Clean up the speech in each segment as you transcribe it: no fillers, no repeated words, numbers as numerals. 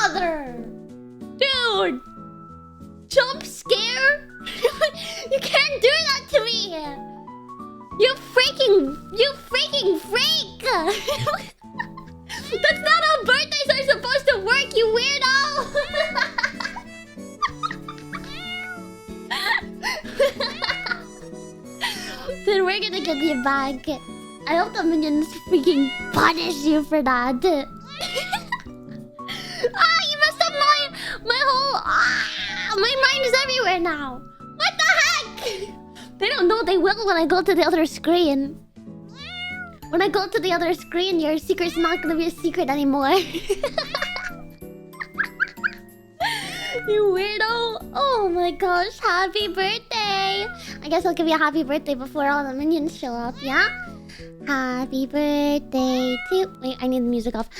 brother! Dude! Jump scare? You can't do that to me! You freaking freak! That's not how birthdays are supposed to work, you weirdo! Then we're gonna get you back. I hope the minions freaking punish you for that. You messed up my whole... my mind is everywhere now. What the heck? They don't know they will when I go to the other screen. When I go to the other screen, your secret's not gonna be a secret anymore. You weirdo. Oh my gosh, happy birthday. I guess I'll give you a happy birthday before all the minions show up, yeah? Happy birthday to... Wait, I need the music off.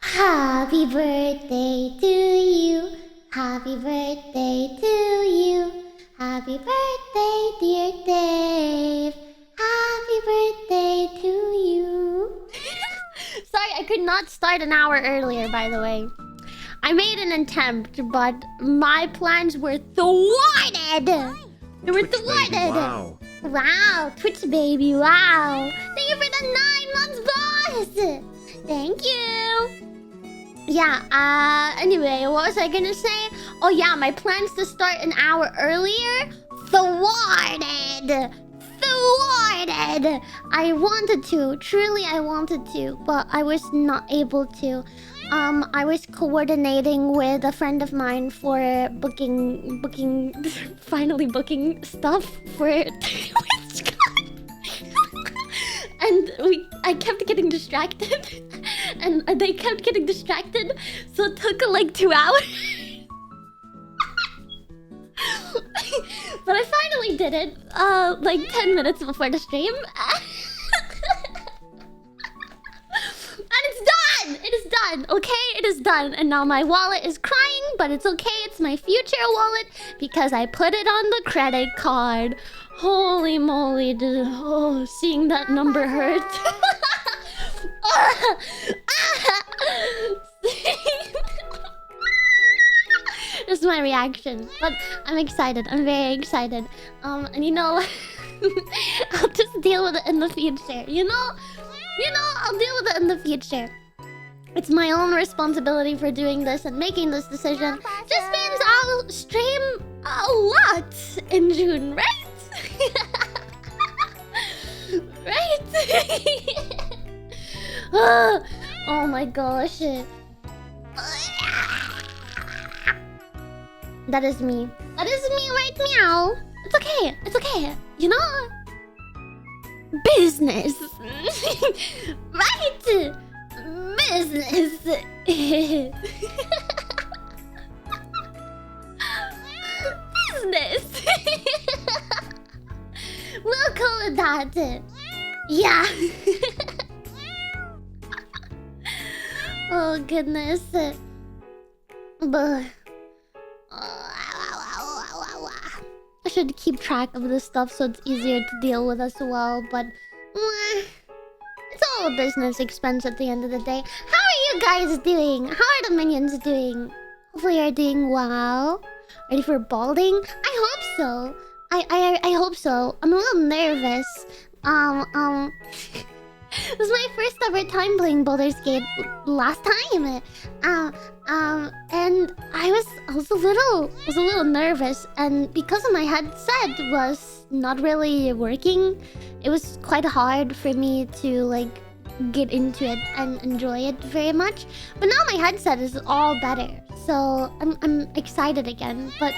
Happy birthday to you. Happy birthday to you. Happy birthday, dear Dave. Happy birthday to you. Sorry, I could not start an hour earlier, by the way. I made an attempt, but my plans were thwarted. They were thwarted. Baby, wow. Wow, Twitch baby, wow. Thank you for the 9 months, boss. Thank you. Yeah, anyway, what was I gonna say? Oh yeah, my plans to start an hour earlier, thwarted. Thwarted. I wanted to, truly I wanted to, but I was not able to. I was coordinating with a friend of mine for booking, finally booking stuff for TwitchCon. And I kept getting distracted, and they kept getting distracted, so it took like 2 hours. But I finally did it, like 10 minutes before the stream. And it's done! It is done, okay? It is done. And now my wallet is crying, but it's okay. It's my future wallet because I put it on the credit card. Holy moly, oh, seeing that number hurt. This is my reaction. But I'm excited. I'm very excited. And you know, I'll just deal with it in the future. You know, I'll deal with it in the future. It's my own responsibility for doing this and making this decision. Just means I'll stream a lot in June, right? Right? Oh my gosh. That is me. That is me right meow. It's okay. It's okay. You know? Business. Right? Business. Business. We'll call it that. Yeah. Oh goodness. But I should keep track of this stuff so it's easier to deal with as well, but it's all a business expense at the end of the day. How are you guys doing? How are the minions doing? Hopefully you're doing well. Ready for balding? I hope so. I hope so. I'm a little nervous. It was my first ever time playing Baldur's Gate last time. And I was a little nervous, and because of my headset was not really working, it was quite hard for me to like get into it and enjoy it very much. But now my headset is all better, so I'm excited again. But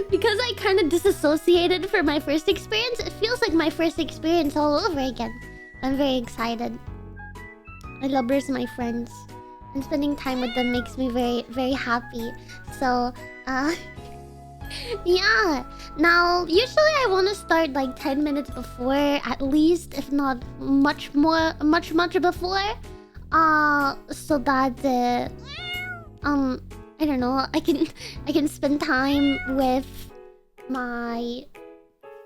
because I kind of disassociated for my first experience, it feels like my first experience all over again. I'm very excited. My lovers, my friends, and spending time with them makes me very, very happy. So, yeah. Now, usually I want to start like 10 minutes before, at least, if not much before. So that I don't know, I can spend time with my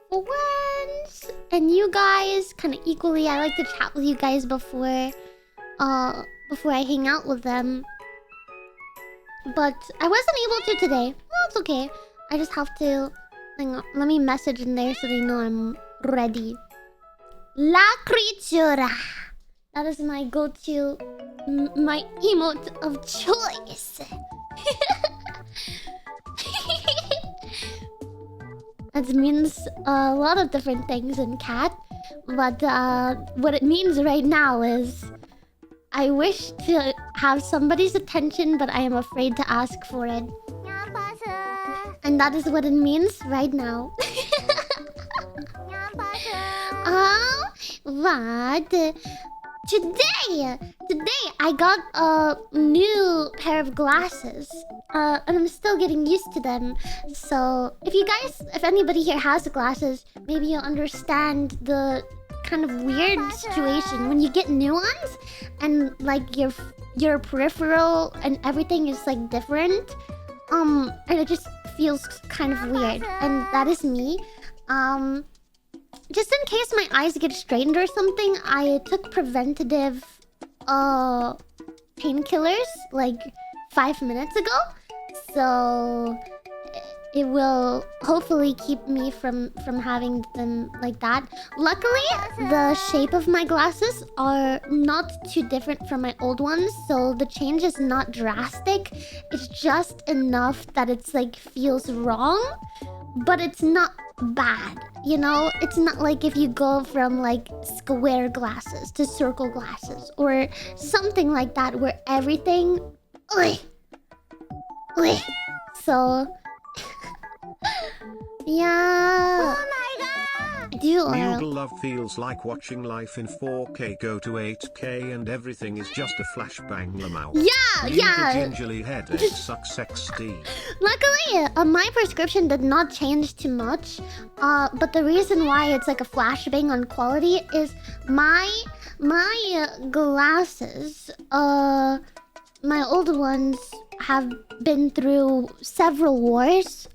friends and you guys kind of equally. I like to chat with you guys before before I hang out with them. But I wasn't able to today. Well, it's okay. I just have to... Hang on, let me message in there so they know I'm ready. La Criatura. That is my go-to... my emote of choice. That means a lot of different things in cat. But what it means right now is... I wish to have somebody's attention, but I am afraid to ask for it. And that is what it means right now. What? Today I got a new pair of glasses. And I'm still getting used to them. So if anybody here has glasses, maybe you'll understand the kind of weird situation when you get new ones and like your peripheral and everything is like different. And it just feels kind of weird. And that is me. Just in case my eyes get strained or something, I took preventative painkillers like 5 minutes ago. So it will hopefully keep me from having them like that. Luckily, the shape of my glasses are not too different from my old ones, so the change is not drastic. It's just enough that it's like feels wrong, but it's not bad, you know? It's not like if you go from like square glasses to circle glasses or something like that where everything... So... Yeah. Oh my god. Bugle love feels like watching life in 4K go to 8K and everything is just a flashbang lamau. Yeah. Gingerly head it sucks XD. Luckily, my prescription did not change too much. But the reason why it's like a flashbang on quality is my glasses, my old ones have been through several wars.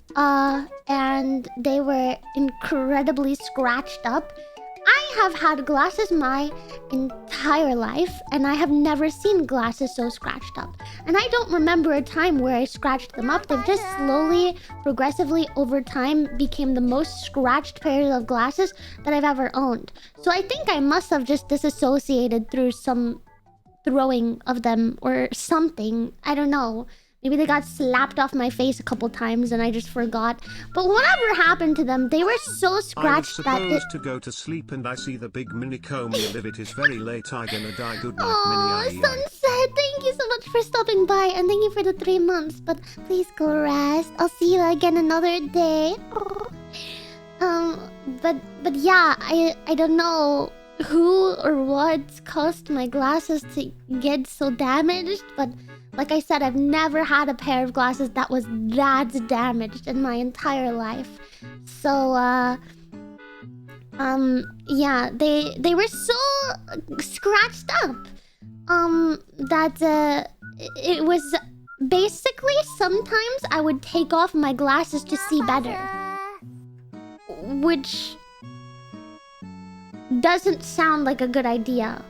And they were incredibly scratched up. I have had glasses my entire life, and I have never seen glasses so scratched up. And I don't remember a time where I scratched them up. They've just slowly, progressively, over time, became the most scratched pairs of glasses that I've ever owned. So I think I must have just disassociated through some throwing of them or something. I don't know. Maybe they got slapped off my face a couple times and I just forgot. But whatever happened to them, they were so scratched that I was supposed to go to sleep and I see the big MinikoMew live. It is very late. I gonna die. Good night, Mini. Sunset, thank you so much for stopping by and thank you for the 3 months. But please go rest. I'll see you again another day. But yeah, I don't know who or what caused my glasses to get so damaged, but like I said, I've never had a pair of glasses that was that damaged in my entire life. So, yeah, they were so scratched up, that, it was basically sometimes I would take off my glasses to see better. Which doesn't sound like a good idea.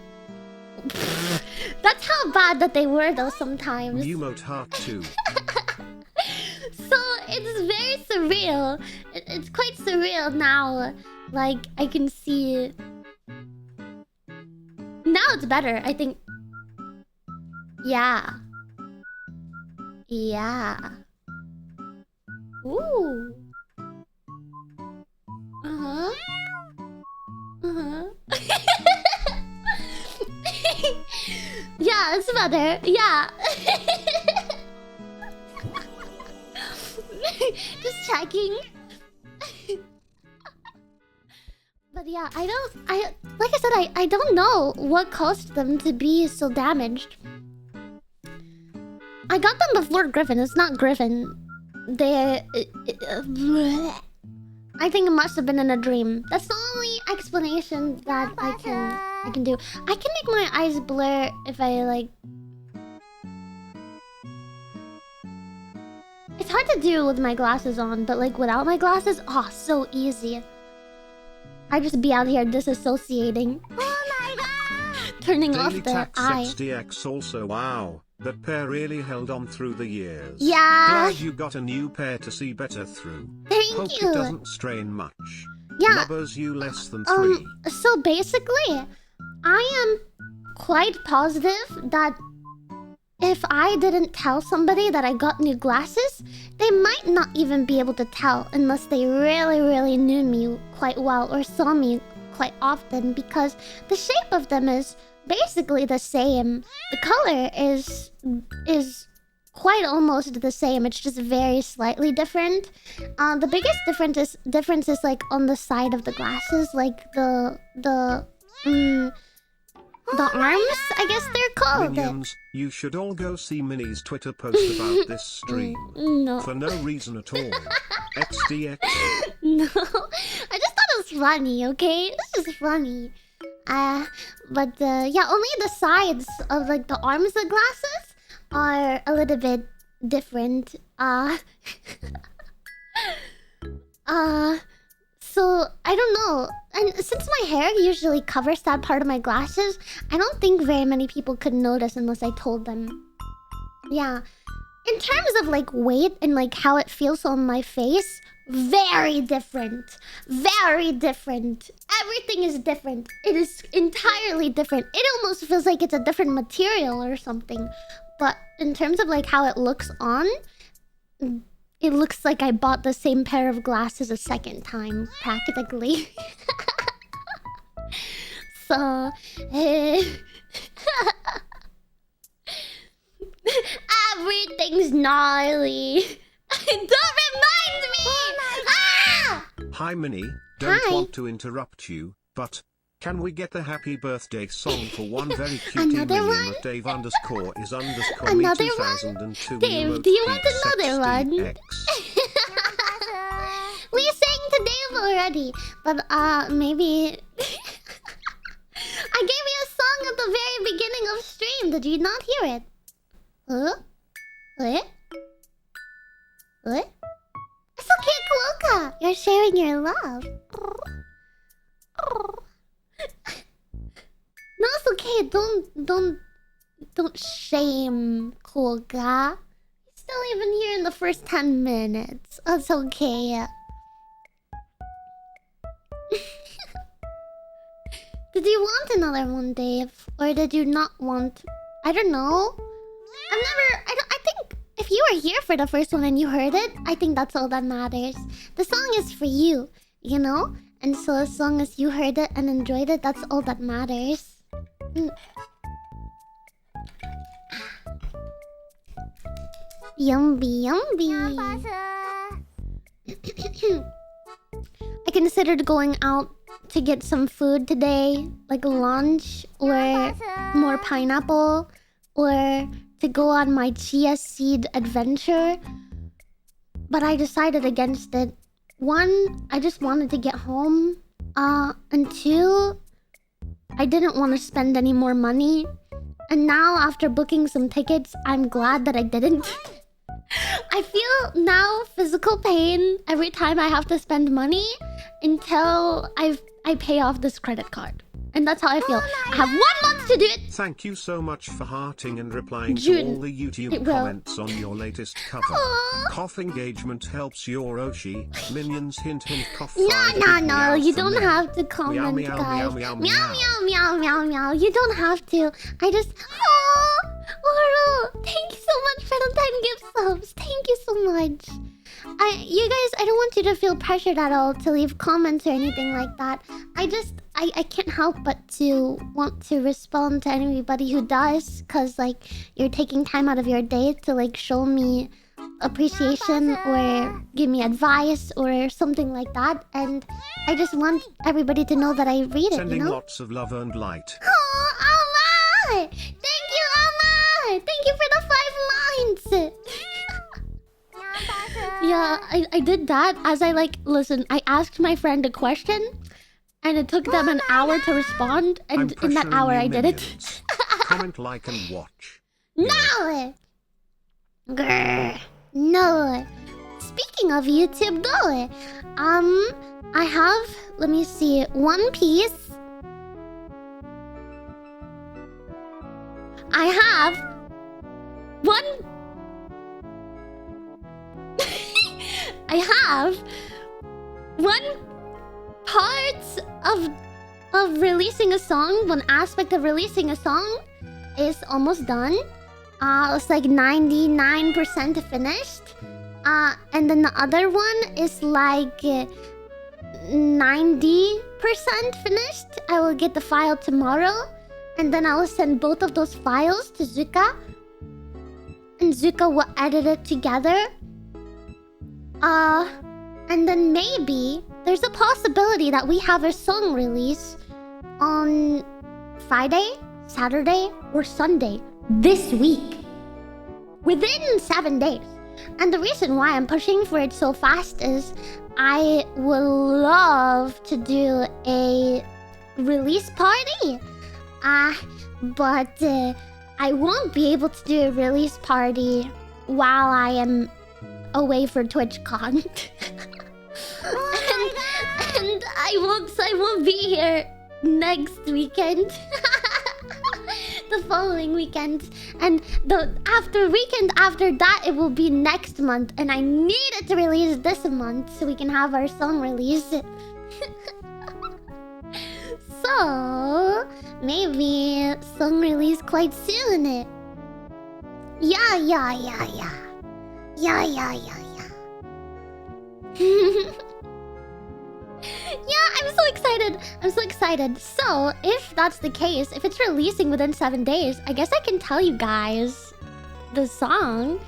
That's how bad that they were though sometimes. Emote heart too. So it's very surreal. It's quite surreal now. Like I can see. Now it's better, I think. Yeah. Yeah. Ooh. Uh-huh. Uh-huh. Yeah, it's better. Yeah. Just checking. But yeah, like I said, I don't know what caused them to be so damaged. I got them before Griffin. It's not Griffin. I think it must have been in a dream. That's the only explanation that I can do. I can make my eyes blur if I like. It's hard to do with my glasses on, but like without my glasses, oh, so easy. I just be out here disassociating. Oh my god! turning off Daily the Tax eye. XDX also. Wow, that pair really held on through the years. Yeah. Glad you got a new pair to see better through. Thank Hope you. it doesn't strain much. Yeah. Lubbers you less than 3. So basically, I am quite positive that if I didn't tell somebody that I got new glasses, they might not even be able to tell unless they really, really knew me quite well or saw me quite often, because the shape of them is basically the same. The color is quite almost the same. It's just very slightly different. The biggest difference is like on the side of the glasses, like the arms, I guess they're called. Minions, you should all go see Minnie's Twitter post about this stream. No. For no reason at all. XDX. No. I just thought it was funny, okay? This is funny. But yeah, only the sides of like the arms of the glasses are a little bit different. So I don't know. And since my hair usually covers that part of my glasses, I don't think very many people could notice unless I told them. Yeah. In terms of like weight and like how it feels on my face, very different. Very different. Everything is different. It is entirely different. It almost feels like it's a different material or something. But in terms of like how it looks on, it looks like I bought the same pair of glasses a second time, practically. So, everything's gnarly. Don't remind me! Ah! Hi Minnie, don't Hi. want to interrupt you, but can we get the happy birthday song for one very cute Another minion one? at Dave _is_me Another one? 2002 Dave, do you want another one? XDX. We sang to Dave already, but maybe I gave you a song at the very beginning of stream. Did you not hear it? Huh? What? What? It's okay, Kuoka. You're sharing your love. No, it's okay. Don't shame Kuoka. He's still even here in the first 10 minutes. It's okay. Did you want another one, Dave? Or did you not want... I don't know. I think if you were here for the first one and you heard it, I think that's all that matters. The song is for you, you know? And so as long as you heard it and enjoyed it, that's all that matters. Yummy, yummy. I considered going out to get some food today, like lunch or more pineapple, or to go on my chia seed adventure. But I decided against it. One, I just wanted to get home. And two, I didn't want to spend any more money. And now, after booking some tickets, I'm glad that I didn't. I feel now physical pain every time I have to spend money until I pay off this credit card. And that's how I feel. I have 1 month to do it. Thank you so much for hearting and replying to June. all the YouTube comments on your latest cover. Aww. Cough engagement helps your Oshi. Minions hint hint cough. No, 5 no, big no. meow You for don't men. have to comment, meow, guys. meow, meow, Meow, meow, meow, meow. You don't have to. I just... Aww. Oro, thank you so much for the 10 gift subs. Thank you so much. You guys, I don't want you to feel pressured at all to leave comments or anything like that. I can't help but to want to respond to anybody who does, because like you're taking time out of your day to like show me appreciation or give me advice or something like that, and I just want everybody to know that I read it. Sending you know? lots of love and light. Oh, Alma! Thank you, Alma! Thank you for the 5 months! Yeah, I did that as I like... Listen, I asked my friend a question, and it took them an hour to respond, and in that hour I did it. Comment, like, and watch. No! Grr. No. Speaking of YouTube, though, I have... Let me see. One Piece... I have one. I have one part of releasing a song. One aspect of releasing a song is almost done. It's like 99% finished. And then the other one is like 90% finished. I will get the file tomorrow. And then I will send both of those files to Zuka. And Zuka will edit it together. And then maybe there's a possibility that we have a song release on Friday, Saturday, or Sunday this week. Within 7 days. And the reason why I'm pushing for it so fast is I would love to do a release party. But I won't be able to do a release party while I am away for TwitchCon. and I won't be here next weekend. The following weekend. And the weekend after that, it will be next month. And I need it to release this month so we can have our song release. So maybe song release quite soon. Yeah. Yeah, I'm so excited. So if that's the case, if it's releasing within 7 days, I guess I can tell you guys the song.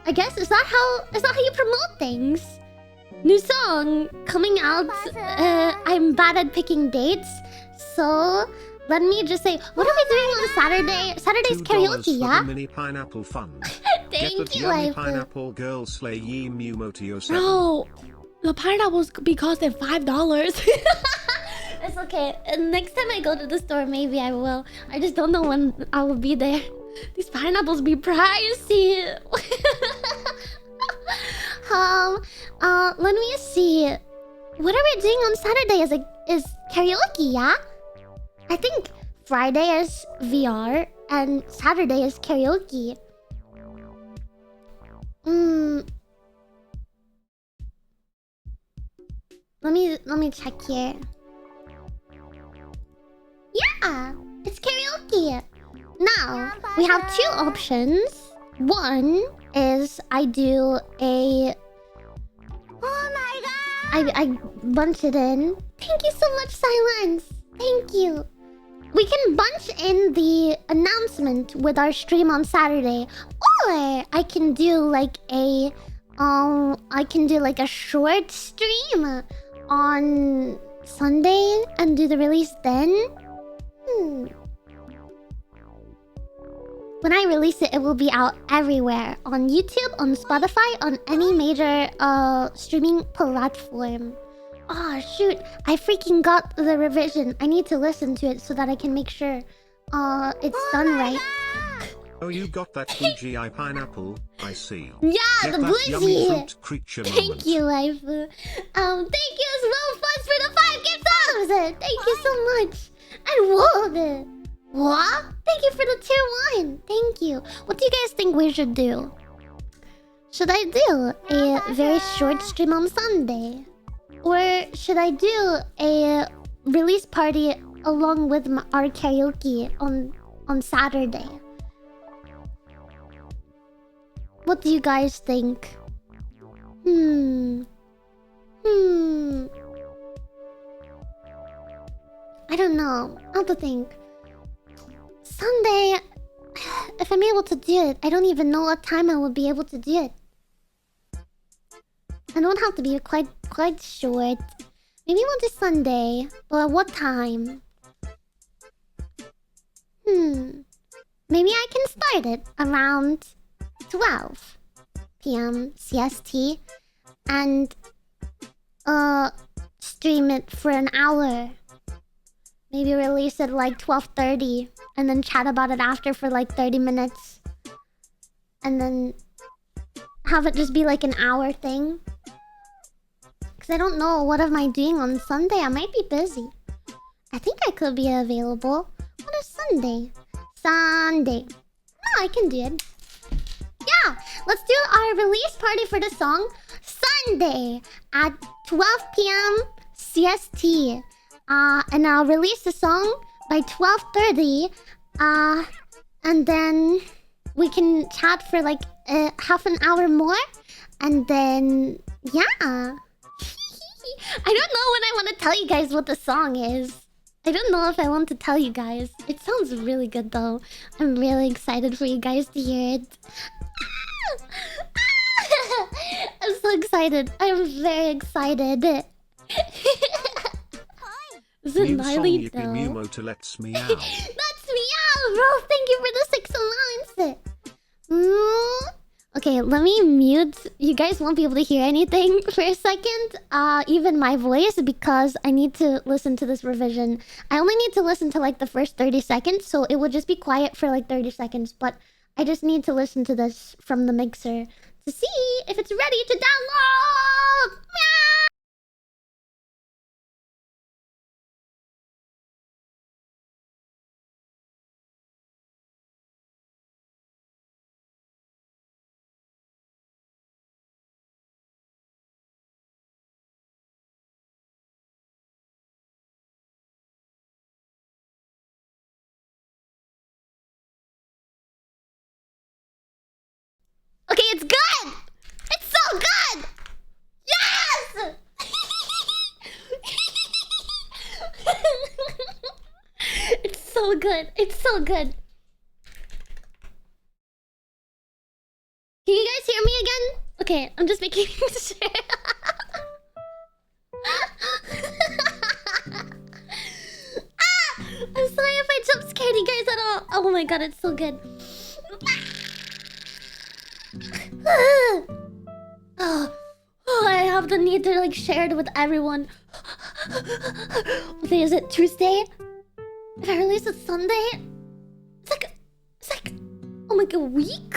I guess is that how you promote things? New song coming out. I'm bad at picking dates, so let me just say, what are we doing on Saturday? Saturday's karaoke, yeah? Mini pineapple fun. Thank you, I pineapple girl slay ye Mew Motio 7. Bro, the pineapples be costing $5. It's okay. And next time I go to the store, maybe I will. I just don't know when I will be there. These pineapples be pricey. Let me see. What are we doing on Saturday? Is karaoke, yeah? I think Friday is VR and Saturday is karaoke. Let me check here. Yeah, it's karaoke. Now we have two options. One is I do a. Oh my god! I bunch it in. Thank you so much, Silence. Thank you. We can bunch in the announcement with our stream on Saturday, or I can do like a short stream on Sunday and do the release then. When I release it, it will be out everywhere. On YouTube, on Spotify, on any major streaming platform. Oh shoot, I freaking got the revision. I need to listen to it so that I can make sure it's done right. Oh, you got that BGI pineapple, I see. Yeah, Get the that yummy fruit boozy. creature Thank moment. you, waifu. Thank you as well, Fuzz, for the 5 gift subs. Thank you so much. And Wold. What? Thank you for the tier 1. Thank you. What do you guys think we should do? Should I do a very short stream on Sunday? Or should I do a release party along with our karaoke on Saturday? What do you guys think? I don't know. I have to think. Sunday, if I'm able to do it, I don't even know what time I will be able to do it. I don't have to be quite short. Maybe we'll do Sunday. But at what time? Maybe I can start it around 12 p.m. CST and stream it for an hour. Maybe release it like 12:30 and then chat about it after for like 30 minutes. And then have it just be like an hour thing. Because I don't know what am I doing on Sunday. I might be busy. I think I could be available. What is Sunday? Sunday. I can do it. Yeah, let's do our release party for the song Sunday at 12 p.m. CST. And I'll release the song by 12:30. And then we can chat for like half an hour more. And then, yeah. I don't know when I want to tell you guys what the song is. I don't know if I want to tell you guys. It sounds really good though. I'm really excited for you guys to hear it. I'm so excited. I'm very excited. Is it gnarly though? MinikoMew to lets me out. That's meow, bro. Thank you for the 6 months. Okay, let me mute. You guys won't be able to hear anything for a second. Even my voice, because I need to listen to this revision. I only need to listen to like the first 30 seconds, so it will just be quiet for like 30 seconds. But I just need to listen to this from the mixer to see if it's ready to download. Meow! Okay, it's good! It's so good! Yes! It's so good. It's so good. Can you guys hear me again? Okay, I'm just making sure. I'm sorry if I jump scared you guys at all. Oh my god, it's so good. Oh, I have the need to like share it with everyone. What day is it? Tuesday? If I release it Sunday? It's like oh my god, a week?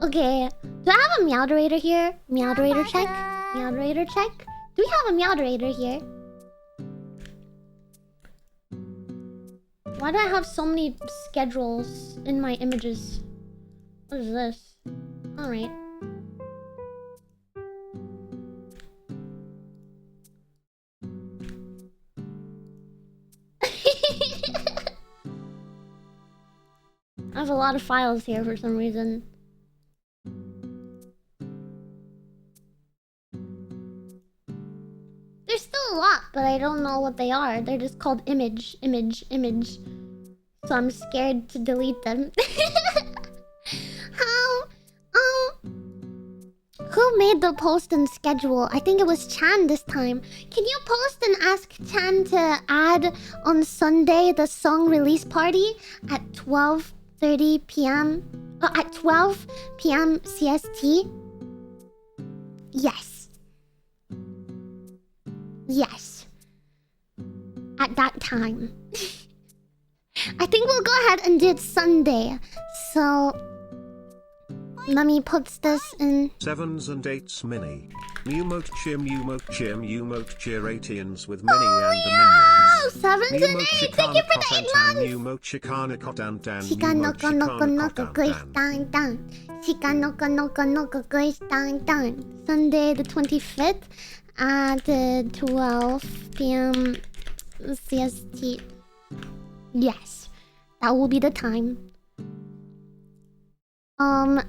Okay, do I have a meowderator here? Meowderator check? Meowderator check? Do we have a meowderator here? Why do I have so many schedules in my images? What is this? Alright. I have a lot of files here for some reason. There's still a lot, but I don't know what they are. They're just called image. So I'm scared to delete them. Who made the post and schedule? I think it was Chan this time. Can you post and ask Chan to add on Sunday the song release party at 12:30 p.m. At 12 p.m. CST? Yes. Yes. At that time. I think we'll go ahead and do it Sunday. So let me put this in 7s and 8s mini. Mewmote cheer 18s with mini and the minions. 7s and 8. Thank you for the 8 months. Mewmote chikana kotan dan. Shika noko noko noko goish dan dan. Shika noko noko noko goish dan dan. Sunday the 25th at 12 p.m. CST. Yes, that will be the time.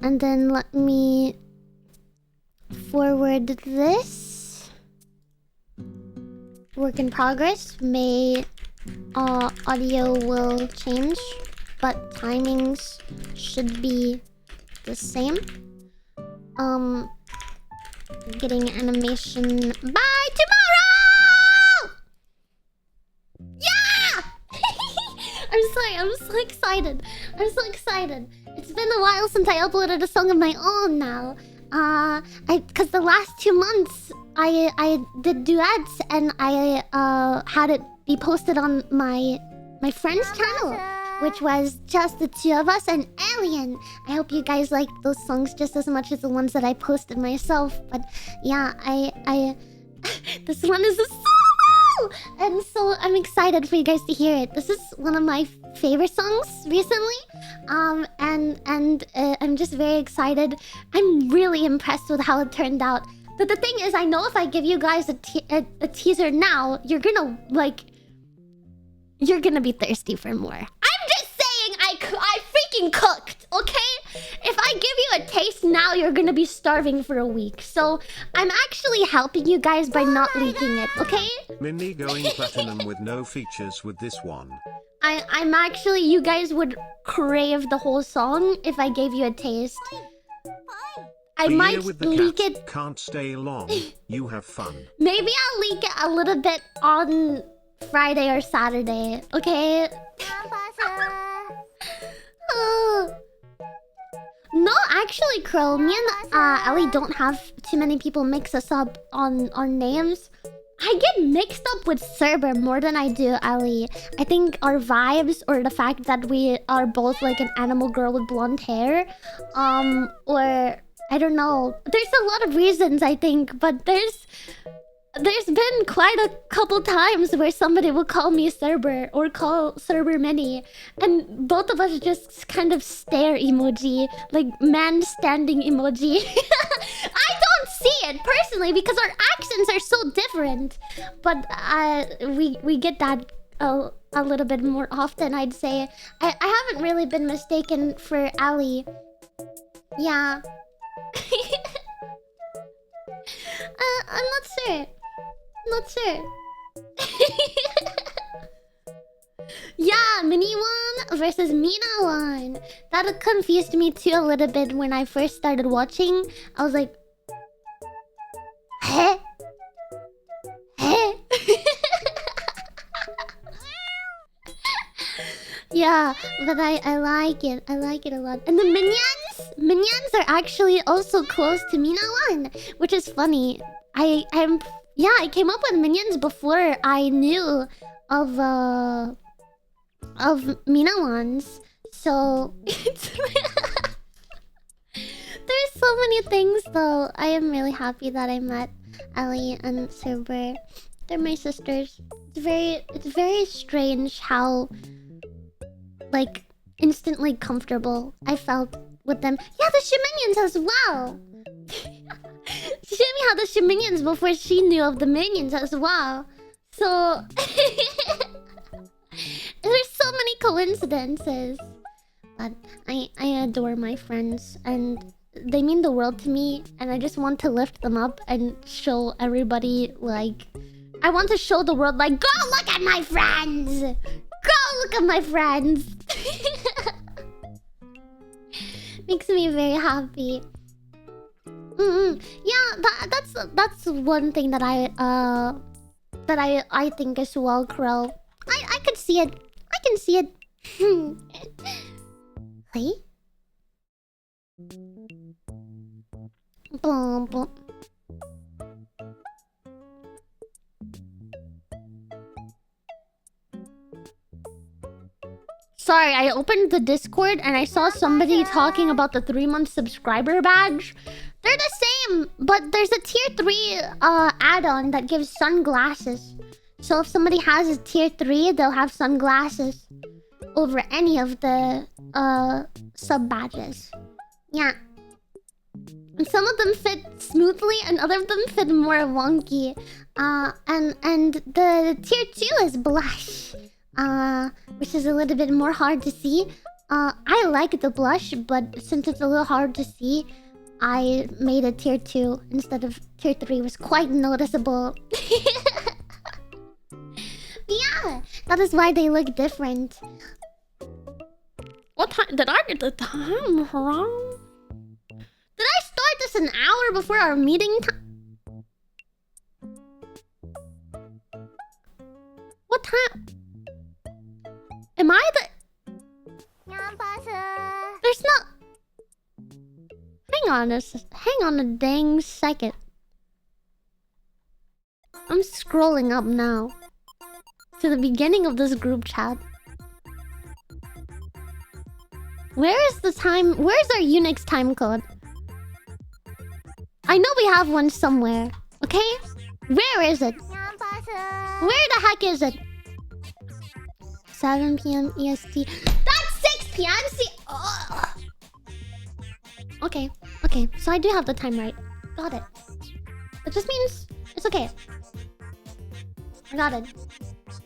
And then let me forward this. Work in progress. May audio will change, but timings should be the same. Getting animation by tomorrow! Yeah! I'm so excited. I'm so excited. It's been a while since I uploaded a song of my own now. Cause the last 2 months I did duets and I had it be posted on my friend's channel, which was just the 2 of us and Alien. I hope you guys like those songs just as much as the ones that I posted myself. But yeah, I this one is a song. Woo! And so I'm excited for you guys to hear it. This is one of my favorite songs recently. I'm just very excited. I'm really impressed with how it turned out. But the thing is, I know if I give you guys a teaser now, you're gonna be thirsty for more. I'm just saying, I freaking cooked, okay? If I give you a taste now, you're gonna be starving for a week. So I'm actually helping you guys by not leaking it, okay? Mini going platinum with no features with this one. I'm actually, you guys would crave the whole song if I gave you a taste. I Be might here with the leak cat. it. Can't stay long. You have fun. Maybe I'll leak it a little bit on Friday or Saturday, okay? No, actually, Crow, me and Ellie don't have too many people mix us up on names. I get mixed up with Cerber more than I do Ellie. I think our vibes, or the fact that we are both like an animal girl with blonde hair, or I don't know. There's a lot of reasons, I think, but there's been quite a couple times where somebody will call me Cerber or call Cerber Mini, and both of us just kind of stare emoji, like man standing emoji. I don't see it personally because our accents are so different, but we get that a little bit more often, I'd say. I haven't really been mistaken for Ali. Yeah. I'm not sure. Not sure. Yeah, Mini one versus Mina one. That confused me too a little bit when I first started watching. I was like, huh? Huh? Yeah, but I like it. I like it a lot. And the minions are actually also close to Mina one, which is funny. I came up with minions before I knew of Mina ones. So there's so many things though. I am really happy that I met Ellie and Cerber. They're my sisters. It's very strange how like instantly comfortable I felt with them. Yeah, the Shiminions as well. She showed me how the Shiminions before she knew of the minions as well. So there's so many coincidences. But I adore my friends and they mean the world to me, and I just want to lift them up and show everybody, like, I want to show the world, like, go look at my friends! Go look at my friends! Makes me very happy. Yeah, that's one thing that I think as well, Crow. I could see it. I can see it. Hey? Boom, boom. Sorry, I opened the Discord and I saw somebody talking about the 3-month subscriber badge. They're the same, but there's a tier 3 add-on that gives sunglasses. So if somebody has a tier 3, they'll have sunglasses over any of the sub badges. Yeah. And some of them fit smoothly and other of them fit more wonky. And the tier 2 is blush. Which is a little bit more hard to see. I like the blush, but since it's a little hard to see, I made a tier 2 instead of tier 3. It was quite noticeable. Yeah, that is why they look different. What time? Did I get the time wrong? Did I start this an hour before our meeting time? What time? Am I the... There's not... Hang on a dang second. I'm scrolling up now to the beginning of this group chat. Where is the time? Where's our Unix time code? I know we have one somewhere. Okay? Where is it? Where the heck is it? 7 p.m. EST. That's 6 p.m. See. Ugh. Okay. Okay. So I do have the time right. Got it. That just means it's okay. I got it.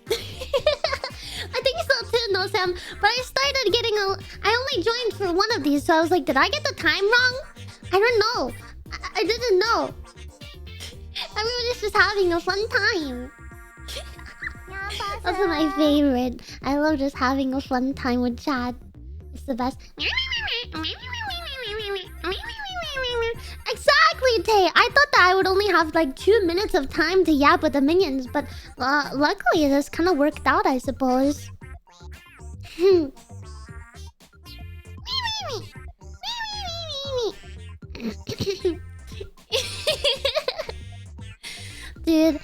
I think so too, no Sam. But I started getting I only joined for one of these, so I was like, did I get the time wrong? I don't know. I didn't know. Everyone is just having a fun time. That's my favorite. I love just having a fun time with chat. It's the best. Exactly, Tay. I thought that I would only have like 2 minutes of time to yap with the minions, but luckily this kind of worked out, I suppose. Dude,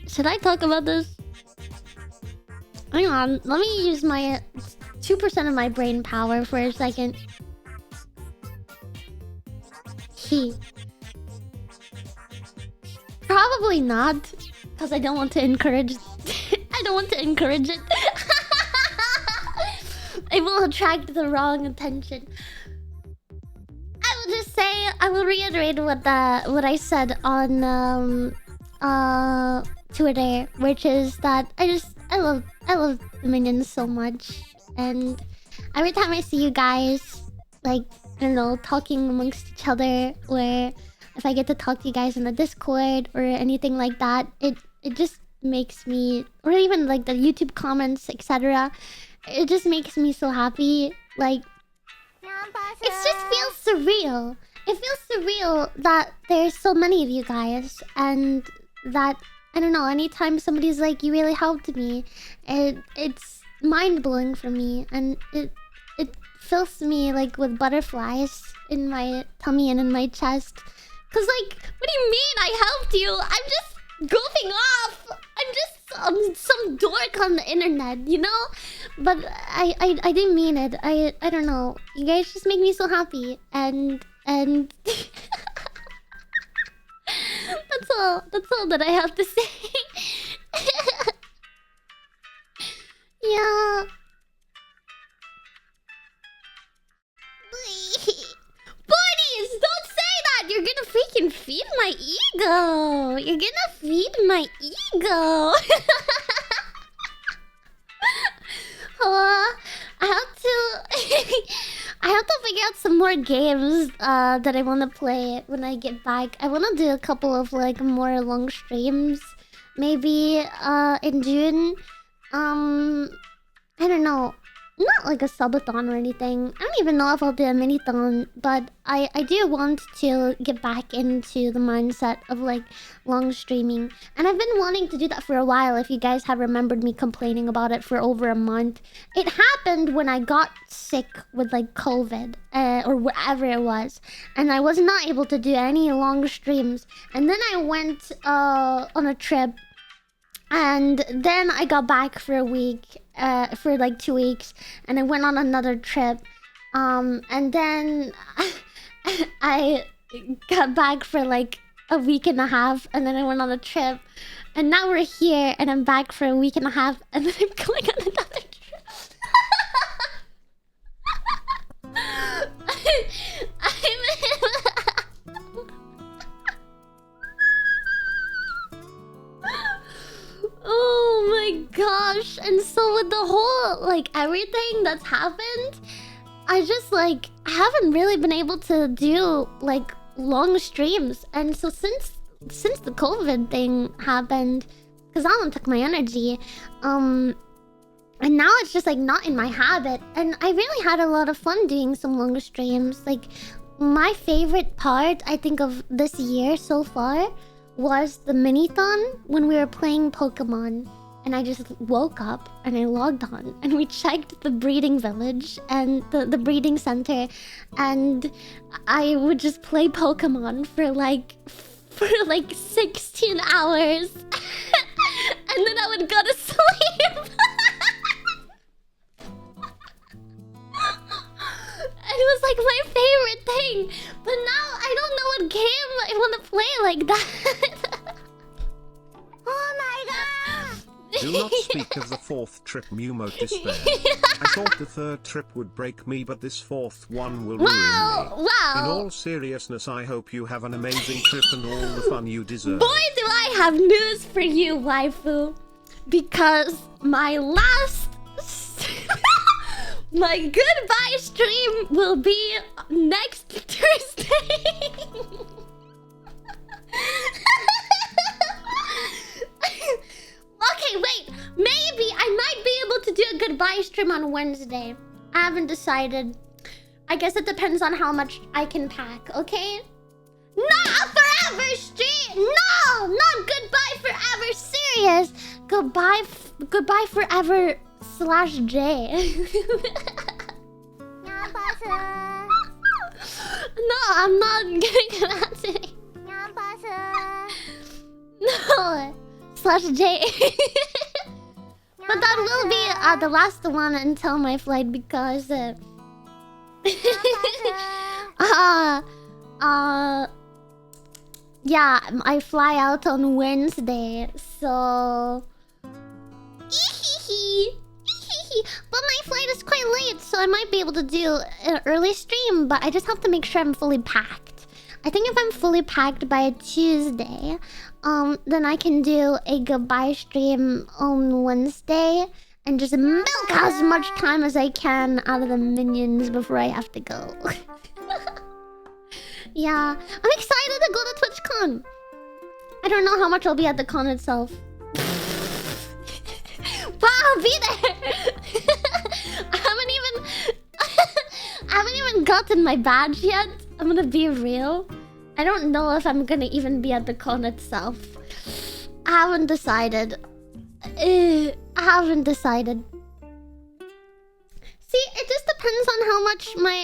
should I talk about this? Hang on, let me use my 2% of my brain power for a second. Probably not, because I don't want to encourage. I don't want to encourage it. It will attract the wrong attention. I will just say, I will reiterate what I said on Twitter, which is that I love the minions so much, and every time I see you guys, like, I don't know, talking amongst each other, or if I get to talk to you guys in the Discord or anything like that, it just makes me, or even like the YouTube comments, etc. It just makes me so happy. Like, it just feels surreal. It feels surreal that there's so many of you guys, and that, I don't know, anytime somebody's like, you really helped me, it's mind-blowing for me, and it fills me like with butterflies in my tummy and in my chest. Cause like, what do you mean I helped you? I'm just goofing off. I'm just some dork on the internet, you know? But I didn't mean it. I don't know. You guys just make me so happy, and that's all that I have to say. Yeah. Buddies, don't say that! You're gonna freaking feed my ego! You're gonna feed my ego! I have to figure out some more games that I want to play when I get back. I want to do a couple of like more long streams, maybe in June. I don't know. Not like a subathon or anything. I don't even know if I'll do a mini-thon, but I do want to get back into the mindset of like long streaming. And I've been wanting to do that for a while, if you guys have remembered me complaining about it for over a month. It happened when I got sick with like COVID or whatever it was. And I was not able to do any long streams. And then I went on a trip. And then I got back for a week, for like 2 weeks, and I went on another trip. And then I got back for like a week and a half, and then I went on a trip. And now we're here, and I'm back for a week and a half, and then I'm going on another trip. Oh my gosh. And so with the whole, like, everything that's happened, I just, like, haven't really been able to do, like, long streams. And so since the COVID thing happened, because that one took my energy, and now it's just, like, not in my habit. And I really had a lot of fun doing some long streams. Like, my favorite part, I think, of this year so far was the mini-thon when we were playing Pokemon, and I just woke up and I logged on and we checked the breeding village and the breeding center, and I would just play Pokemon for like 16 hours and then I would go to sleep. It was like my favorite thing. But now I don't know what game I want to play like that. Do not speak of the fourth trip, Mewmote despair. I thought the third trip would break me, but this fourth one will ruin me. Wow! In all seriousness, I hope you have an amazing trip and all the fun you deserve. Boy, do I have news for you, waifu. Because my last... my goodbye stream will be next Thursday. Okay, wait. Maybe I might be able to do a goodbye stream on Wednesday. I haven't decided. I guess it depends on how much I can pack, okay? Not forever stream! No! Not goodbye forever! Serious! Goodbye forever /J. No, I'm not getting around to it. No! /J. But that will be the last one until my flight because yeah, I fly out on Wednesday, so but my flight is quite late, so I might be able to do an early stream, but I just have to make sure I'm fully packed. I think if I'm fully packed by Tuesday, then I can do a goodbye stream on Wednesday and just milk as much time as I can out of the minions before I have to go. Yeah, I'm excited to go to TwitchCon. I don't know how much I'll be at the con itself. But I'll be there. I haven't even gotten my badge yet. I'm gonna be real. I don't know if I'm gonna even be at the con itself. I haven't decided. See, it just depends on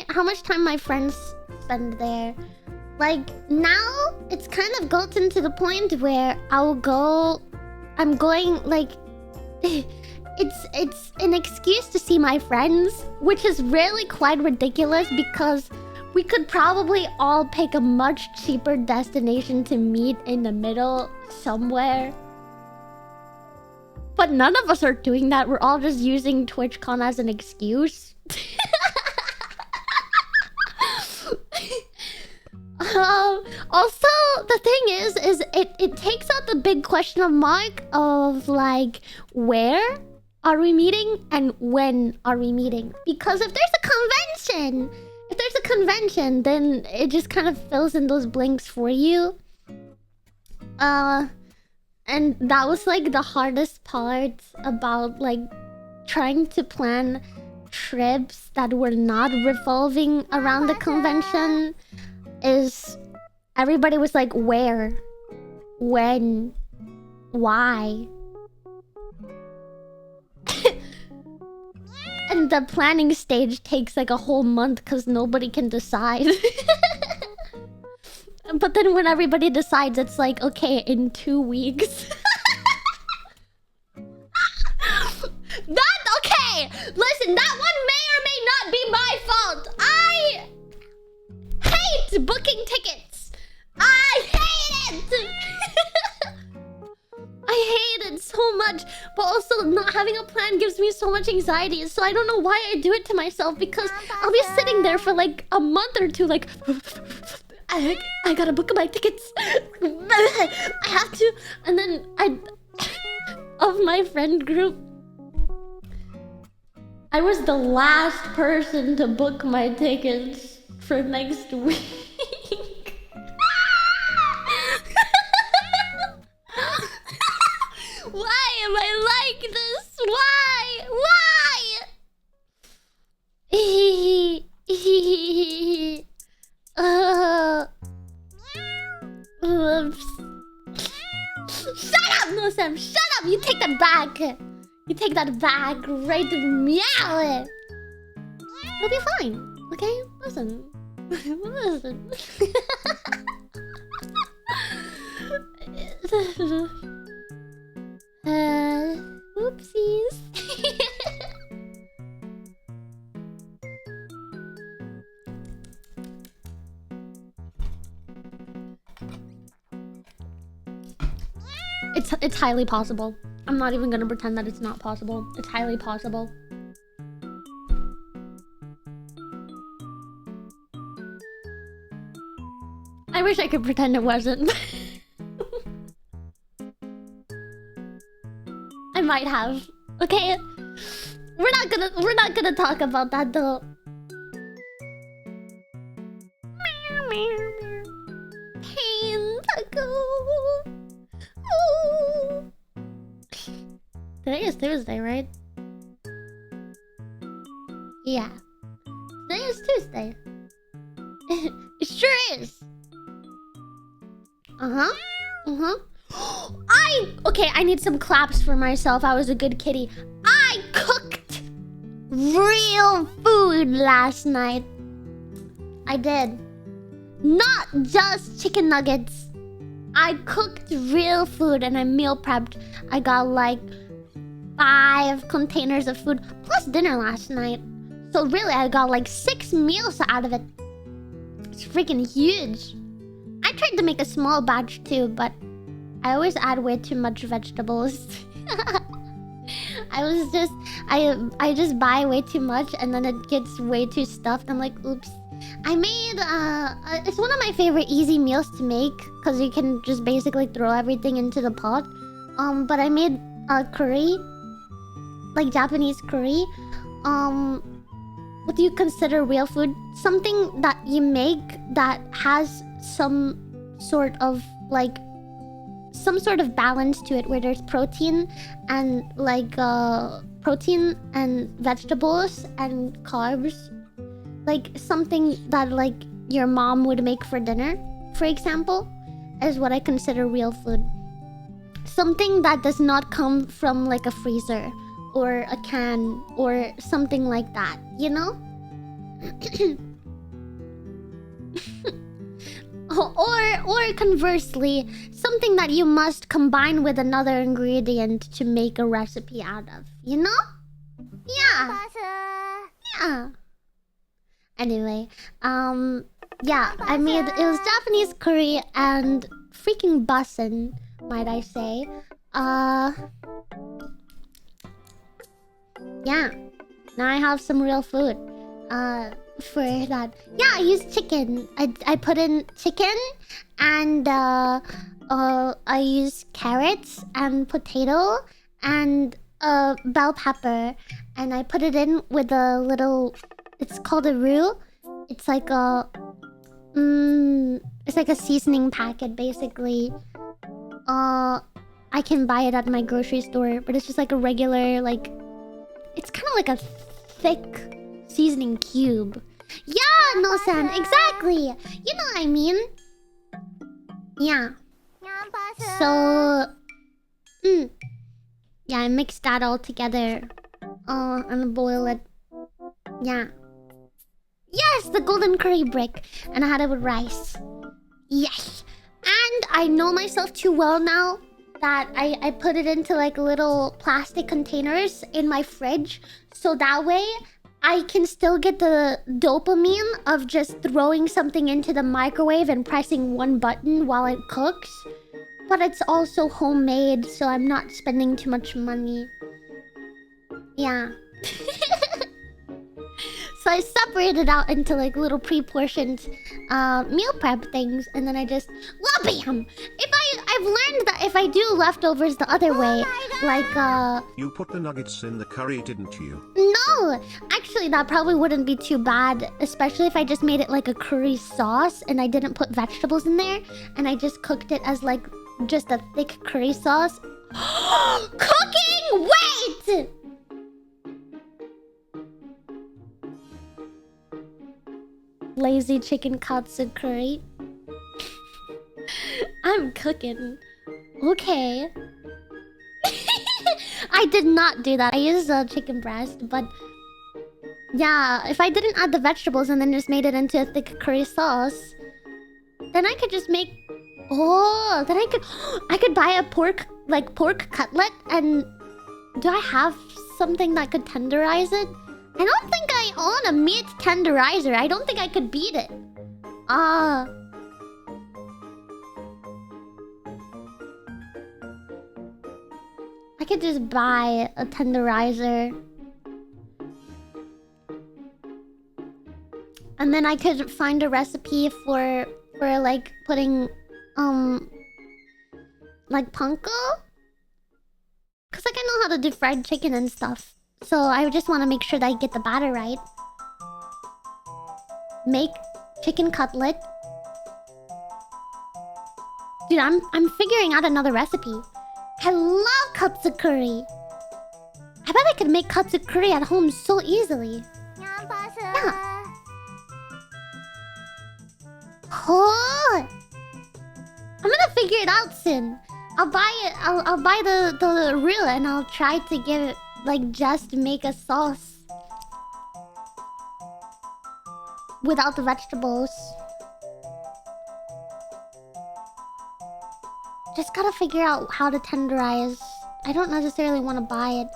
how much time my friends spend there. Like now, it's kind of gotten to the point where I'm going like it's an excuse to see my friends, which is really quite ridiculous because we could probably all pick a much cheaper destination to meet in the middle somewhere. But none of us are doing that. We're all just using TwitchCon as an excuse. Also, the thing is it takes out the big question mark of like, where are we meeting and when are we meeting? Because if there's a convention, then it just kind of fills in those blanks for you. And that was like the hardest part about like trying to plan trips that were not revolving around the convention. Is everybody was like, where, when, why? And the planning stage takes like a whole month because nobody can decide. But then when everybody decides, it's like, okay, in 2 weeks. Okay! Listen, that one may or may not be my fault. I hate booking tickets. I hate it. I hate it so much. But also, not having a plan gives me so much anxiety. So I don't know why I do it to myself, because I'll be sitting there for like a month or two, like... I gotta book my tickets. I have to. And then of my friend group, I was the last person to book my tickets for next week. Why am I like this? Why? Oops. Shut up, no Sam. Shut up. You take that back. You take that back right to meow. It'll be fine. Okay? Listen. Listen. Oopsies. It's highly possible. I'm not even gonna pretend that it's not possible. It's highly possible. I wish I could pretend it wasn't. I might have. Okay? We're not gonna talk about that though. Pain taco. Ooh. Today is Tuesday, right? Yeah. Today is Tuesday. It sure is. Uh-huh. Uh-huh. Okay, I need some claps for myself. I was a good kitty. I cooked real food last night. I did. Not just chicken nuggets. I cooked real food and I meal prepped. I got like 5 containers of food plus dinner last night. So really, I got like 6 meals out of it. It's freaking huge. I tried to make a small batch too, but I always add way too much vegetables. I just buy way too much and then it gets way too stuffed. I'm like, oops. I made it's one of my favorite easy meals to make because you can just basically throw everything into the pot. But I made a curry, like Japanese curry. What do you consider real food? Something that you make that has some sort of balance to it, where there's protein and protein and vegetables and carbs. Like something that like your mom would make for dinner, for example, is what I consider real food. Something that does not come from like a freezer or a can or something like that, you know? Or conversely, something that you must combine with another ingredient to make a recipe out of, you know? Yeah. Yeah. Anyway, yeah, I made, it was Japanese curry and freaking bussin', might I say. Yeah, now I have some real food. For that, yeah, I used chicken. I put in chicken and I used carrots and potato and bell pepper, and I put it in with a little. It's called a roux. It's like a it's like a seasoning packet basically. I can buy it at my grocery store, but it's just like a regular it's kind of like a thick seasoning cube. Yeah, no-san, exactly. You know what I mean? Yeah. So, yeah, I mixed that all together. And boil it. Yeah. Yes, the golden curry brick. And I had it with rice. Yes. And I know myself too well now that I put it into like little plastic containers in my fridge. So that way I can still get the dopamine of just throwing something into the microwave and pressing one button while it cooks. But it's also homemade, so I'm not spending too much money. Yeah. So I separated out into like little pre-portioned meal prep things, and then I just bam! I've learned that if I do leftovers the other way, You put the nuggets in the curry, didn't you? No! Actually, that probably wouldn't be too bad, especially if I just made it like a curry sauce and I didn't put vegetables in there, and I just cooked it as like just a thick curry sauce. Cooking! Wait! Lazy chicken katsu curry. I'm cooking. Okay. I did not do that. I used a chicken breast, but yeah, if I didn't add the vegetables and then just made it into a thick curry sauce, then I could just make. Oh, then I could buy a pork cutlet, and do I have something that could tenderize it? I don't think I own a meat tenderizer. I don't think I could beat it. I could just buy a tenderizer. And then I could find a recipe for like putting like panko. Cause like I know how to do fried chicken and stuff. So I just want to make sure that I get the batter right. Make chicken cutlet. Dude, I'm figuring out another recipe. I love katsu curry. I bet I could make katsu curry at home so easily. Yeah. Oh, I'm gonna figure it out soon. I'll buy it. I'll buy the reel and I'll try to give it like just make a sauce without the vegetables. Just gotta figure out how to tenderize. I don't necessarily want to buy it.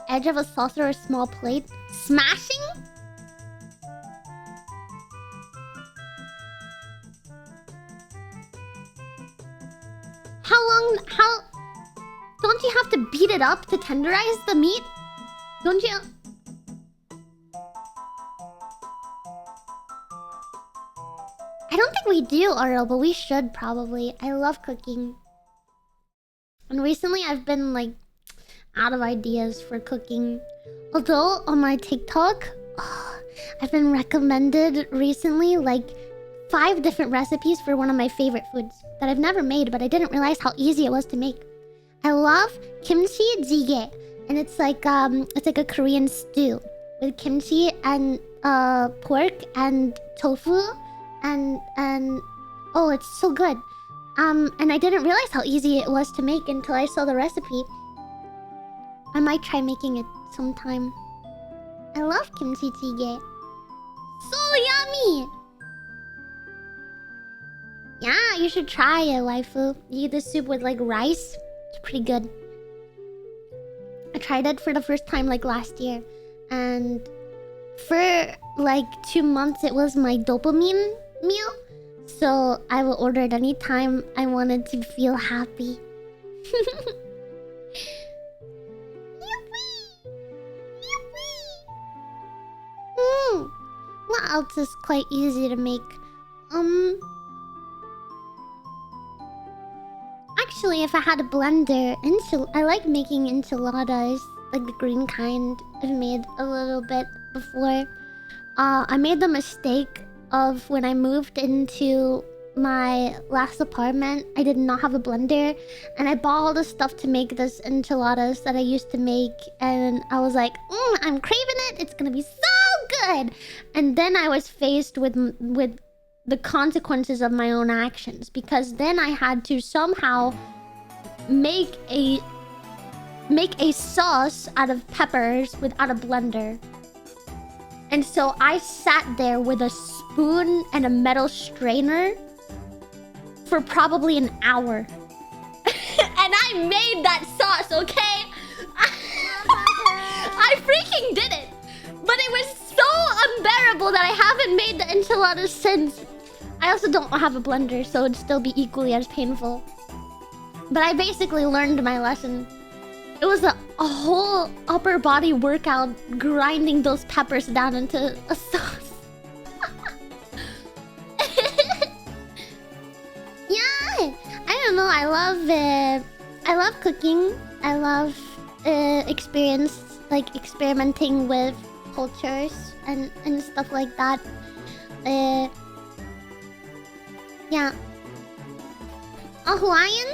Edge of a saucer or a small plate. Smashing? How... Don't you have to beat it up to tenderize the meat? Don't you... I don't think we do, Ariel, but we should probably. I love cooking. And recently I've been like out of ideas for cooking. Although on my TikTok, I've been recommended recently like 5 different recipes for one of my favorite foods that I've never made, but I didn't realize how easy it was to make. I love kimchi jjigae, and it's like a Korean stew with kimchi and pork and tofu and oh, it's so good. And I didn't realize how easy it was to make until I saw the recipe. I might try making it sometime. I love kimchi jjigae. So yummy! Yeah, you should try it, waifu. You eat the soup with like rice. It's pretty good. I tried it for the first time like last year. And for like 2 months it was my dopamine meal. So I will order it anytime I wanted to feel happy. What else is quite easy to make? Actually, if I had a blender, I like making enchiladas, like the green kind. I've made a little bit before. I made the mistake of when I moved into my last apartment, I did not have a blender, and I bought all the stuff to make this enchiladas that I used to make, and I was like, I'm craving it. It's gonna be so good. And then I was faced with the consequences of my own actions, because then I had to somehow make a sauce out of peppers without a blender. And so I sat there with a spoon and a metal strainer for probably an hour. And I made that sauce, okay? I freaking did it. But it was so unbearable that I haven't made the enchiladas since. I also don't have a blender, so it'd still be equally as painful. But I basically learned my lesson. It was a whole upper body workout grinding those peppers down into a sauce. Yeah, I don't know. I love cooking. I love experimenting with cultures and stuff like that. Yeah. A Hawaiian?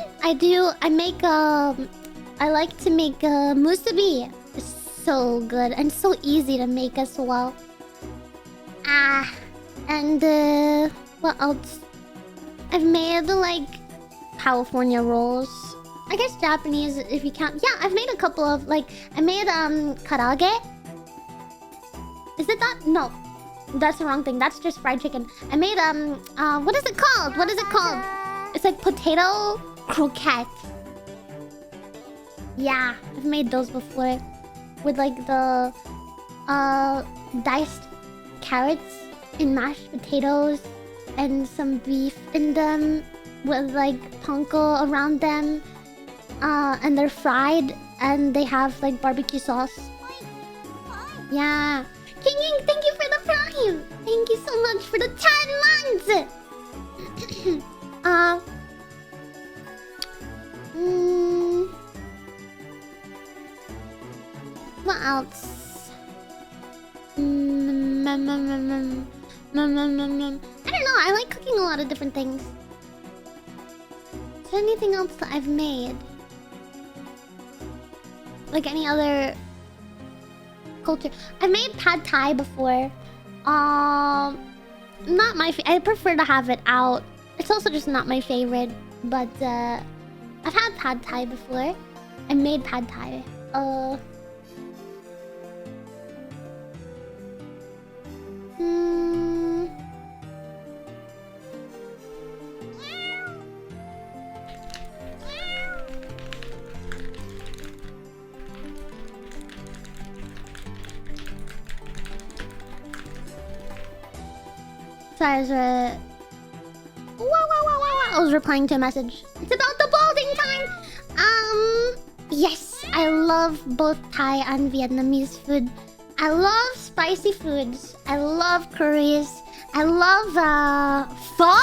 I like to make musubi. It's so good and so easy to make as well. And what else? I've made like California rolls. I guess Japanese if you count. Yeah, I've made a couple of like I made karaage. Is it that? No. That's the wrong thing. That's just fried chicken. I made what is it called? What is it called? It's like potato croquette. Yeah, I've made those before. With like the diced carrots and mashed potatoes and some beef in them with like panko around them. And they're fried and they have like barbecue sauce. Yeah. King Ying, thank you for the prime. Thank you so much for the 10 months. What else? I don't know. I like cooking a lot of different things. Is there anything else that I've made? Like any other culture? I've made pad thai before. Not my. I prefer to have it out. It's also just not my favorite. But I've had pad thai before. I made pad thai. Sorry, I was replying to a message. It's about the balding time. Yes, I love both Thai and Vietnamese food. I love spicy foods. I love curries. I love pho.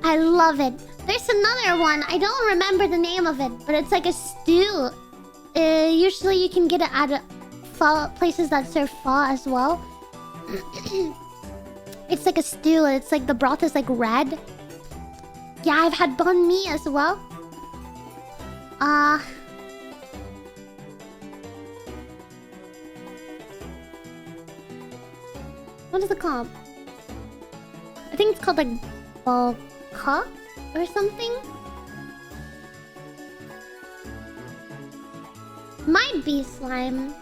I love it. There's another one. I don't remember the name of it, but it's like a stew. Usually you can get it at pho places that serve pho as well. It's like a stew. It's like the broth is like red. Yeah, I've had banh mi as well. What is it called? I think it's called like balka or something. Might be slime.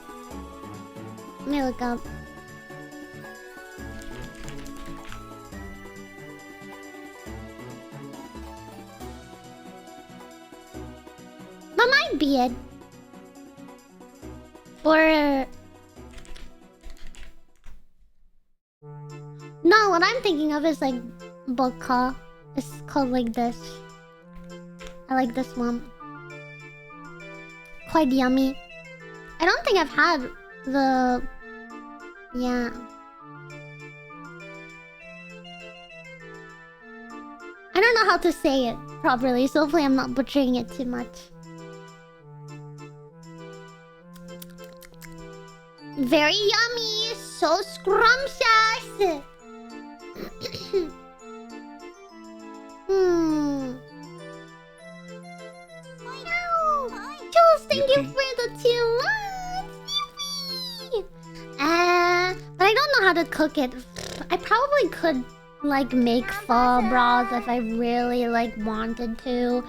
Let me look up. That might be it. Or... No, what I'm thinking of is like balka. It's called like this. I like this one. Quite yummy. I don't think I've had the... Yeah. I don't know how to say it properly, so hopefully I'm not butchering it too much. Very yummy! So scrumptious! Jules, thank you for the 2 months! But I don't know how to cook it. I probably could, like, make pho broth if I really, like, wanted to.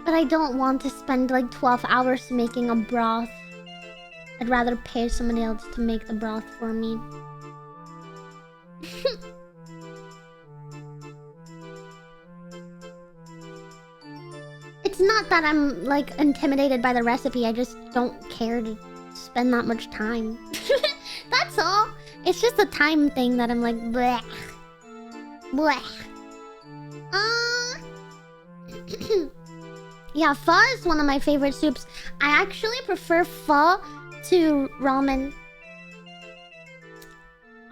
But I don't want to spend, like, 12 hours making a broth. I'd rather pay somebody else to make the broth for me. It's not that I'm, like, intimidated by the recipe. I just don't care to spend that much time. That's all. It's just a time thing that I'm like, bleh. Bleh. Yeah, pho is one of my favorite soups. I actually prefer pho to ramen.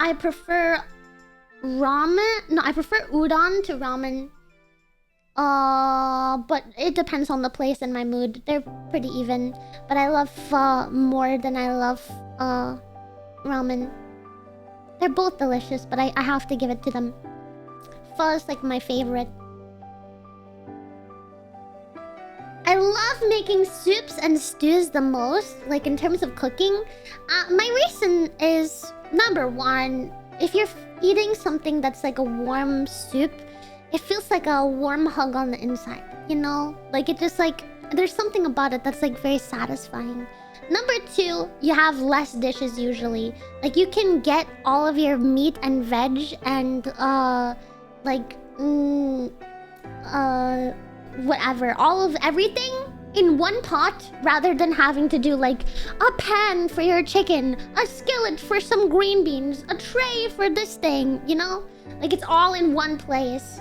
I prefer ramen. No, I prefer udon to ramen. But it depends on the place and my mood. They're pretty even. But I love pho more than I love ramen. They're both delicious, but I have to give it to them. Pho is like my favorite. I love making soups and stews the most, like in terms of cooking. My reason is, number one, if you're eating something that's like a warm soup, it feels like a warm hug on the inside, you know? Like it just like, there's something about it that's like very satisfying. Number two, you have less dishes usually. Like you can get all of your meat and veg and whatever, all of everything in one pot rather than having to do like a pan for your chicken, a skillet for some green beans, a tray for this thing, you know? Like it's all in one place.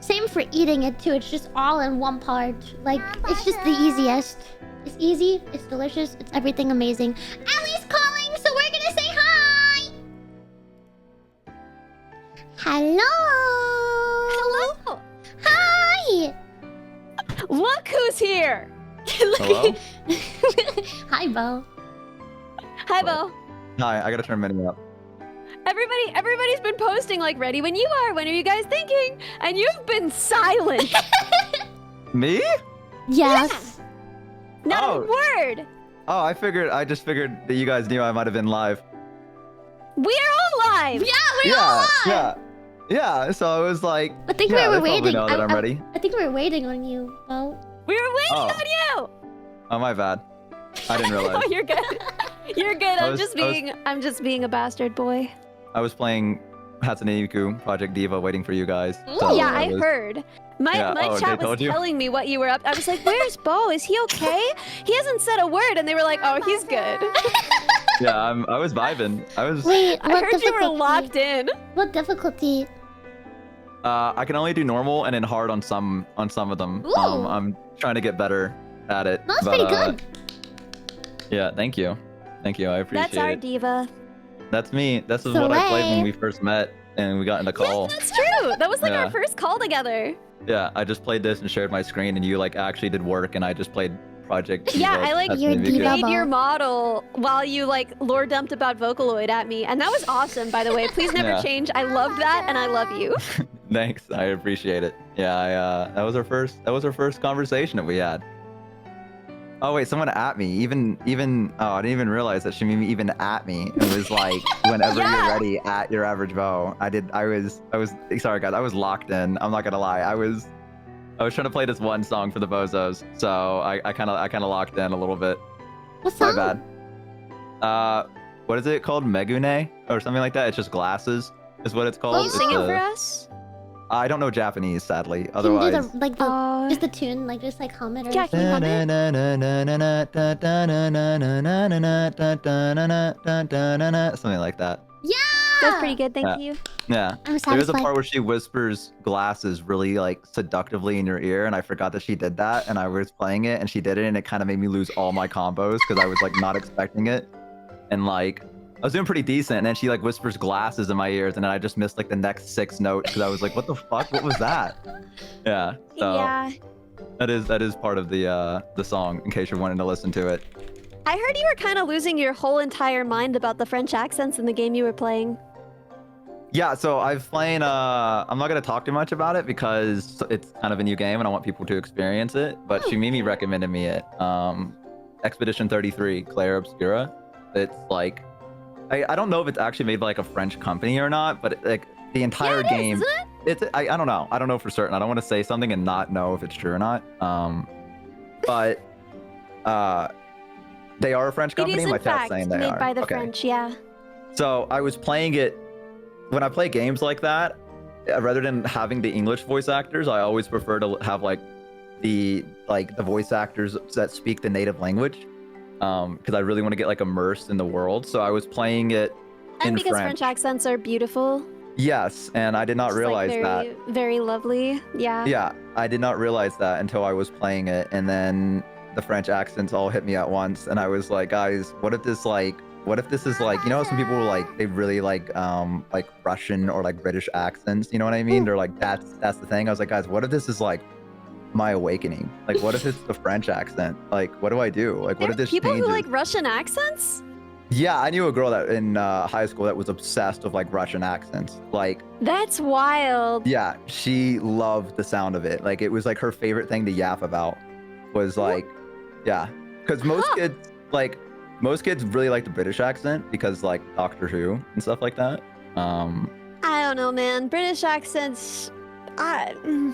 Same for eating it too. It's just all in one part. Like, it's just the easiest. It's easy, it's delicious, it's everything amazing. Ellie's calling, so we're gonna say hi! Hello! Hello! Hi! Look who's here! Hello? Hi, Bo. Hi, Bo. Hi, I gotta turn menu up. Everybody's been posting like, ready when you are. When are you guys thinking? And you've been silent. Me? Yes. Not Oh. a word. Oh, I just figured that you guys knew I might have been live. We are all live. Yeah, we're all on! Yeah, so I was like, I think yeah, we they were probably waiting. know that I'm ready. I think we were waiting on you, Bo. We were waiting Oh. on you. Oh, my bad. I didn't realize. Oh, you're good. You're good. I I'm was- just being a bastard boy. I was playing Hatsune Miku Project Diva waiting for you guys. Ooh. So Yeah, I I was- heard. My Yeah, oh, chat they was told you? telling me what you were up. I was like, "Where's Bo? Is he okay? He hasn't said a word." And they were like, "Oh, he's good." Yeah, I was vibing. Wait, I what heard you were difficulty? locked in. What difficulty? I can only do normal and then hard on some of them. Ooh. I'm trying to get better at it. That's but, pretty good. Yeah, thank you. Thank you. I appreciate That's our it. diva. That's me. This is So what I played hey. when we first met and we got in the call. That's true. That was like Yeah. our first call together. Yeah, I just played this and shared my screen, and you like actually did work, and I just played Project. Yeah, Diva I, like, Hatsune You're Miku. diva. Made your model while you like lore dumped about Vocaloid at me, and that was awesome. By the way, please never Yeah. change. I loved that, and I love you. Thanks, I appreciate it. Yeah, that was our first conversation that we had. Oh wait, someone at me. Even oh, I didn't even realize that she made me even at me. It was like whenever Yeah. you're ready at your average bow. I was sorry guys, I was locked in. I'm not gonna lie. I was trying to play this one song for the bozos, so I kind of locked in a little bit. What's My up? bad. What is it called? Megune or something like that? It's just glasses, is what it's called. Will you It's sing it a- for us? I don't know Japanese, sadly. Can you do Otherwise. just the tune, like just like hum it or Yeah, can you hum it? Something like that. Yeah! That's pretty good, thank Yeah. you. Yeah. I'm There's a satisfied. part where she whispers glasses really like seductively in your ear, and I forgot that she did that, and I was playing it and she did it, and it kind of made me lose all my combos because I was like not expecting it. And like I was doing pretty decent, and then she like whispers glasses in my ears, and then I just missed like the next 6 notes because I was like, what the fuck? What was that? Yeah. So Yeah. that is part of the song, in case you're wanting to listen to it. I heard you were kind of losing your whole entire mind about the French accents in the game you were playing. Yeah, so I've playing I'm not gonna talk too much about it because it's kind of a new game and I want people to experience it. But Shumimi recommended me it. Expedition 33, Claire Obscura. It's like I don't know if it's actually made by like a French company or not, but like the entire Yeah, it is, game isn't it? it's I don't know. I don't know for certain. I don't want to say something and not know if it's true or not. But they are a French It company. is in My chat's fact saying they made are. by the Okay. French, yeah. So I was playing it when I play games like that. Rather than having the English voice actors, I always prefer to have like the voice actors that speak the native language, because I really want to get like immersed in the world. So I was playing it And in because French. French accents are beautiful. Yes, and I did not Just, realize like, that. very, very lovely. Yeah. Yeah, I did not realize that until I was playing it, and then the French accents all hit me at once, and I was like, guys, what if this is like, you know, some people like they really like Russian or like British accents, you know what I mean? They're like, that's the thing. I was like, guys, what if this is like my awakening? Like, what if it's the French accent? Like, what do I do? Like, what There if are this people changes? who like Russian accents? Yeah, I knew a girl that in high school that was obsessed with like Russian accents. Like, That's wild. yeah, she loved the sound of it. Like, it was like her favorite thing to yap about was like, yeah, because most kids really like the British accent because like Doctor Who and stuff like that. I don't know, man. British accents. Now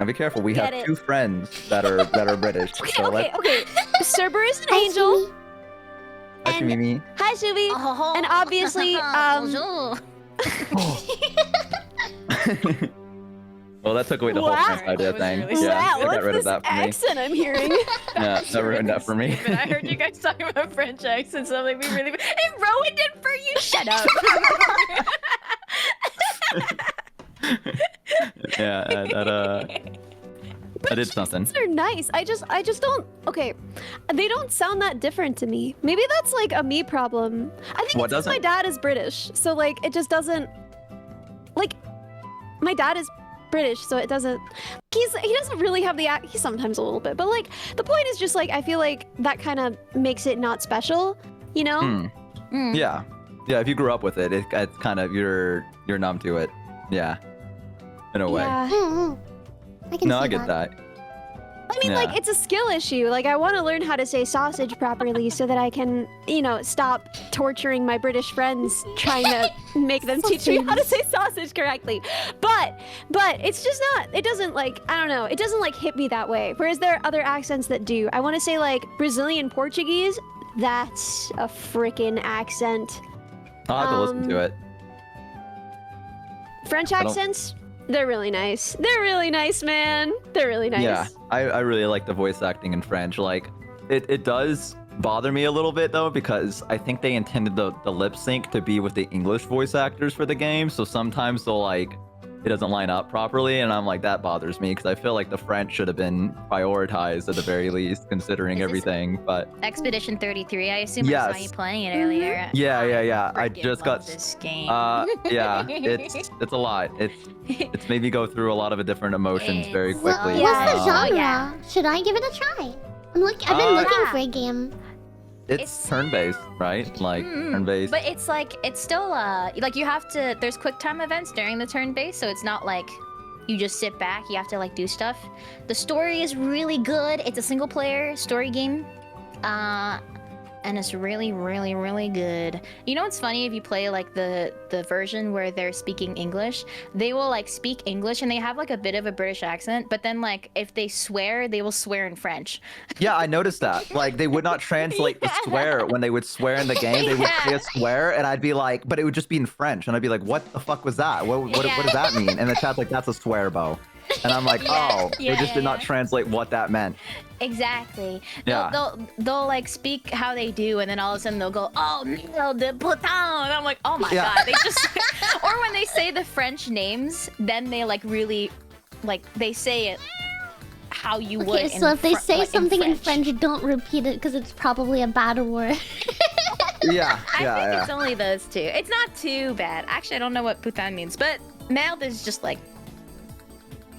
be careful. We Get have it. 2 friends that are British. Okay, so okay, let's okay. Cerber is an Hi, angel. Hi, and- Mimi. Hi, Shubi. And obviously, Bonjour. Well, that took away the Wow. whole French idea thing. Really Yeah, wow, they got what's rid of this that for me. accent I'm hearing? Yeah, that ruined that for me. Stupid. I heard you guys talking about French accents. I'm like, we really. It ruined it for you. Shut up. Yeah, I did something. They're nice. I just don't. Okay, they don't sound that different to me. Maybe that's like a me problem. I think What it's 'cause my doesn't? dad is British, so like it just doesn't. Like, my dad is British, so it doesn't. He doesn't really have the He sometimes a little bit, but like the point is just like I feel like that kind of makes it not special, you know? Hmm. Yeah, yeah. If you grew up with it, it's kind of you're numb to it. Yeah, in a way. Yeah. I can No, see I get that. I mean, Yeah. like, it's a skill issue. Like, I want to learn how to say sausage properly so that I can, you know, stop torturing my British friends trying to make them teach me how to say sausage correctly. But it's just not, it doesn't, like, I don't know, it doesn't, like, hit me that way. Whereas there are other accents that do. I want to say, like, Brazilian Portuguese, that's a freaking accent. I'll have to listen to it. French don't- accents, they're really nice. They're really nice, man. They're really nice. Yeah, I really like the voice acting in French. Like, it does bother me a little bit though, because I think they intended the lip sync to be with the English voice actors for the game. So sometimes they'll like, it doesn't line up properly, and I'm like, that bothers me because I feel like the French should have been prioritized at the very least, considering Is this- everything. But Expedition 33. I assume I saw Yes. you playing it earlier. yeah, I Freaking just love got. this game. Yeah, it's a lot. It's made me go through a lot of different emotions very It's- quickly. What's the Oh, genre? yeah. Should I give it a try? I've been looking Yeah. for a game. It's It's- turn-based, right? Like turn-based. But it's like, it's still, like, you have to, there's quick time events during the turn base, so it's not like you just sit back, you have to, like, do stuff. The story is really good. It's a single-player story game. And it's really, really, really good. You know what's funny? If you play, like, the version where they're speaking English, they will, like, speak English, and they have, like, a bit of a British accent, but then, like, if they swear, they will swear in French. Yeah, I noticed that. Like, they would not translate the swear when they would swear in the game. They would say a swear, and I'd be like, but it would just be in French, and I'd be like, what the fuck was that? What does that mean? And the chat's like, that's a swear, Bo. And I'm like, oh, they just did not translate what that meant. Exactly. Yeah. They'll like speak how they do, and then all of a sudden they'll go, oh no, de putain. And I'm like, oh my Yeah. god. They just or when they say the French names, then they like really like they say it how you would. Okay, so if they say like, something in French, don't repeat it because it's probably a bad word. Yeah, I yeah, think it's only those two. It's not too bad. Actually, I don't know what putain means, but merde is just like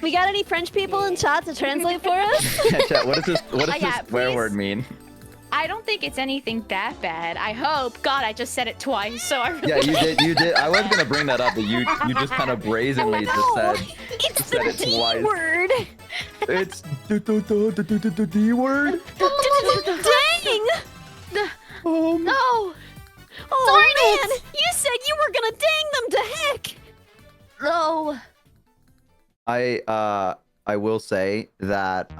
We got any French people in chat to translate for us? yeah. Chat, what does this yeah, swear please. word mean? I don't think it's anything that bad. I hope. God, I just said it twice, so I really Yeah, you did. I was gonna bring that up, but you just kind of brazenly just said It's said the it D twice. word. It's the D word. Dang! No! Oh man! You said you were gonna dang them to heck! No! I will say that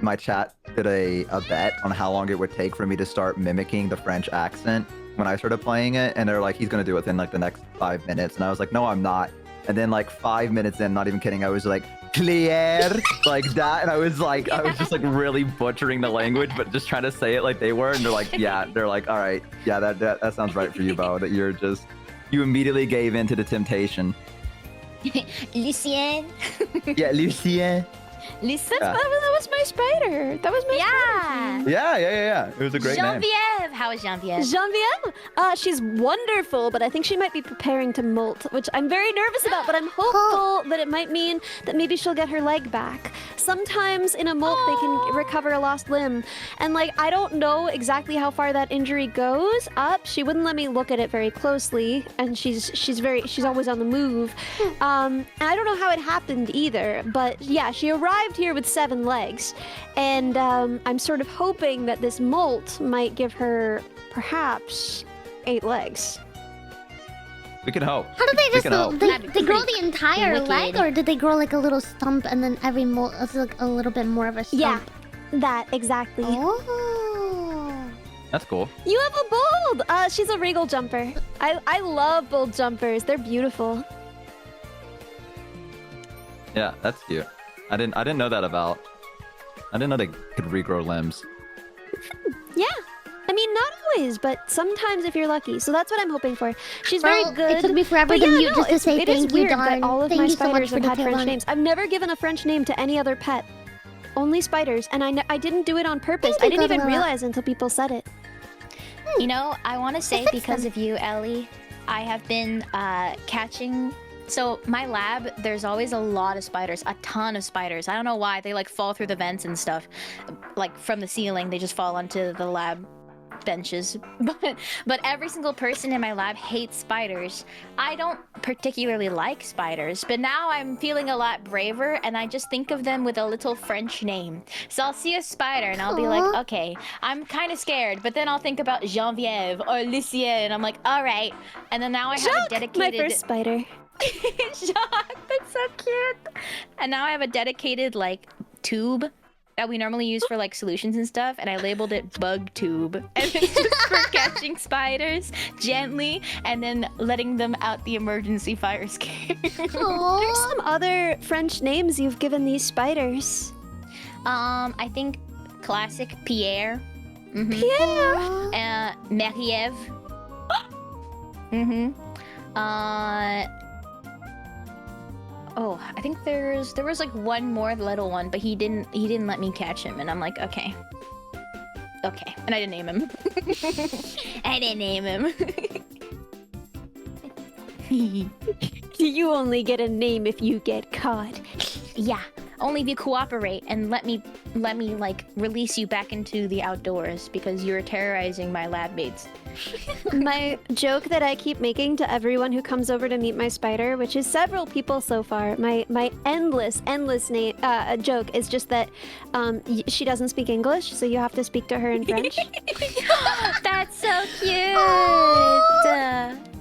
my chat did a bet on how long it would take for me to start mimicking the French accent when I started playing it, and they're like, he's gonna do it within like the next 5 minutes, and I was like, no, I'm not. And then like 5 minutes in, not even kidding, I was like, Claire, like that, and I was just like really butchering the language, but just trying to say it like they were, and they're like, yeah, they're like, all right, yeah, that sounds right for you, Bo, that you immediately gave in to the temptation. Lucien? Yeah, Lucien. Lucien? Yeah. That was my spider. That was my Yeah! Yeah. It was a great name. Geneviève! How is Geneviève? Geneviève? She's wonderful, but I think she might be preparing to molt, which I'm very nervous about, but I'm hopeful that it might mean that maybe she'll get her leg back. Sometimes in a molt, they can recover a lost limb. And, like, I don't know exactly how far that injury goes up. She wouldn't let me look at it very closely, and she's always on the move. And I don't know how it happened either, but yeah, she arrived here with 7 legs. And I'm sort of hoping that this molt might give her perhaps 8 legs. We can hope. How do they We just can hope. they grow the entire wicked. leg, or did they grow like a little stump and then every mole is like a little bit more of a stump? Yeah, that exactly. Oh. That's cool. You have a bold. She's a regal jumper. I love bold jumpers. They're beautiful. Yeah, that's cute. I didn't know that about. I didn't know they could regrow limbs. Yeah. I mean, not always, but sometimes if you're lucky. So that's what I'm hoping for. She's very Well, good. it took me forever But to yeah, mute no, just to say it is thank you, weird that darn. all of Thank my you so much spiders for have the had tail French on. names. I've never given a French name to any other pet. Only spiders, and I didn't do it on purpose. Thank you, I didn't even Gabriella. realize until people said it. You know, I want to say fixed because them. of you, Ellie, I have been catching. So my lab, there's always a lot of spiders, a ton of spiders. I don't know why they like fall through the vents and stuff, like from the ceiling. They just fall onto the lab benches. But every single person in my lab hates spiders. I don't particularly like spiders, but now I'm feeling a lot braver, and I just think of them with a little French name. So I'll see a spider and I'll be like, Aw. okay, I'm kind of scared, but then I'll think about Geneviève or Lucien, and I'm like, all right. And then now I have a My dedicated first spider. Jacques, that's so cute. And now I have a dedicated like tube that we normally use for like solutions and stuff, and I labeled it bug tube, and it's just for catching spiders gently and then letting them out the emergency fire escape. There's Aw. some other French names you've given these spiders. I think classic Pierre. Mm-hmm. Yeah. Marie-Ève. Mm-hmm. Oh, I think there was like one more little one, but he didn't let me catch him, and I'm like, okay, and I didn't name him. I didn't name him. You only get a name if you get caught. Yeah, only if you cooperate and let me like release you back into the outdoors because you're terrorizing my lab mates. My joke that I keep making to everyone who comes over to meet my spider, which is several people so far, my endless name joke is just that she doesn't speak English, so you have to speak to her in French. That's so cute.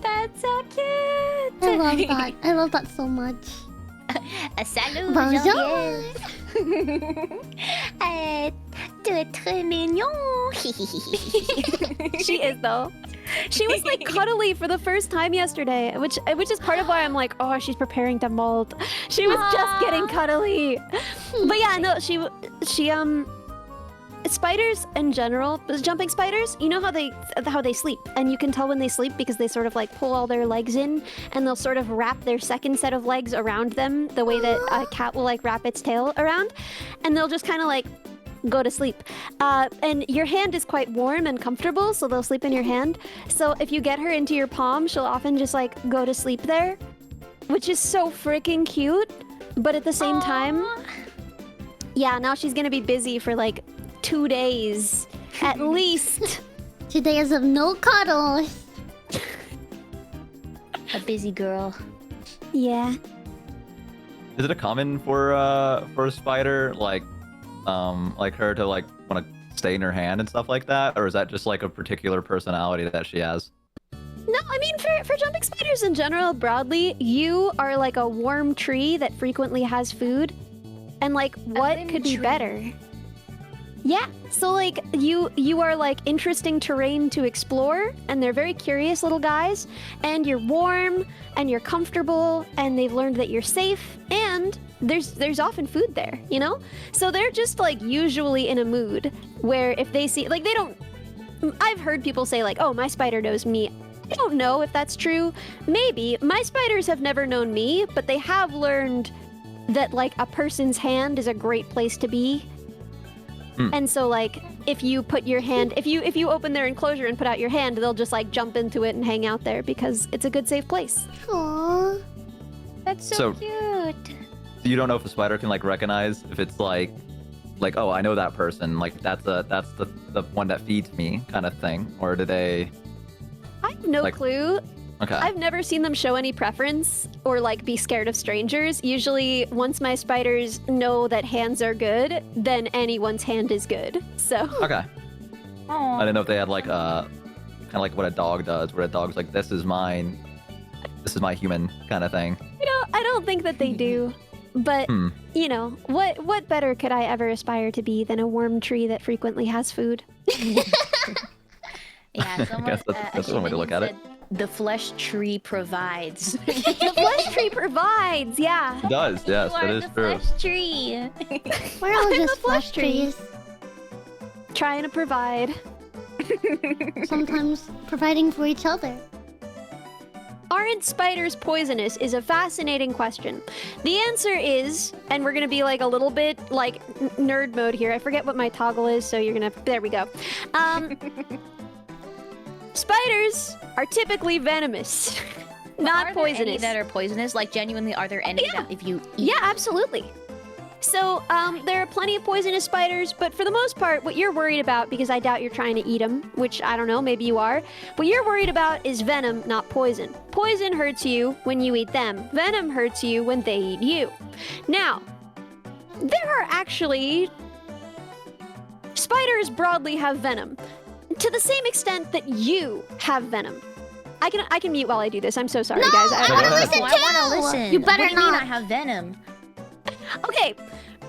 That's so cute. I love that. I love that so much. Salut, Bonjour. Tu es très mignon. She is though. She was like cuddly for the first time yesterday, which is part of why I'm like, oh, she's preparing to molt. She was just getting cuddly. But yeah, no, she spiders in general, jumping spiders, you know how they sleep, and you can tell when they sleep because they sort of like pull all their legs in, and they'll sort of wrap their second set of legs around them the way that a cat will like wrap its tail around, and they'll just kind of like go to sleep. And your hand is quite warm and comfortable, so they'll sleep in your hand. So if you get her into your palm, she'll often just like go to sleep there, which is so freaking cute. But at the same time, yeah, now she's gonna be busy for like 2 days at least. 2 days of no cuddles. A busy girl. Yeah. Is it a common for a spider like her to like want to stay in her hand and stuff like that, or is that just like a particular personality that she has? No, I mean for jumping spiders in general, broadly, you are like a warm tree that frequently has food, and like what limb could be tree. better? Yeah, so like you are like interesting terrain to explore, and they're very curious little guys, and you're warm and you're comfortable, and they've learned that you're safe, and there's often food there, you know? So they're just like usually in a mood where if they see like they don't. I've heard people say like, oh, my spider knows me. I don't know if that's true. Maybe. My spiders have never known me, but they have learned that like a person's hand is a great place to be. And so like if you put your hand, if you open their enclosure and put out your hand, they'll just like jump into it and hang out there because it's a good safe place. Aww. That's so So- cute. You don't know if a spider can like recognize if it's like oh, I know that person, like that's the one that feeds me kind of thing, or do they? I have no Like- clue. Okay. I've never seen them show any preference or like be scared of strangers. Usually once my spiders know that hands are good, then anyone's hand is good. So Okay. Aw. I didn't know if they had like kind of like what a dog does, where a dog's like, this is mine, this is my human kind of thing. I don't think that they do. But you know, what better could I ever aspire to be than a warm tree that frequently has food? Yeah, someone, guess that's one way to look at it. said, the flesh tree provides. The flesh tree provides, yeah. It does, yes, You that are is the true. flesh tree. We're all I'm just a flesh flesh trees. Trying to provide. Sometimes providing for each other. Aren't spiders poisonous is a fascinating question. The answer is, and we're gonna be like a little bit like nerd mode here. I forget what my toggle is, so you're gonna, there we go. Spiders are typically venomous, not Are there any poisonous. that are poisonous? Like genuinely, are there any that if you eat? Yeah, absolutely. So, there are plenty of poisonous spiders, but for the most part, what you're worried about, because I doubt you're trying to eat them, which I don't know, maybe you are, what you're worried about is venom, not poison. Poison hurts you when you eat them. Venom hurts you when they eat you. Now, there are actually... Spiders broadly have venom, to the same extent that you have venom. I can mute while I do this. I'm so sorry, No, guys. I wanna listen I too! want to listen. You better what do you mean not. I have venom? Okay,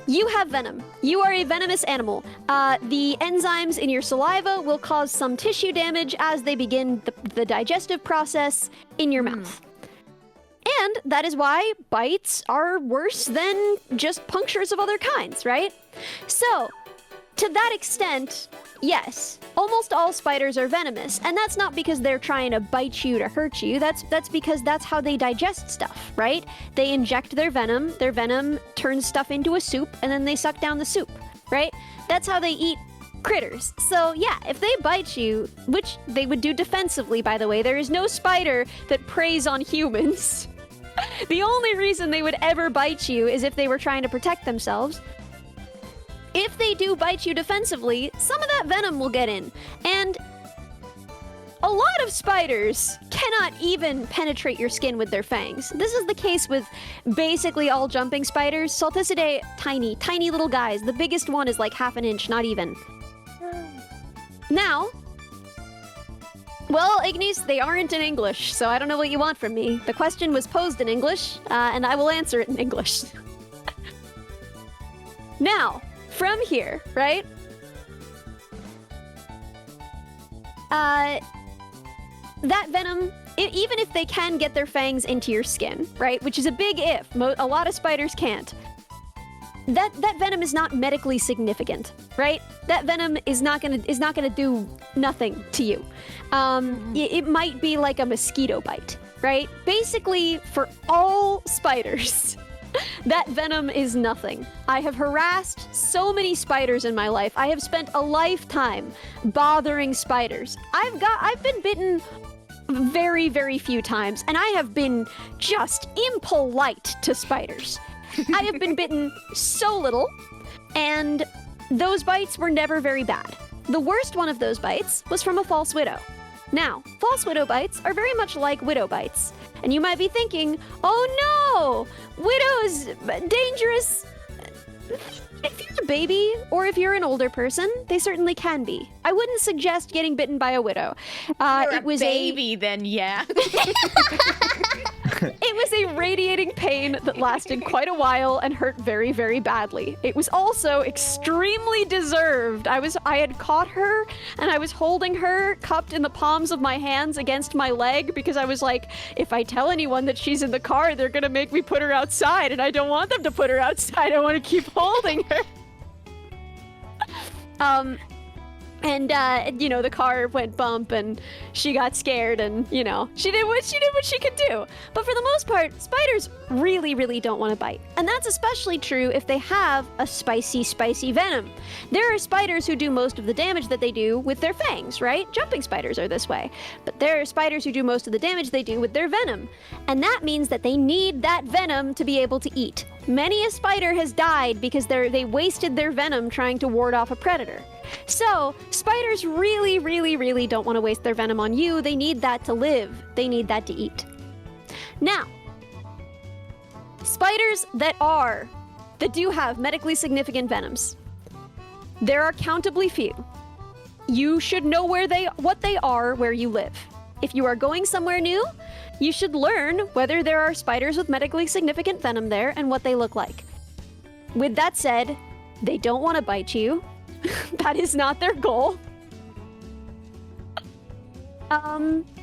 you have venom. You are a venomous animal. The enzymes in your saliva will cause some tissue damage as they begin the digestive process in your mouth. And that is why bites are worse than just punctures of other kinds, right? So, to that extent, yes, almost all spiders are venomous, and that's not because they're trying to bite you to hurt you. That's because that's how they digest stuff, right? They inject their venom turns stuff into a soup, and then they suck down the soup, right? That's how they eat critters. So yeah, if they bite you, which they would do defensively, by the way, there is no spider that preys on humans. The only reason they would ever bite you is if they were trying to protect themselves. If they do bite you defensively, some of that venom will get in. And a lot of spiders cannot even penetrate your skin with their fangs. This is the case with basically all jumping spiders. Salticidae, tiny, tiny little guys. The biggest one is like half an inch, not even. Now, well, Ignis, they aren't in English, so I don't know what you want from me. The question was posed in English, and I will answer it in English. Now, from here, right? That venom, even if they can get their fangs into your skin, right? Which is a big if. A lot of spiders can't. That venom is not medically significant, right? That venom is not gonna do nothing to you. It might be like a mosquito bite, right? Basically, for all spiders, that venom is nothing. I have harassed so many spiders in my life. I have spent a lifetime bothering spiders. I've been bitten very, very few times, and I have been just impolite to spiders. I have been bitten so little, and those bites were never very bad. The worst one of those bites was from a false widow. Now, false widow bites are very much like widow bites. And you might be thinking, oh no, widows, dangerous. If you're a baby, or if you're an older person, they certainly can be. I wouldn't suggest getting bitten by a widow. You're a baby, then yeah. It was a radiating pain that lasted quite a while and hurt very, very badly. It was also extremely deserved. I had caught her and I was holding her cupped in the palms of my hands against my leg because I was like, if I tell anyone that she's in the car, they're gonna make me put her outside, and I don't want them to put her outside. I want to keep holding her. And you know, the car went bump and she got scared, and you know, she did what she could do. But for the most part, spiders really, really don't want to bite. And that's especially true if they have a spicy, spicy venom. There are spiders who do most of the damage that they do with their fangs, right? Jumping spiders are this way. But there are spiders who do most of the damage they do with their venom. And that means that they need that venom to be able to eat. Many a spider has died because they wasted their venom trying to ward off a predator. So, spiders really, really, really don't want to waste their venom on you. They need that to live. They need that to eat. Now, spiders that do have medically significant venoms, there are countably few. You should know what they are where you live. If you are going somewhere new, you should learn whether there are spiders with medically significant venom there and what they look like. With that said, they don't want to bite you. That is not their goal.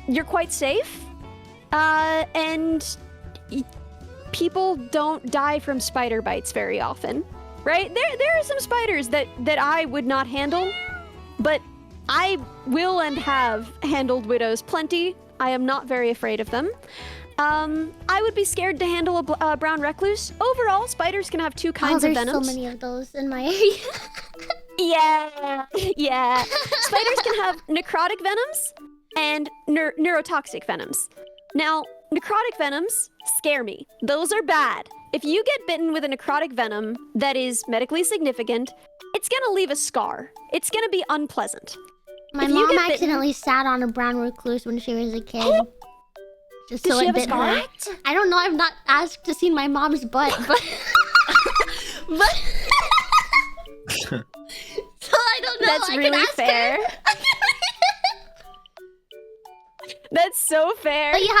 You're quite safe. And people don't die from spider bites very often, right? There are some spiders that I would not handle, but I will and have handled widows plenty. I am not very afraid of them. I would be scared to handle a brown recluse. Overall, spiders can have two kinds of there's venoms. so many of those in my area. Yeah. Spiders can have necrotic venoms and neurotoxic venoms. Now, necrotic venoms scare me. Those are bad. If you get bitten with a necrotic venom that is medically significant, it's gonna leave a scar. It's gonna be unpleasant. My If you mom get bitten- accidentally sat on a brown recluse when she was a kid. Just Does so she it have a bit scar? her. I don't know. I've not asked to see my mom's butt, but so I don't know. That's I really can ask fair. her. That's so fair. But you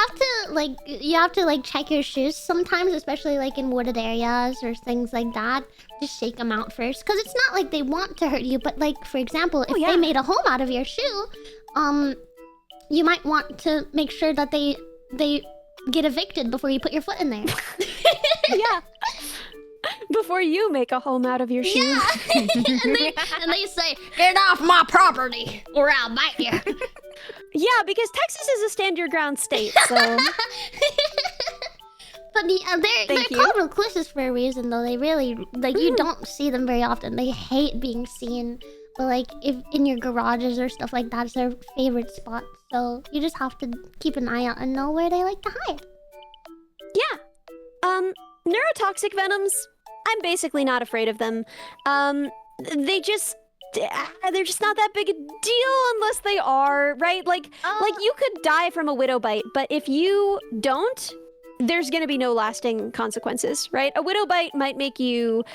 have to check your shoes sometimes, especially like in wooded areas or things like that. Just shake them out first, because it's not like they want to hurt you. But like, for example, if they made a home out of your shoe, you might want to make sure that they get evicted before you put your foot in there. Yeah. Before you make a home out of your shoes. Yeah. and they say, "Get off my property, or I'll bite you." Yeah, because Texas is a stand your ground state, so. But they're Thank you. called recluses for a reason, though. They really you don't see them very often. They hate being seen. But like, if in your garages or stuff like that, it's their favorite spot. So you just have to keep an eye out and know where they like to hide. Yeah. Neurotoxic venoms, I'm basically not afraid of them. They're just not that big a deal unless they are, right? Like you could die from a widow bite, but if you don't, there's gonna be no lasting consequences, right? A widow bite might make you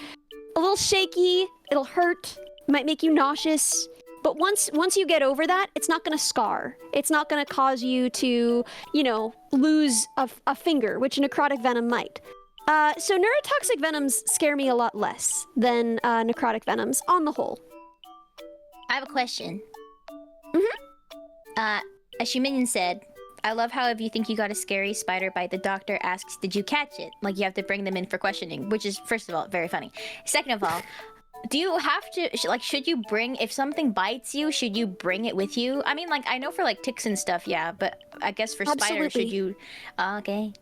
a little shaky, it'll hurt, might make you nauseous, but once you get over that, it's not gonna scar. It's not gonna cause you to, lose a finger, which a necrotic venom might. So neurotoxic venoms scare me a lot less than necrotic venoms on the whole. I have a question. Mm-hmm. As Shuminion said, I love how if you think you got a scary spider bite, the doctor asks, "Did you catch it?" Like you have to bring them in for questioning, which is, first of all, very funny. Second of all, do you have to, should you bring, if something bites you, should you bring it with you? I mean, like, I know for like ticks and stuff, yeah, but I guess for spiders, Absolutely. should you? Okay.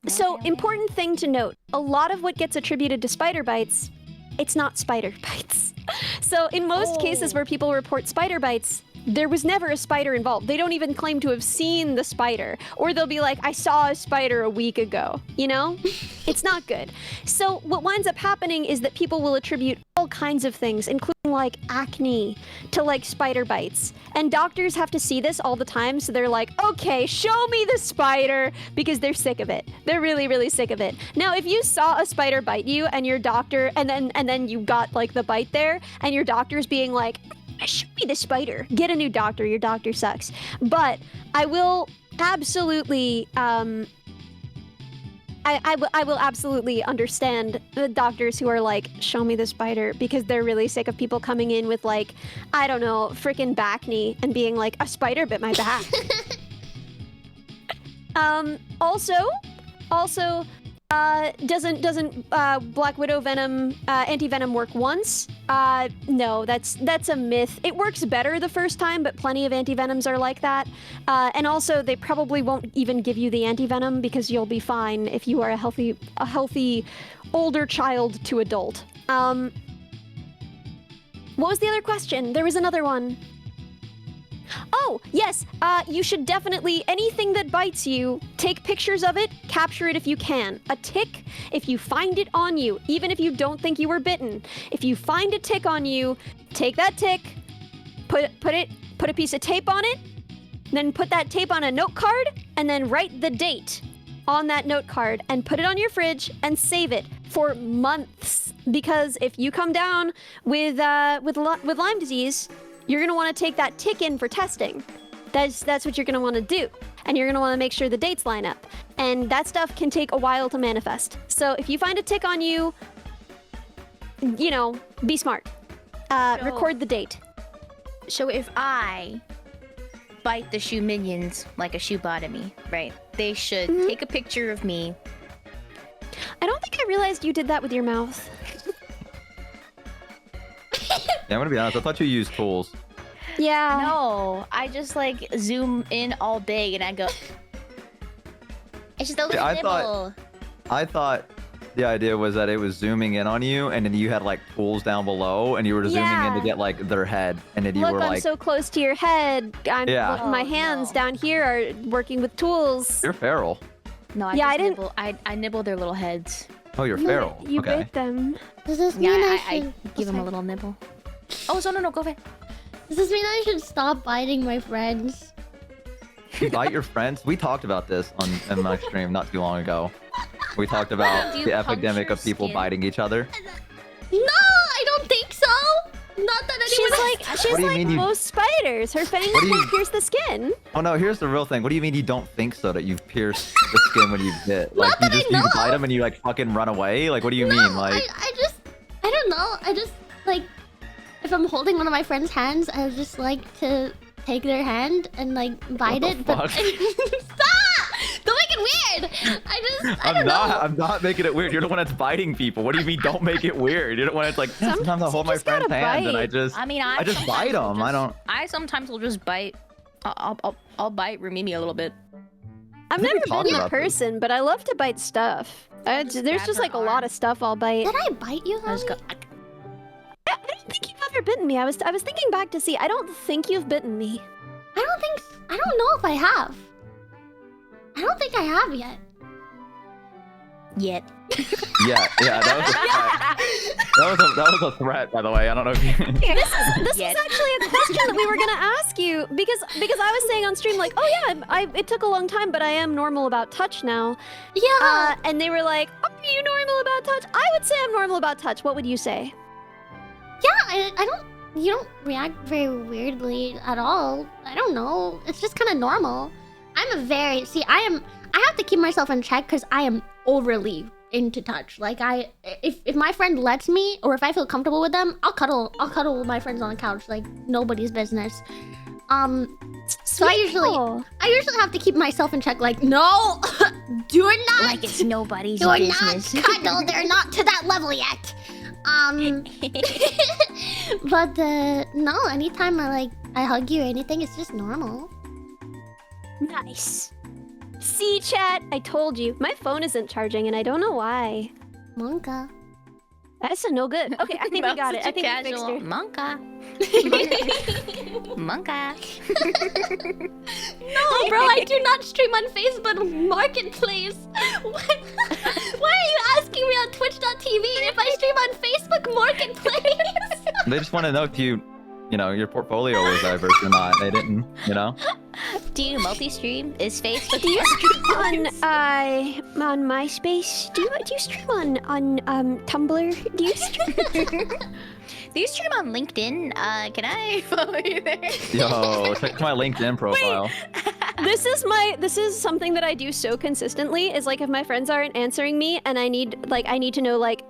So, important thing to note, a lot of what gets attributed to spider bites, it's not spider bites. So, in most cases where people report spider bites, there was never a spider involved. They don't even claim to have seen the spider. Or they'll be like, "I saw a spider a week ago," It's not good. So what winds up happening is that people will attribute all kinds of things, including like acne, to like spider bites. And doctors have to see this all the time, so they're like, "Okay, show me the spider," because they're sick of it. They're really, really sick of it. Now, if you saw a spider bite you and your doctor, and then you got like the bite there, and your doctor's being like, "Show me the spider," get a new doctor. Your doctor sucks. But I will absolutely, I will absolutely understand the doctors who are like, "Show me the spider," because they're really sick of people coming in with like, I don't know, freaking back knee and being like, "A spider bit my back." Also, doesn't Black Widow venom, anti-venom work once? No, that's a myth. It works better the first time, but plenty of anti-venoms are like that. And also, they probably won't even give you the anti-venom because you'll be fine if you are a healthy older child to adult. What was the other question? There was another one. Oh, yes, you should definitely, anything that bites you, take pictures of it, capture it if you can. A tick, if you find it on you, even if you don't think you were bitten, if you find a tick on you, take that tick, put a piece of tape on it, then put that tape on a note card, and then write the date on that note card, and put it on your fridge, and save it for months. Because if you come down with Lyme disease, you're going to want to take that tick in for testing. That's what you're going to want to do. And you're going to want to make sure the dates line up. And that stuff can take a while to manifest. So if you find a tick on you, be smart. Record the date. So if I bite the shoe minions like a shoebotomy, right? They should take a picture of me. I don't think I realized you did that with your mouth. Yeah, I'm gonna be honest. I thought you used tools. Yeah. No, I just like zoom in all big and I go. It's just a little I nibble. thought the idea was that it was zooming in on you, and then you had like tools down below, and you were zooming in Yeah. to get like their head, and then you Look, were I'm like, so close to your head. Yeah. My Oh, hands no. down here are working with tools. "You're feral." No, I Yeah, just I didn't- nibble. I nibble their little heads. Oh, you're feral. You Okay. bit them. Does this Yeah, mean I I should... give them a little nibble. Oh, so no, go ahead. Does this mean I should stop biting my friends? You bite your friends? We talked about this on my stream not too long ago. We talked about Do you the punch epidemic your of people skin? biting each other. No, I don't think so. Not that She's anyone like she's What do you like mean you- most spiders. Her fangs What do you- pierce the skin. Oh no, here's the real thing. What do you mean you don't think so that you've pierced the skin when you bit? Like Not that I you know bite of. them and you like fucking run away? Like what do you No, mean? Like I don't know. I just like if I'm holding one of my friend's hands, I just like to take their hand and like bite the it. But fuck? stop! Don't make it weird. I don't know. I'm not making it weird. You're the one that's biting people. What do you mean don't make it weird? You're the one that's like, "Yeah, sometimes I hold my just gotta friend's hand and I bite. just I mean, I just bite them. I don't I sometimes will just bite. I'll bite Rumimi a little bit. I've think we never talked bitten a about this. person, but I love to bite stuff. There's grab just her like a lot arm. of stuff I'll bite. Did I bite you, I just go. Holly? I don't think you've ever bitten me. I was thinking back to see. I don't think you've bitten me. I don't think. I don't know if I have. I don't think I have yet. Yet. Yeah, that was a threat. That was a threat, by the way. I don't know if you This Yes. was actually a question that we were gonna ask you because I was saying on stream like, oh yeah, it took a long time, but I am normal about touch now. Yeah. And they were like, are you normal about touch? I would say I'm normal about touch. What would you say? Yeah. I don't. You don't react very weirdly at all. I don't know. It's just kind of normal. I'm a very I have to keep myself in check because I am overly into touch. Like if my friend lets me or if I feel comfortable with them, I'll cuddle with my friends on the couch like nobody's business. So I usually have to keep myself in check. Like no, do not Like it's nobody's do not business. cuddle. They're not to that level yet. But no, anytime I hug you or anything, it's just normal. Nice. See, chat, I told you. My phone isn't charging, and I don't know why. Monka. That's a no good. Okay, I think we got it. I think we fixed her. Monka. Monka. No, bro, I do not stream on Facebook Marketplace. Why are you asking me on Twitch.tv if I stream on Facebook Marketplace? They just want to know if your portfolio was diverse or not. They didn't, Do you multi-stream? Is Facebook Do you stream on MySpace? Do you stream on Tumblr? Do you stream? Do you stream on LinkedIn? Can I follow you there? Yo, check my LinkedIn profile. This is something that I do so consistently. Is like if my friends aren't answering me and I need to know like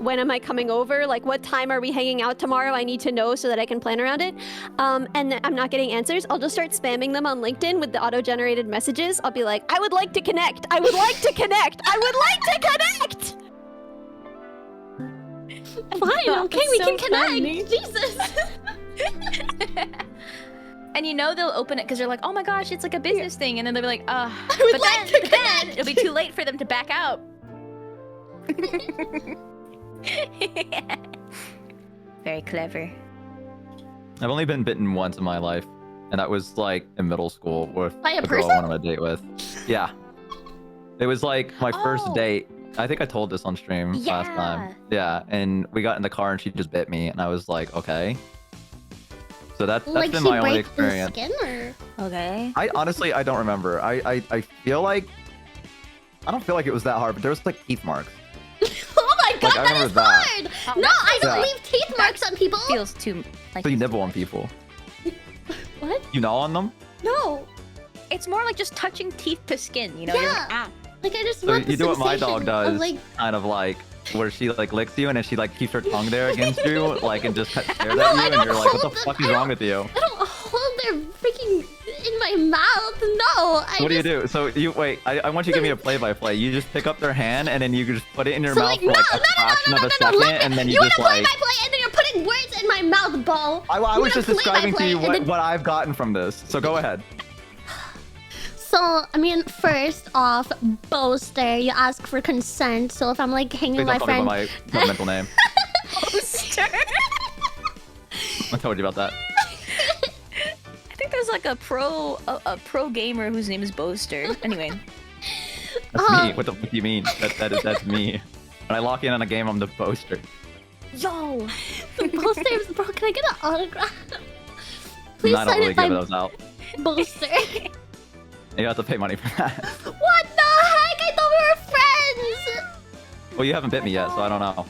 when am I coming over? Like what time are we hanging out tomorrow? I need to know so that I can plan around it. And I'm not getting answers. I'll just start spamming them on LinkedIn with the auto-generated messages. I'll be like, I would like to connect. I would like to connect. I would like to connect. Fine, okay, we so can connect. funny. Jesus. And they'll open it because they're like, oh my gosh, it's like a business thing. And then they'll be like, would but like to then it'll be too late for them to back out. Very clever. I've only been bitten once in my life, and that was like in middle school with By a girl I person? went on a date with. Yeah. It was like my first Oh. date. I think I told this on stream last time. Yeah, and we got in the car and she just bit me, and I was like, okay. So that's Like been she my only breaks the experience. skin or? Okay. I honestly don't remember. I feel like I don't feel like it was that hard, but there was like teeth marks. Oh my god, Like, I that remember is that. hard! Oh, No, I don't Yeah. leave teeth marks on people. Feels too like So you nibble on people. What? You gnaw on them. No. it's more like just touching teeth to skin. You're Yeah. like, ah. Like I just So want the you do what my dog sensation does, of, like, kind of like where she like licks you and then she like keeps her tongue there against you, like and just stares No, at you, I and don't you're like, what the hold them. fuck is wrong with you? I don't hold their freaking in my mouth. No. What do you do? So you wait. I want you to give me a play-by-play. You just pick up their hand and then you just put it in your So mouth like, for like no, a fraction of a no, second, let me- and then you want just to play like by play, and then you're putting words in my mouth, Bo. I You was wanna just play by describing to play, you and then- what I've gotten from this. So go ahead. So, I mean, first off, Boaster, you ask for consent. So if I'm like hanging Please with my don't call me friend, by my mental name. Poster. I told you about that. I think there's like a pro gamer whose name is Boaster. Anyway. That's me. What the fuck do you mean? That's me. When I lock in on a game, I'm the poster. Yo. Boaster's bro, can I get an autograph? Please I don't sign really it by give those out. Boaster. You have to pay money for that. What the heck? I thought we were friends. Well, you haven't bit me yet, so I don't know.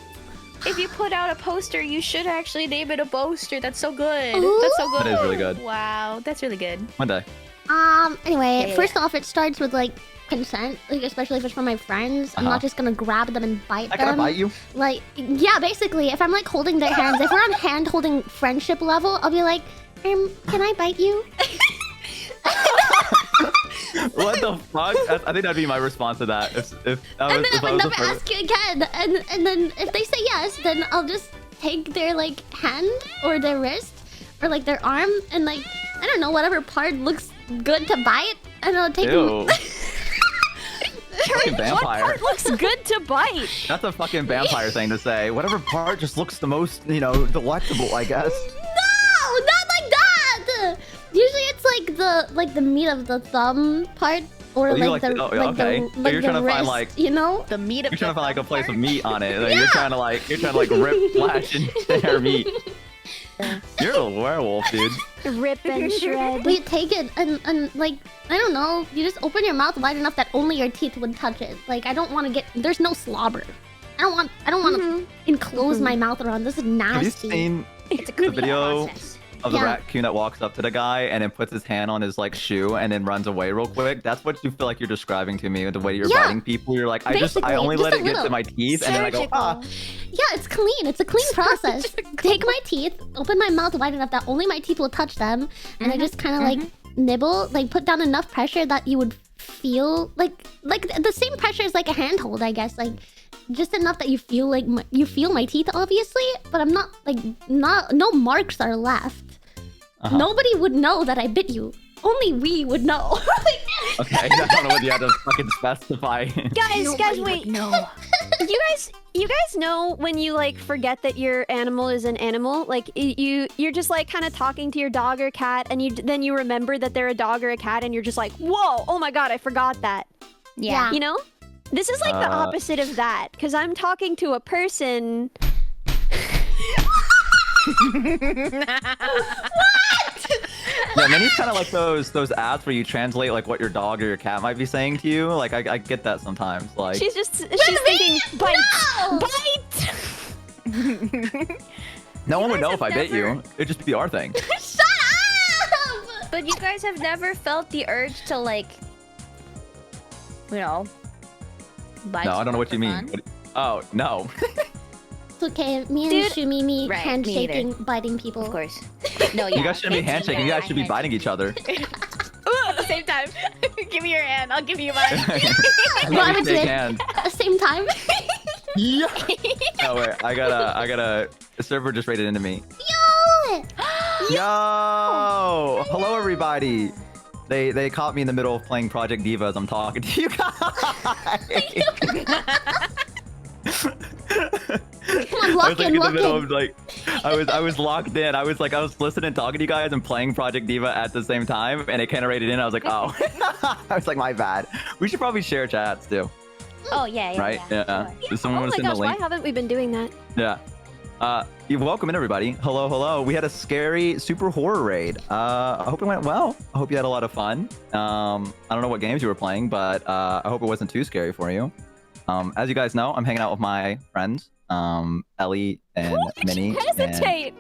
If you put out a poster, you should actually name it a Boaster. That's so good. That's so good. That is really good. Wow, that's really good. One day. Anyway, Yeah. first off, it starts with like consent, like especially if it's from my friends. I'm not just gonna grab them and bite I them. gotta bite you? Like, yeah, basically, if I'm like holding their hands, if we're on hand holding friendship level, I'll be like, can I bite you? What the fuck? I think that'd be my response to that. If And then I would was never the first- ask you again. And then if they say yes, then I'll just take their like hand or their wrist or like their arm and like I don't know whatever part looks good to bite, and I'll take. Ew. Fucking What vampire. part looks good to bite? That's a fucking vampire thing to say. Whatever part just looks the most, delectable, I guess. No, not like that. Usually it's like the meat of the thumb part or Oh, you like like the the- oh, like okay. the So like you're the trying to wrist, find, like- you know. The meat of You're trying to find like a place part. of meat on it. Like, you're trying to like rip flesh and share meat. You're a werewolf, dude. Rip and shred. We take it and like I don't know, you just open your mouth wide enough that only your teeth would touch it. Like I don't want to get there's no slobber. I don't want to enclose my mouth around. This is nasty. Have you seen It's a the video of the Yeah. raccoon that walks up to the guy and then puts his hand on his like shoe and then runs away real quick? That's what you feel like you're describing to me. The way you're Yeah. biting people, you're like, I Basically, only just let a it get little. to my teeth and then I go, ah. Yeah, it's clean. It's a clean process. Take my teeth, open my mouth wide enough that only my teeth will touch them, and I just kind of like nibble, like put down enough pressure that you would feel like the same pressure as like a handhold, I guess, like just enough that you feel like you feel my teeth, obviously, but I'm not like no marks are left. Nobody would know that I bit you. Only we would know. Okay, I don't know what you had to fucking specify. Guys, wait. No. You guys know when you like forget that your animal is an animal? Like you're just like kind of talking to your dog or cat, and then you remember that they're a dog or a cat, and you're just like, whoa, oh my god, I forgot that. Yeah. You know? This is like the opposite of that, because I'm talking to a person. Yeah, Minnie's kind of like those apps where you translate like what your dog or your cat might be saying to you. Like I get that sometimes. Like She's thinking, bite, bite. no one would guys know have if I bit never- you. It'd just be our thing. Shut up! But you guys have never felt the urge to like, bite No, I don't know what you someone mean. for fun? Oh no. It's okay. Me and Dude. Shumimi Right, me handshaking, neither. biting people. Of course. No, yeah. You guys shouldn't be handshaking. You guys should be biting each other. Ooh, at the same time. Give me your hand. I'll give you mine. No, I would do Shake it hands. at the same time. Yeah. Oh wait, I gotta. The server just raided into me. Yo! Yo! Hello everybody. They caught me in the middle of playing Project Diva as I'm talking to you guys. Come on, I lock was like in, in the lock middle in. of like, I was locked in. I was listening, talking to you guys, and playing Project Diva at the same time, and it kind of raided in. I was like, oh, I was like, my bad. We should probably share chats too, Oh, yeah. right? Yeah. Sure. Does someone Oh want my to send gosh, the why link? haven't we been doing that? Yeah. You welcome in everybody. Hello, hello. We had a scary super horror raid. I hope it went well. I hope you had a lot of fun. I don't know what games you were playing, but I hope it wasn't too scary for you. As you guys know, I'm hanging out with my friends, Ellie and Minnie. Hesitate.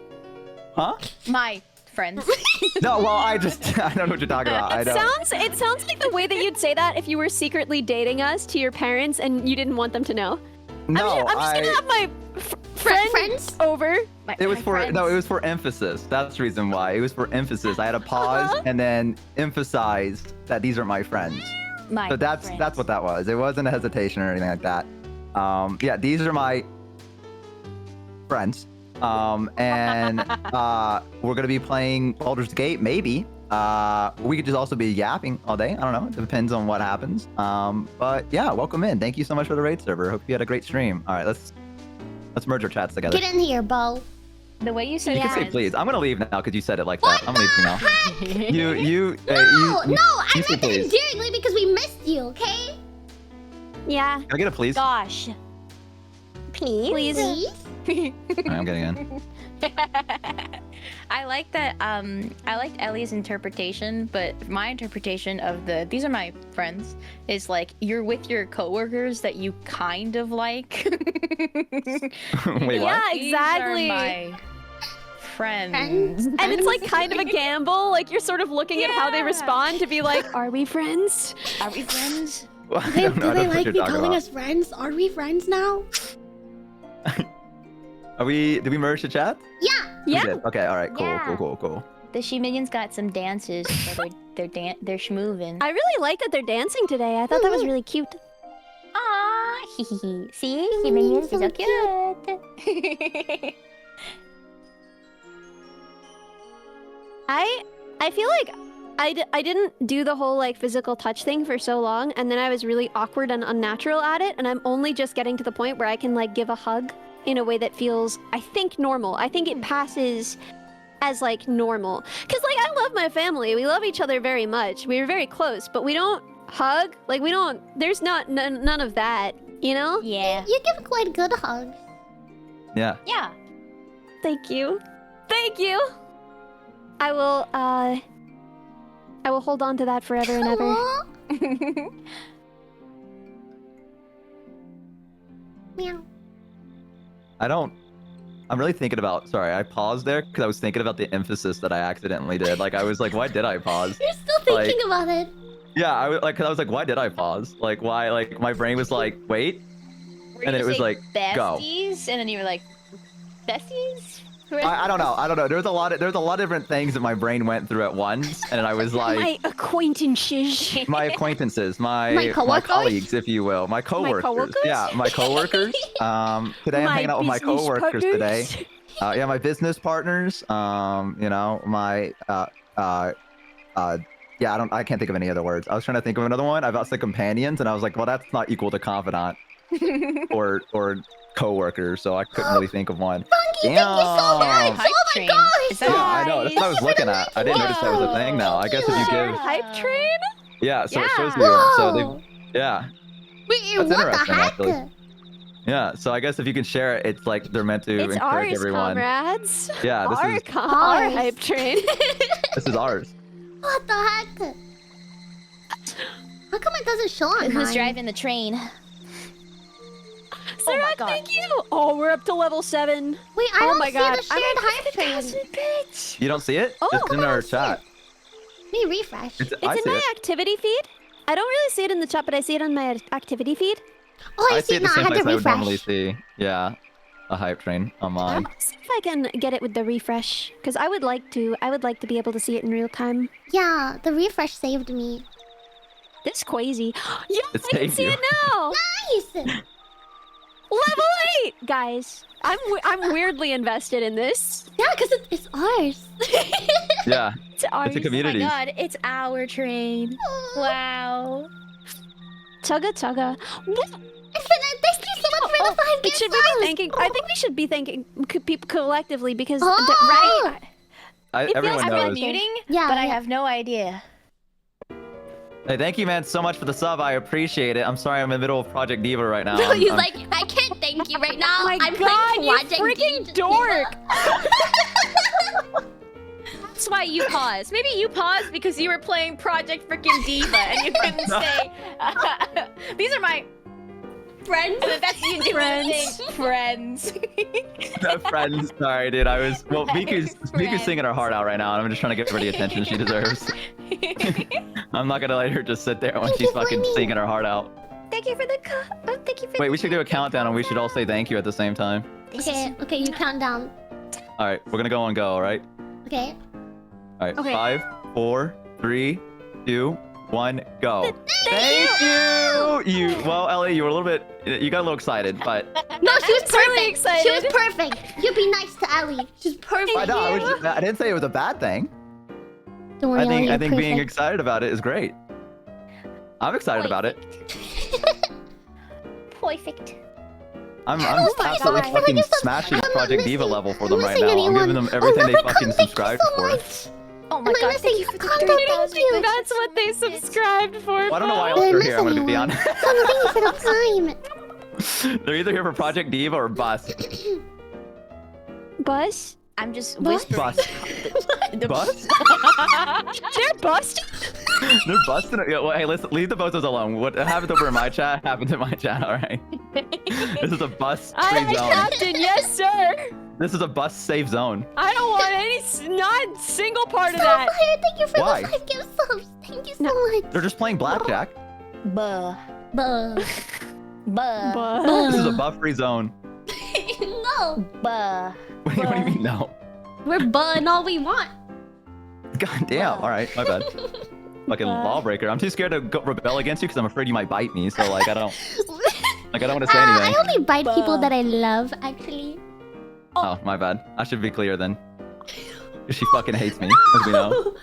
Huh? My friends. No, well, I don't know what you're talking about. I It don't. sounds like the way that you'd say that if you were secretly dating us to your parents and you didn't want them to know. No, I'm just gonna have my Friends? over. It was for no, it was for emphasis. That's the reason why. It was for emphasis. I had to pause and then emphasize that these are my friends. My So that's what that was. It wasn't a hesitation or anything like that. Yeah, these are my friends. And we're gonna be playing Baldur's Gate, maybe. We could just also be yapping all day. I don't know. It depends on what happens. But yeah, welcome in. Thank you so much for the raid server. Hope you had a great stream. All right, let's merge our chats together. Get in here, Bo. The way you said You can say friends. please. I'm gonna leave now because you said it like that. I'm leaving now. No, you I you meant say that please. endearingly because we missed you, okay? Yeah. Can I get a please? Gosh. Please. Please? All right, I'm getting in. I like that. I liked Ellie's interpretation, but my interpretation of these are my friends is like you're with your coworkers that you kind of like. Wait, Yeah, what? These exactly. are my friends. Friends? And it's like kind of a gamble. Like you're sort of looking at how they Yeah. respond to be like, are we friends? Are we friends? Well, I Do don't know. I they don't know what like you're me talking calling about. us friends? Are we friends now? Did we merge the chat? Yeah. We Yeah. did. Okay. All right. Cool. Yeah. Cool. The She Minions got some dances, so they're schmoovin'. I really like that they're dancing today. I thought that was really cute. Aww, hee hee hee. See, She Minions Minions so are so cute. I feel like I didn't do the whole like physical touch thing for so long, and then I was really awkward and unnatural at it, and I'm only just getting to the point where I can like give a hug in a way that feels, I think, normal. I think it passes as like normal. Cause like I love my family. We love each other very much. We're very close, but we don't hug. Like we don't. There's none of that. You know? Yeah. You give quite good hugs. Yeah. Yeah. Thank you. Thank you. I will hold on to that forever and ever. Aw. Meow. I'm really thinking about. Sorry, I paused there because I was thinking about the emphasis that I accidentally did. Like I was like, why did I pause? You're still thinking about it. Yeah, I was like, cause I was like, why did I pause? Like, why? Like, my brain was like, wait, Were and you it was say like, go. besties, and then you were like, besties? I don't know. There's a lot of different things that my brain went through at once, and I was like, My acquaintances. my acquaintances, My my coworkers? colleagues, if you will, my coworkers. coworkers? Yeah, my coworkers. Today I'm My hanging out with my business coworkers today. partners. Yeah, my business partners. You know, my yeah, I can't think of any other words. I was trying to think of another one. I've also companions, and I was like, well, that's not equal to confidant or coworkers, so I couldn't really think of one. Thank you so much. Hype Oh my train. gosh. Is that- Yeah, I know. That's what I was looking at. I didn't notice that was a thing now. I guess if you give, Hype train? yeah, so it shows Yeah. you. So Whoa. they, yeah, Wait, That's what the interesting, heck? actually. yeah. So I guess if you can share it, it's like they're meant to It's encourage ours, everyone. comrades. Yeah, this our, is our Ours. hype train. this is ours. What the heck? How come it doesn't show on Who's mine? driving the train? Sarah, God. thank you. Oh, we're up to level 7. Wait, I Oh don't my see God. the shared hype train. Bitch. You don't see it? Oh, It's in I our don't see chat. Let me refresh. It's, It's I in see my it. activity feed. I don't really see it in the chat, but I see it on my activity feed. Oh, I I see see it it the now. I same had to place I would normally refresh. see. Yeah, a hype train on mine. I'll see if I can get it with the refresh, because I would like to be able to see it in real time. Yeah, the refresh saved me. This crazy. Yeah, It I can saved see you. it now. Nice. Level 8, guys. I'm weirdly invested in this. Yeah, because it's ours. Yeah, It's ours. it's a Oh my community. god, it's our train. Wow. Tugga tugga. What? Infinite, thank you so much for the 5 gift Should we be subs. thanking? I think we should be thanking people collectively because Oh. right. It Everyone feels I've been knows. muting, Yeah, but I yeah. have no idea. Hey, thank you, man, so much for the sub. I appreciate it. I'm sorry, I'm in the middle of Project Diva right now. No, he's I'm- like, I can't thank you right now. Oh my I'm God, playing you Project freaking Diva." dork. That's why you paused. Maybe you paused because you were playing Project Freaking Diva and you couldn't say, these are my friends. That's you doing Friends. Friends. No, friends. Sorry, dude. I was. Well, Miku's Friends. singing her heart out right now, and I'm just trying to give her the attention she deserves. I'm not gonna let her just sit there when Thank she's you, fucking Fleming. singing her heart out. Thank you for the thank you for Wait, we should do a countdown, and we should all say thank you at the same time. Okay, you count down. All right, we're gonna go and go. All right. Okay. All right. Okay. 5, 4, 3, 2, 1, go. Thank you. You. Well, Ellie, you were a little bit. You got a little excited, but No, she She was really perfect. excited. She was perfect. You be nice to Ellie. She's perfect. I know. I didn't say it was a bad thing. Don't worry, Ellie, I you're think being perfect. excited about it is great. I'm excited about it. Perfect. I'm Oh my absolutely God. fucking You're so- smashing I'm not Project Diva missing- level for I'm them right missing now. I'm anyone. giving them everything they Leprechaun, fucking thank you subscribed so for. much. Oh my Am I god, missing thank you for the Condo? 3,000 Thank you. That's what they subscribed for. Well, I don't know why Did I else they're miss here, I'm gonna be anyone? honest. Come, thank you for the prime. They're either here for Project Diva or Bus. Bus? I'm just What? whispering. Bus. The Bus? They're busted? They're busting it. Yeah, well, hey, listen, leave the bozos alone. What happened over in my chat happened in my chat, alright? This is a bus free Aye, zone. Captain, yes, sir. This is a bus safe zone. I don't want not a single part of Starfire, that. thank you for Why? the 5 gift subs. Thank you so much. They're just playing blackjack. Buh. Buh. Buh. Bus. This is a buff free zone. No. Buh. What do you mean no? We're buhing all we want. God damn. All right, my bad. Fucking lawbreaker. I'm too scared to go rebel against you because I'm afraid you might bite me. So like I don't want to say I anything. only bite people Buh. that I love, actually. Oh, my bad. I should be clear then. She fucking hates me, as we know.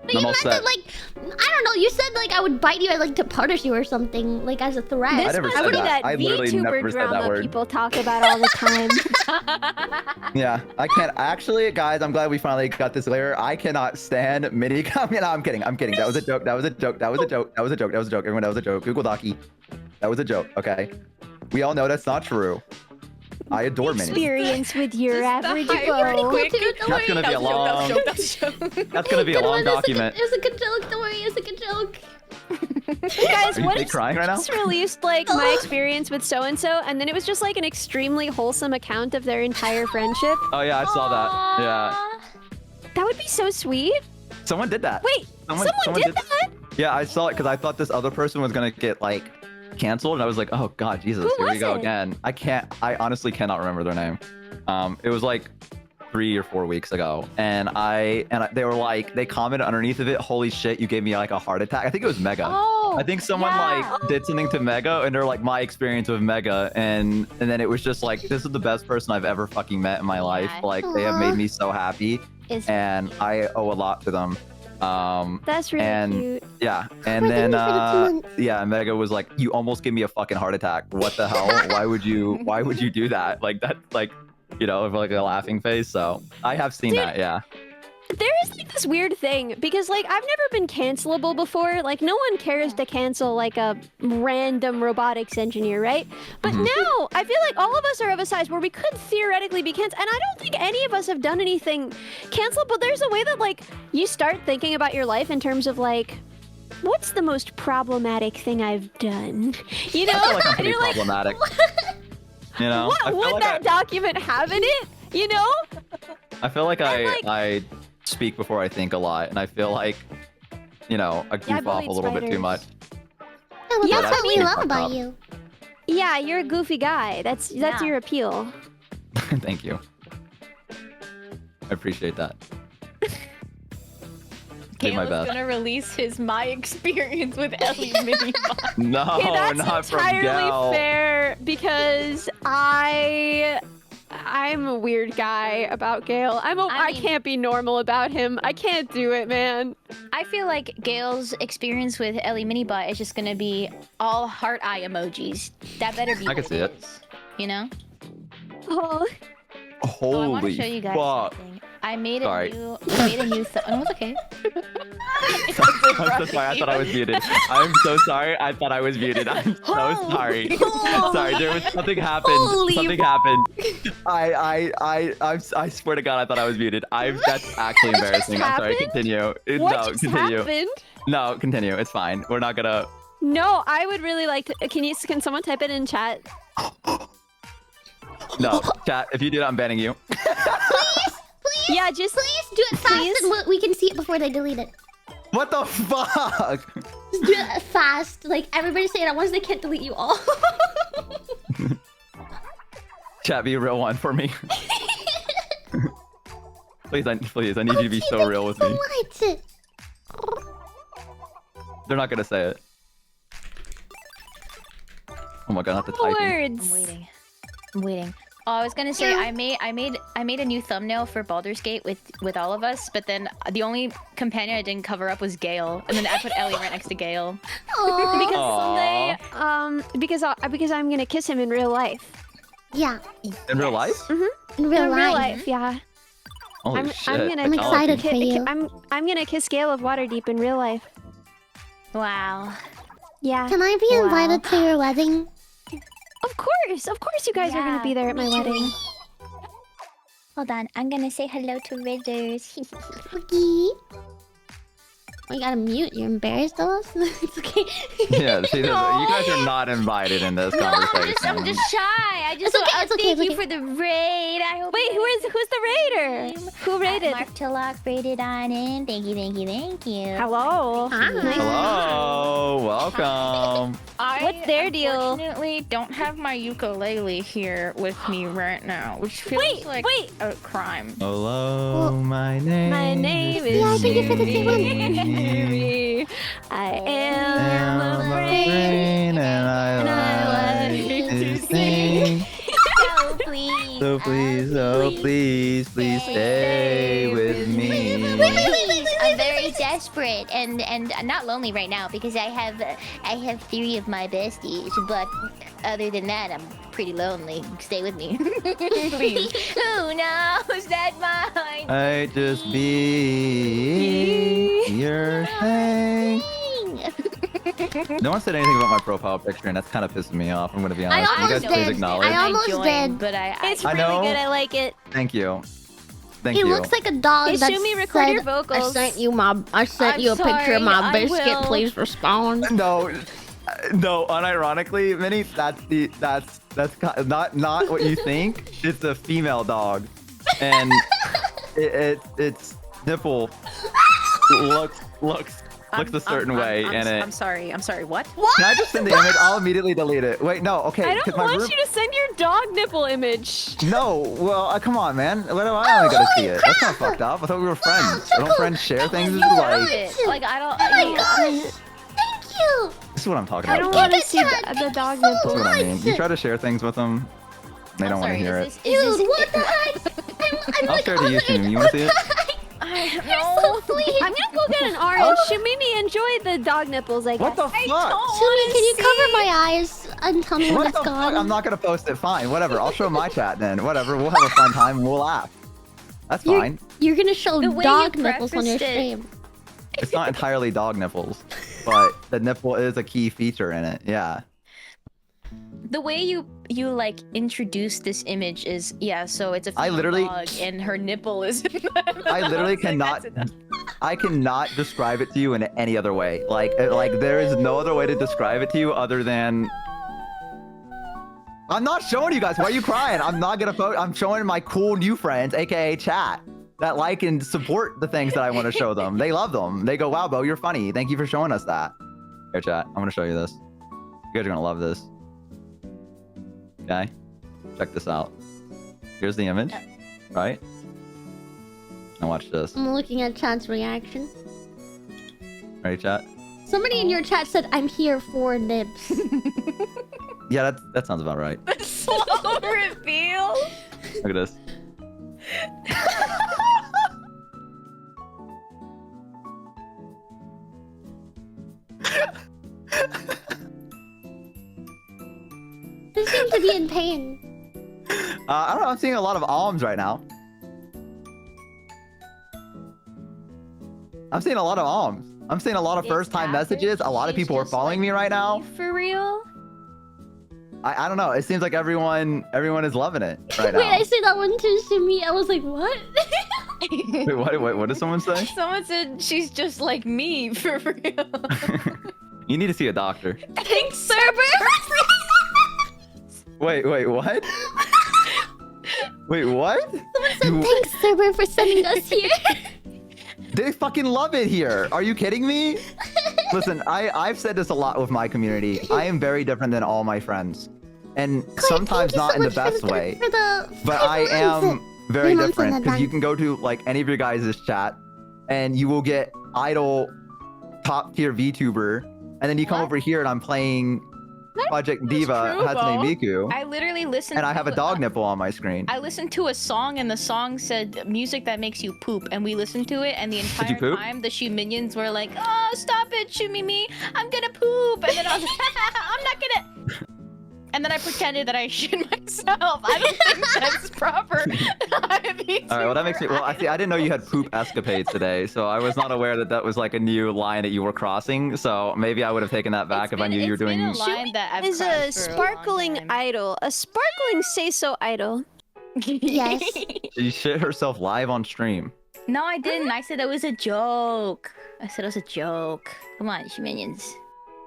But you I'm all meant set. that, like, I don't know. You said, like, I would bite you, like, to punish you or something, like, as a threat. I This never must said be that. that I literally VTuber never said that drama word. people talk about all the time. Yeah, I can't actually, guys. I'm glad we finally got this layer. I cannot stand mini. I mean, I'm kidding. I'm kidding. That was a joke. That was a joke. That was a joke. That was a joke. That was a joke. Everyone, that was a joke. Google Docky. That was a joke. Okay. We all know that's not true. I adore mini. Experience with your average Pretty beau. quick. Don't That's worry. gonna be a long. That's gonna be a Good long one. document. It was a good joke. Don't worry. It was a good joke. Guys, Are you what fake if crying right now? just released like my experience with so and so, and then it was just like an extremely wholesome account of their entire friendship? Oh yeah, I saw that. Yeah, That would be so sweet. someone did that. Wait, someone did that? Yeah, I saw it because I thought this other person was gonna get like canceled, and I was like, oh god, Jesus, Who here we was go it? again. I honestly cannot remember their name. It was like 3 or 4 weeks ago, and they were like, they commented underneath of it, holy shit, you gave me like a heart attack. I think it was Mega. Oh. I think someone yeah. like did something to Mega, and they're like, my experience with Mega, and then it was just like, this is the best person I've ever fucking met in my life. Yeah. Like they have made me so happy, Is and I owe a lot to them. That's really And- cute. Yeah, and We're then doing it for the 2 months. yeah, Mega was like, "You almost gave me a fucking heart attack. What the hell? Why would you do that? Like that, like, you know, with like a laughing face." So I have seen Dude, that. Yeah. There is like this weird thing because like I've never been cancelable before. Like no one cares to cancel like a random robotics engineer, right? But now I feel like all of us are of a size where we could theoretically be canceled, and I don't think any of us have done anything cancelable. But there's a way that like you start thinking about your life in terms of like, what's the most problematic thing I've done? You know, I feel like I'm and pretty you're like, problematic. You know, what I feel would like that document have in it? You know? I feel like And, like- I speak before I think a lot, and I feel like, you know, I Yeah, I goof off a bullied little bit too spiders. much. Yeah, well, Yeah, that's what we I love fucked about up. you. Yeah, you're a goofy guy. That's Yeah. your appeal. Thank you. I appreciate that. Did my Caleb's best. gonna release his my experience with Ellie mini. No, Okay, that's not from entirely Gal. fair because I'm a weird guy about Gale. I mean- can't be normal about him. I can't do it, man. I feel like Gail's experience with Ellie Minibot is just gonna be all heart eye emojis. That better be. I can what see it. is, You know? Oh, Oh, I want to Holy show you guys fuck. something. I made a Sorry. new. Oh, it's okay. I'm so sorry. I thought I was muted. I'm so sorry. I thought I was muted. I'm so sorry. Sorry, there was something happened. Holy Something happened. I swear to God, I thought I was muted. That's actually What just embarrassing. I'm sorry. happened? Continue. what No, just continue. happened? No, continue. It's fine. We're not gonna. No, I would really like to. Can someone type it in chat? No, chat. If you do that, I'm banning you. Yeah, just Please do it fast Please? and we can see it before they delete it. What the fuck? Just do it fast. Like, everybody say it at once, they can't delete you all. Chat, be a real one for me. Please, I need you to be so real with me. So much. They're not gonna say it. Oh my god, not the typing. Words. I'm waiting. Oh, I was gonna say I made a new thumbnail for Baldur's Gate with all of us, but then the only companion I didn't cover up was Gale, and then I put Ellie right next to Gale. Aw. Because someday, because I'm gonna kiss him in real life. Yeah, In real life? in real life. yeah. Holy I'm shit. gonna. I'm excited ki- for ki- you. I'm gonna kiss Gale of Waterdeep in real life. Wow. Yeah. Can I be invited to your wedding? Of course, you guys are gonna be there at my wedding. Hold on, I'm gonna say hello to Ridders. Okay. Oh, you gotta mute. You're embarrassed of us? It's okay. Yeah, see, you guys are not invited in this conversation. I'm just shy. I just It's okay, it's okay, thank it's you okay. for the raid. I hope. Wait, who's the raider? Who raided? Mark Tillock raided on in. Thank you. Hello. Hi. Hello, welcome. What's their deal? Unfortunately, don't have my ukulele here with me right now, which feels like a crime. Hello, my name. My name is Yeah, thank you for the Mary. I am I'm a a brain. brain and I like to sing. So please. So please stay with me. I'm very desperate and not lonely right now because I have 3 of my besties, but other than that, I'm pretty lonely. Stay with me, please. Who knows that mine? I just be your thing. No one said anything about my profile picture, and that's kind of pissing me off. I'm gonna be honest. Can you guys almost please did. acknowledge? I almost did. But It's I really know. good. I like it. Thank you. Thank He you. looks like a dog Hey, that Shumi, record your said, vocals. I sent I'm you a picture of sorry, my I biscuit. will. Please respond. No, unironically, Minnie, that's not what you think. It's a female dog, and its nipple looks a certain way, and it. I'm sorry. What? Can I just send the image? I'll immediately delete it. Wait, no, okay. I 'cause don't my want room- you to send your dog nipple image. No, well, come on, man. What do I only gotta see it? That's not fucked up. I thought we were friends. Don't friends share things? Like, Like I don't. Oh my gosh! Thank you! this is what I'm talking I about. don't want to Giga see Chat, the dog so That's nipple. what I mean. You try to share things with them, they don't want to hear it. Dude, what the heck? I'm I'll like, share to oh you, my Shumi. You God, want to see it? You're so sweet. I'm gonna go get an orange. Shimimi, enjoy the dog nipples, I guess. What the fuck? Shumi, can you cover my eyes and tell me when What it's the gone? fuck? I'm not gonna post it. Fine, whatever. I'll show my chat then. Whatever. We'll have a fun time and we'll laugh. That's fine. You're gonna show The way dog you nipples on your prefaced it. stream. It's not entirely dog nipples, but the nipple is a key feature in it. Yeah. The way you like introduce this image is so it's a I female literally- dog and her nipple is. I literally cannot. I cannot describe it to you in any other way. Like there is no other way to describe it to you other than. I'm not showing you guys. Why are you crying? I'm not gonna post. I'm showing my cool new friends, aka chat, that like and support the things that I want to show them. They love them. They go, "Wow, Bo, you're funny. Thank you for showing us that." Here, chat. I'm gonna show you this. You guys are gonna love this. Okay, check this out. Here's the image, right? And watch this. I'm looking at chat's reaction. Ready, chat? Somebody in your chat said, I'm here for nibs. Yeah, that sounds about right. Slow reveal. Look at this. You seem to be in pain. I don't know. I'm seeing a lot of alms right now. I'm seeing a lot of alms. I'm seeing a lot of Is first-time that messages. A lot of she's people are just, following like, me right now. For real? I don't know. It seems like everyone is loving it right Wait, now. I see that one too, Shimmy. I was like, what? Wait, what did someone say? Someone said she's just like me, for real. You need to see a doctor. Thanks, server. Wait, what? Wait, what? Thanks, server, for sending us here. They fucking love it here. Are you kidding me? Listen, I've said this a lot with my community. I am very different than all my friends. And sometimes not in the best way. But I am very different because you can go to like any of your guys' chat and you will get idle top tier VTuber and then you come over here and I'm playing Project Diva true, Hatsune Bo. Miku, I literally listened. and I have a to, dog nipple on my screen. I listened to a song and the song said music that makes you poop, and we listened to it, and the you entire poop? time the Shu minions were like, "Oh, stop it, Shu Mimi, I'm gonna poop," and then I was like, "I'm not gonna." And then I pretended that I shit myself. I don't think that's proper. All right, well that makes me. Well, I didn't know you had poop escapades today, so I was not aware that that was like a new line that you were crossing. So maybe I would have taken that back if I knew you were doing. It's been a line that I've Is a crossed for long sparkling time. idol. A sparkling say-so idol. Yes. She shit herself live on stream. No, I didn't. I said it was a joke. I said it was a joke. Come on, Shu minions.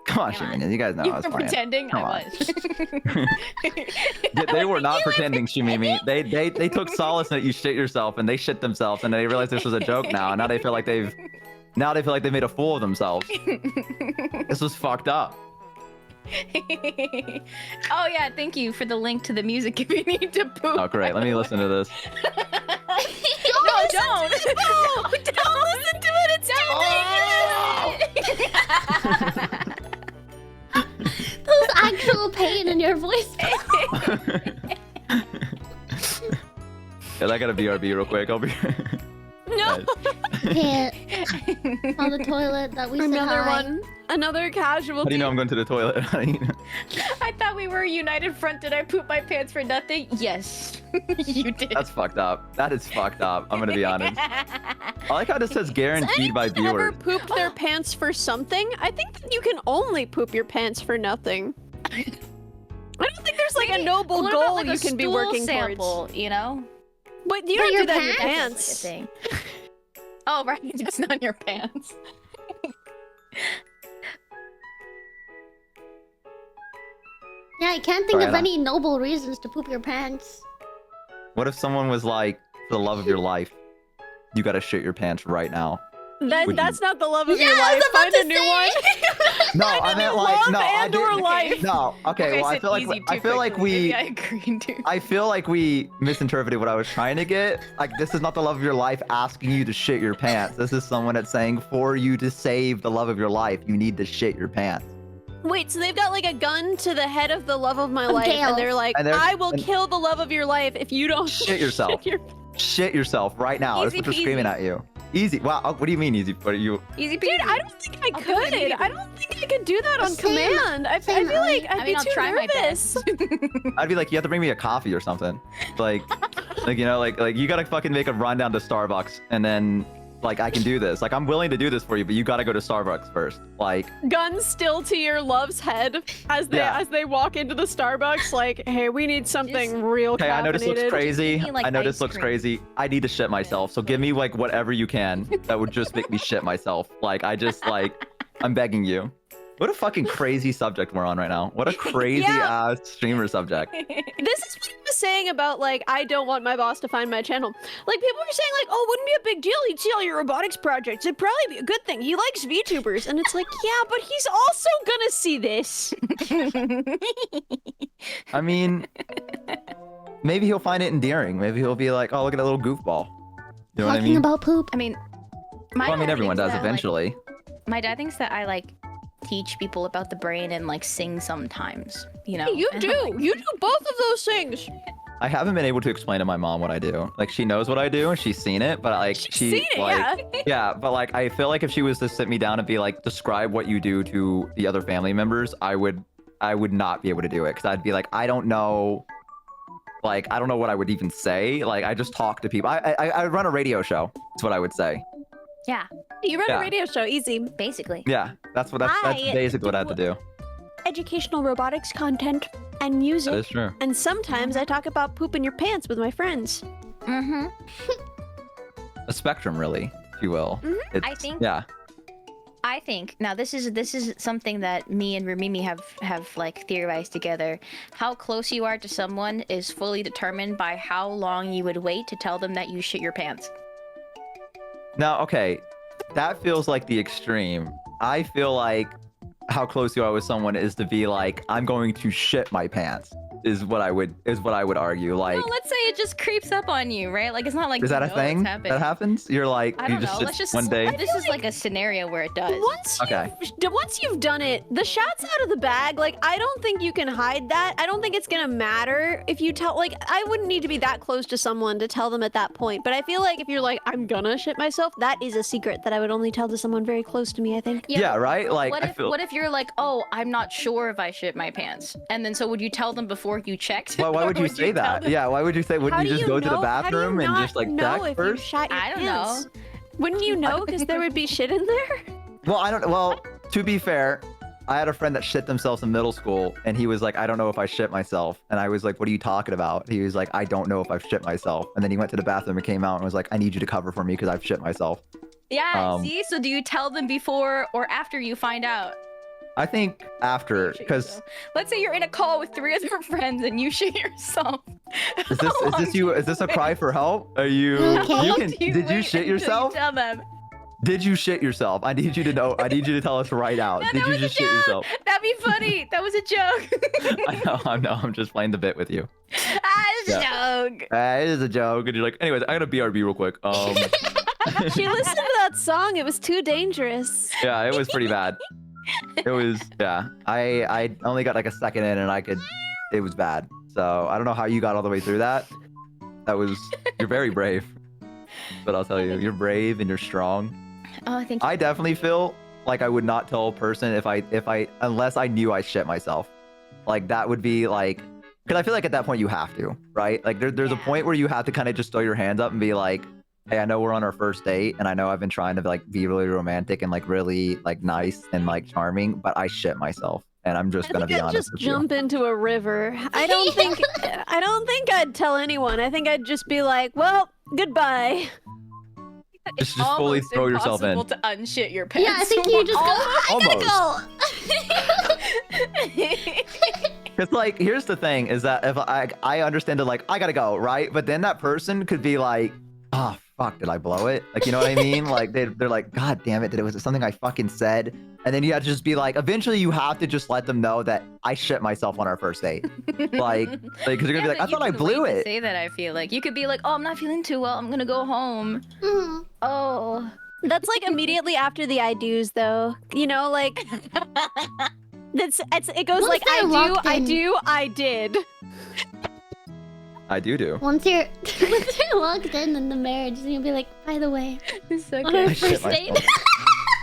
Come on, Come on. Shimini, you guys know You I were was playing. pretending. Come I on. was. They were not pretending, Shimimi. They took solace in that you shit yourself, and they shit themselves, and they realized this was a joke now, and now they feel like they've made a fool of themselves. This was fucked up. Oh yeah, thank you for the link to the music if you need to poop. Oh great, let me listen to this. No, don't. Don't listen to it. It's ridiculous. Those actual pain in your voice. Yeah, I gotta BRB real quick. I'll be. No. Can't. On the toilet that we said Another hi. one. Another casualty. How do you know I'm going to the toilet? How do you know? I thought we were a united front. Did I poop my pants for nothing? Yes, you did. That's fucked up. That is fucked up. I'm gonna be honest. I like how this says guaranteed by Has anyone ever viewers. pooped their pants for something? I think that you can only poop your pants for nothing. I don't think there's like a noble What about, goal like, you a can be stool working sample, towards. you know? But you For don't your do that in your pants? pants. That's like a thing. Oh right, just not your pants. Yeah, I can't think Sorry, of Anna. any noble reasons to poop your pants. What if someone was like, for the love of your life, you gotta shit your pants right now? Would That's not the love of Yeah, your I life. was about Find to a new say. one. No, I meant like love no, I and or didn't. life. No, okay. Well, I feel like we. I agree, dude. I feel like we misinterpreted what I was trying to get. Like, this is not the love of your life asking you to shit your pants. This is someone that's saying for you to save the love of your life, you need to shit your pants. Wait, so they've got like a gun to the head of the love of my life, Gale. and they're like, And they're- I will and- kill the love of your life if you don't Shit yourself. shit your- Shit yourself right now. That's Easy what they're screaming peasy. at you. Easy. Wow. What do you mean easy? What are you? Easy Dude, peasy. I don't think I I'll do it could. immediately. I don't think I could do that on Same. command. I Same, feel like Ellie. I'd I be mean, I'll too try my nervous. best. I'd be like, you have to bring me a coffee or something. Like you know, like you gotta fucking make a run down to Starbucks, and then like I can do this. Like I'm willing to do this for you, but you gotta go to Starbucks first. Like Gun still to your love's head as they walk into the Starbucks. Like, hey, we need something Just- real hey, I know this looks caffeinated. crazy. Give me, like, I know this ice looks cream. crazy. I need to shit myself. So give me like whatever you can that would just make me shit myself. Like I just like I'm begging you. What a fucking crazy subject we're on right now. What a crazy ass streamer subject. This is what I was saying about like I don't want my boss to find my channel. Like people were saying like, oh, wouldn't be a big deal. He'd see all your robotics projects. It'd probably be a good thing. He likes VTubers, and it's like, yeah, but he's also gonna see this. I mean, maybe he'll find it endearing. Maybe he'll be like, oh, look at that little goofball. You know what I Talking mean? about poop. I mean, Well, I mean, everyone does that, eventually. Like, my dad thinks that I like teach people about the brain and like sing sometimes. You know. You And do. I'm like, You do both of those things. I haven't been able to explain to my mom what I do. Like, she knows what I do and she's seen it, but like, She's she seen it, like, yeah. yeah, but like, I feel like if she was to sit me down and be like, describe what you do to the other family members, I would not be able to do it because I'd be like, I don't know. Like, I don't know what I would even say. Like, I just talk to people. I run a radio show. That's what I would say. Yeah, You run Yeah. a radio show, easy. basically. Yeah, that's that's I basically what I have to do. Educational robotics content and music. That is true. And sometimes I talk about pooping your pants with my friends. Mm-hmm. A spectrum, really, if you will. It's, I think- Yeah. I think now this is something that me and Ramimi have like theorized together. How close you are to someone is fully determined by how long you would wait to tell them that you shit your pants. Now, okay, that feels like the extreme. I feel like how close you are with someone is to be like, I'm going to shit my pants. is what I would argue. Like, Well, let's say it just creeps up on you, right? Like it's not like is that you a know thing it's that happening. happens? You're like, I you don't just know. sit Let's just one day. This is like a scenario where it does. Once you've done it, the shot's out of the bag. Like, I don't think you can hide that. I don't think it's gonna matter if you tell. Like, I wouldn't need to be that close to someone to tell them at that point. But I feel like if you're like, I'm gonna shit myself, that is a secret that I would only tell to someone very close to me, I think. Yeah, right? Like, what if you're like, oh, I'm not sure if I shit my pants, and then so would you tell them before you checked? why would Or you say tell that? them- Yeah, why would you say? Wouldn't How you do just go to the know- how do you bathroom and not just like know check if first? you shat your I don't pants? know. Wouldn't you know? Because there would be shit in there. Well, I don't. Well, to be fair, I had a friend that shit themselves in middle school, and he was like, "I don't know if I shit myself," and I was like, "What are you talking about?" He was like, "I don't know if I've shit myself," and then he went to the bathroom and came out and was like, "I need you to cover for me because I've shit myself." Yeah, see? So do you tell them before or after you find out? I think after, because Let's say you're in a call with 3 other friends and you shit yourself. is this a cry for help? Are you? Okay. Did you shit yourself? Tell them. Did you shit yourself? I need you to know. I need you to tell us right out. No, Did that you was a just shit yourself? That'd be funny. That was a joke. I know. I'm just playing the bit with you. It's a joke. It is a joke. And you're like, anyways, I gotta BRB real quick. She listened to that song. It was too dangerous. Yeah, it was pretty bad. It was, yeah. I only got like a second in and it was bad. So I don't know how you got all the way through that. You're very brave. But I'll tell you, you're brave and you're strong. Oh, thank you. I definitely feel like I would not tell a person unless I knew I shit myself. Like that would be like, because I feel like at that point you have to, right? Like there's a point where you have to kind of just throw your hands up and be like, hey, I know we're on our first date and I know I've been trying to like be really romantic and like really like nice and like charming, but I shit myself. And I'm just gonna be honest just with jump into a river. I don't think I'd tell anyone. I think I'd just be like, well, goodbye. It's Just fully almost throw yourself in. impossible to unshit your pants. Yeah, I think you just go, I gotta go. Because like, here's the thing is that if I understand it, like I gotta go, right? But then that person could be like, oh fuck, did I blow it? Like, you know what I mean? Like they're like, God damn it, was it something I fucking said? And then you have to just be like, eventually you have to just let them know that I shit myself on our first date. like, because you're gonna be like, I thought I blew it. Say that, I feel like you could be like, oh, I'm not feeling too well. I'm gonna go home. Oh, That's like immediately after the I do's, though. You know, like it goes Once like they're locked in. I did. I do. Once you're locked in the marriage, you'll be like, by the way, it's so on our I shit first date. myself.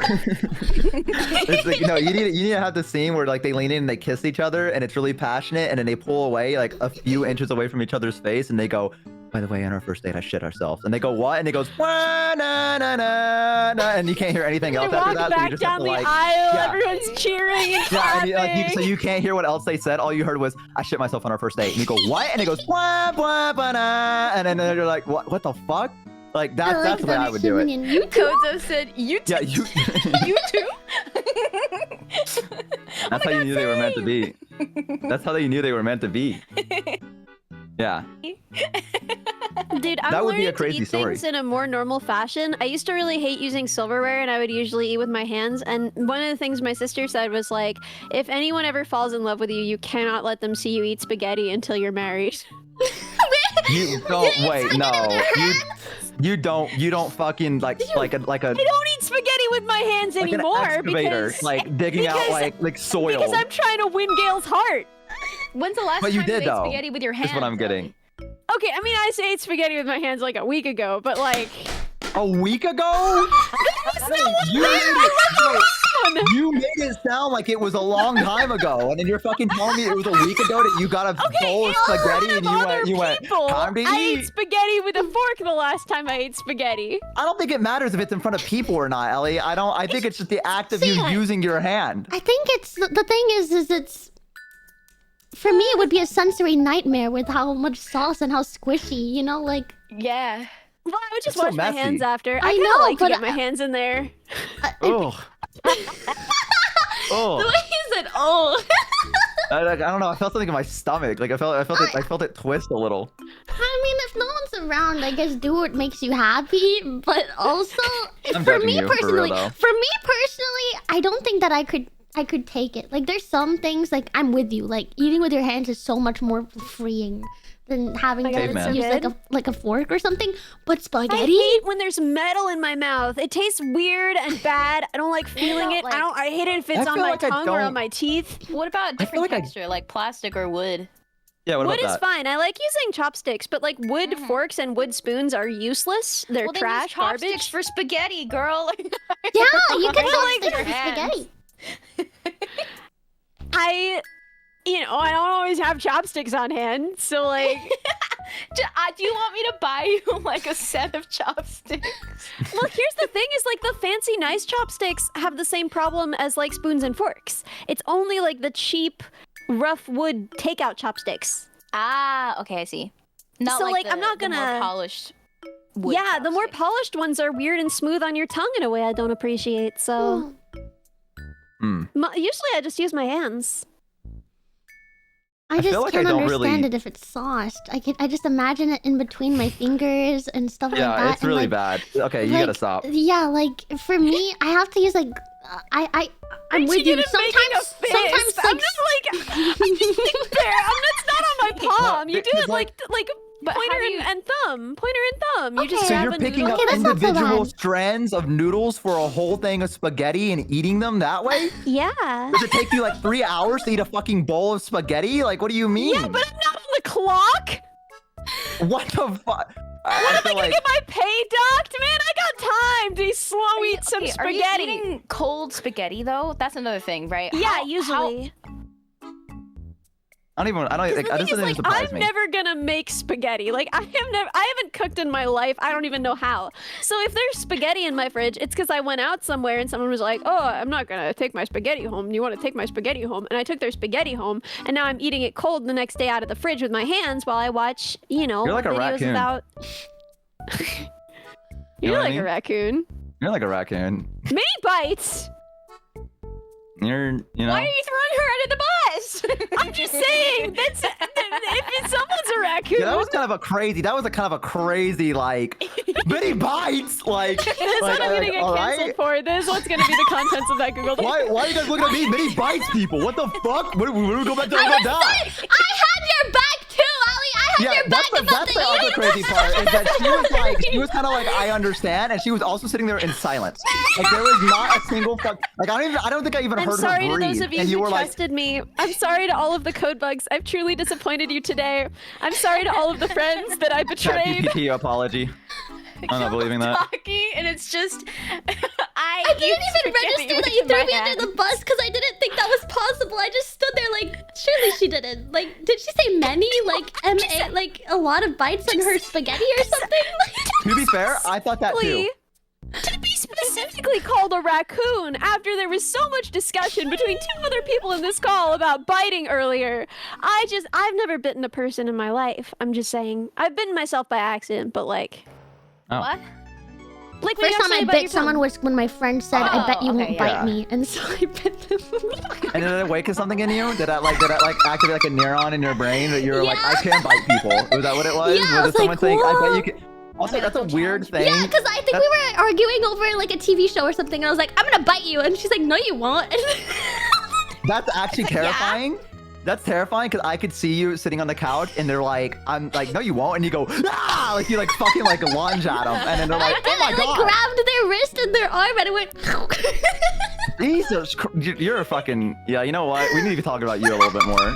It's like, you need to have the scene where like they lean in and they kiss each other and it's really passionate and then they pull away like a few inches away from each other's face and they go, by the way, on our first date I shit ourselves. And they go, what? And it goes, wah, na, na, na, na, and you can't hear anything else They after walk that. So you back just have down to, the like, aisle. yeah. Everyone's cheering and Yeah, clapping. and so you can't hear what else they said. All you heard was, I shit myself on our first date. And you go, what? And it goes, blah, blah, blah, nah. And then you're like, what the fuck? Like, that's the way I would do it. You too? Kozo said, you too. Yeah, you. You too. That's how you knew they were meant to be. That's how you knew they were meant to be. Yeah. Dude, I'm That would be learning a crazy to eat story. things in a more normal fashion. I used to really hate using silverware, and I would usually eat with my hands. And one of the things my sister said was like, if anyone ever falls in love with you, you cannot let them see you eat spaghetti until you're married. You don't wait. No, you don't fucking like a I don't eat spaghetti with my hands like an anymore excavator, because like digging out like soil. because I'm trying to win Gail's heart. When's the last But time you did ate though. spaghetti with your hands? That's what I'm getting. Okay, I mean, I ate spaghetti with my hands like a week ago, but like... A week ago? You made it sound like it was a long time ago, and then you're fucking telling me it was a week ago that you got a bowl of spaghetti and you went, time to I eat. ate spaghetti with a fork the last time I ate spaghetti. I don't think it matters if it's in front of people or not, Ellie. I think it's just the act of you using your hand. I think it's the thing is it's for me it would be a sensory nightmare with how much sauce and how squishy, you know, like Yeah. Well, I would just It's so wash my hands messy. after. I I kinda know, like to but get my hands in there. Oh. Oh. He said, oh. I don't know. I felt something in my stomach. Like I felt it twist a little. I mean, if no one's around, I guess do what makes you happy. But also, I'm for judging me you, for real, personally, though. I don't think that I could. I could take it. Like there's some things like I'm with you. Like eating with your hands is so much more freeing than having God, it's to so use good. like a fork or something. But I spaghetti? hate when there's metal in my mouth. It tastes weird and bad. I don't like feeling don't it. like- I hate it if it's I on feel my like I tongue or on don't- my teeth. What about I feel different like I- texture, like plastic or wood? Yeah, what Wood about is that? fine. I like using chopsticks, but like wood forks and wood spoons are useless. They're Well, then use trash, chopsticks garbage. for spaghetti, girl. Yeah, you can Like stick your with hands. spaghetti. I don't always have chopsticks on hand, so like, Do you want me to buy you like a set of chopsticks? well, here's the thing: is like the fancy, nice chopsticks have the same problem as like spoons and forks. It's only like the cheap, rough wood takeout chopsticks. Ah, okay, I see. Not So, like, the, I'm not the more gonna- polished. Wood Yeah, the more chopsticks. polished ones are weird and smooth on your tongue in a way I don't appreciate. So Hmm. usually I just use my hands. I I just feel like I can't don't understand really- it if it's sauced. I just imagine it in between my fingers and stuff like that. Yeah, it's and, really like, bad. Okay, you like, gotta stop. Yeah, like for me, I have to use like I'm with you. Sometimes I'm just like I'm just there. That's not on my palm. You do because, it like But how pointer do you- and thumb. Pointer and thumb. You just Okay. So grab you're a picking noodle. up Okay, that's not so individual bad. strands of noodles for a whole thing of spaghetti and eating them that way? Yeah. Does it take you like 3 hours to eat a fucking bowl of spaghetti? Like, what do you mean? Yeah, but I'm not on the clock. What the fuck? When am I gonna get my pay docked, man? I got time to slow eat some Okay, spaghetti. Are you eating cold spaghetti though? That's another thing, right? Yeah, How- usually. I don't Because the think thing this is, doesn't like, surprise I'm me. never gonna make spaghetti. Like, I haven't cooked in my life. I don't even know how. So if there's spaghetti in my fridge, it's because I went out somewhere and someone was like, "Oh, I'm not gonna take my spaghetti home. You want to take my spaghetti home?" And I took their spaghetti home, and now I'm eating it cold the next day out of the fridge with my hands while I watch, You're like a videos raccoon. about. You You're know what I like mean? a raccoon. You're like a raccoon. Mini bites. You know. Why are you throwing her under the bus? I'm just saying. That's if someone's a raccoon. Yeah, that was kind of a crazy, like, many bites, like. This is what I'm gonna get all canceled right? for. This is what's gonna be the contents of that Google. Why are you guys looking at me? Many bites, people. What the fuck? What do we go back to I about was that? saying, I had your back too, Ali. I had Yeah, your back about that's the other eating. crazy part is that she was kind of like, I understand, and she was also sitting there in silence. Like there was not a single fuck. Like I don't think I even I'm heard sorry her to breathe. those of you and who you were like, trusted me. I'm sorry to all of the code bugs. I've truly disappointed you today. I'm sorry to all of the friends that I betrayed. ChatGPT apology. I'm not believing that. Talking, and it's just I didn't even register that you threw me under the bus because I didn't think that was possible. I just stood there like, surely she didn't. Like, did she say many? Like, M-A, like a lot of bites on her spaghetti or something? To be fair, I thought that too. To be specifically called a raccoon after there was so much discussion between two other people in this call about biting earlier. I've never bitten a person in my life. I'm just saying. I've bitten myself by accident, but like... Oh. What? Like, what First you time say I about bit your someone tongue? was when my friend said, "I bet you Oh, won't okay, bite yeah. me," and so I bit them. And did it awaken something in you? Did that activate like a neuron in your brain that you were like, I can bite people? Was that what it was? Yeah, I was it someone like, saying, I bet whoa. you can? Also, that's a weird thing. Yeah, because I think we were arguing over like a TV show or something, and I was like, "I'm gonna bite you," and she's like, "No, you won't." That's actually terrifying. That's terrifying because I could see you sitting on the couch and they're like, I'm like, no, you won't. And you go, ah, like you like fucking like lunge at them. And then they're like, oh my I like God. grabbed their wrist and their arm, and it went. Jesus, you're a fucking, yeah, you know what? We need to talk about you a little bit more.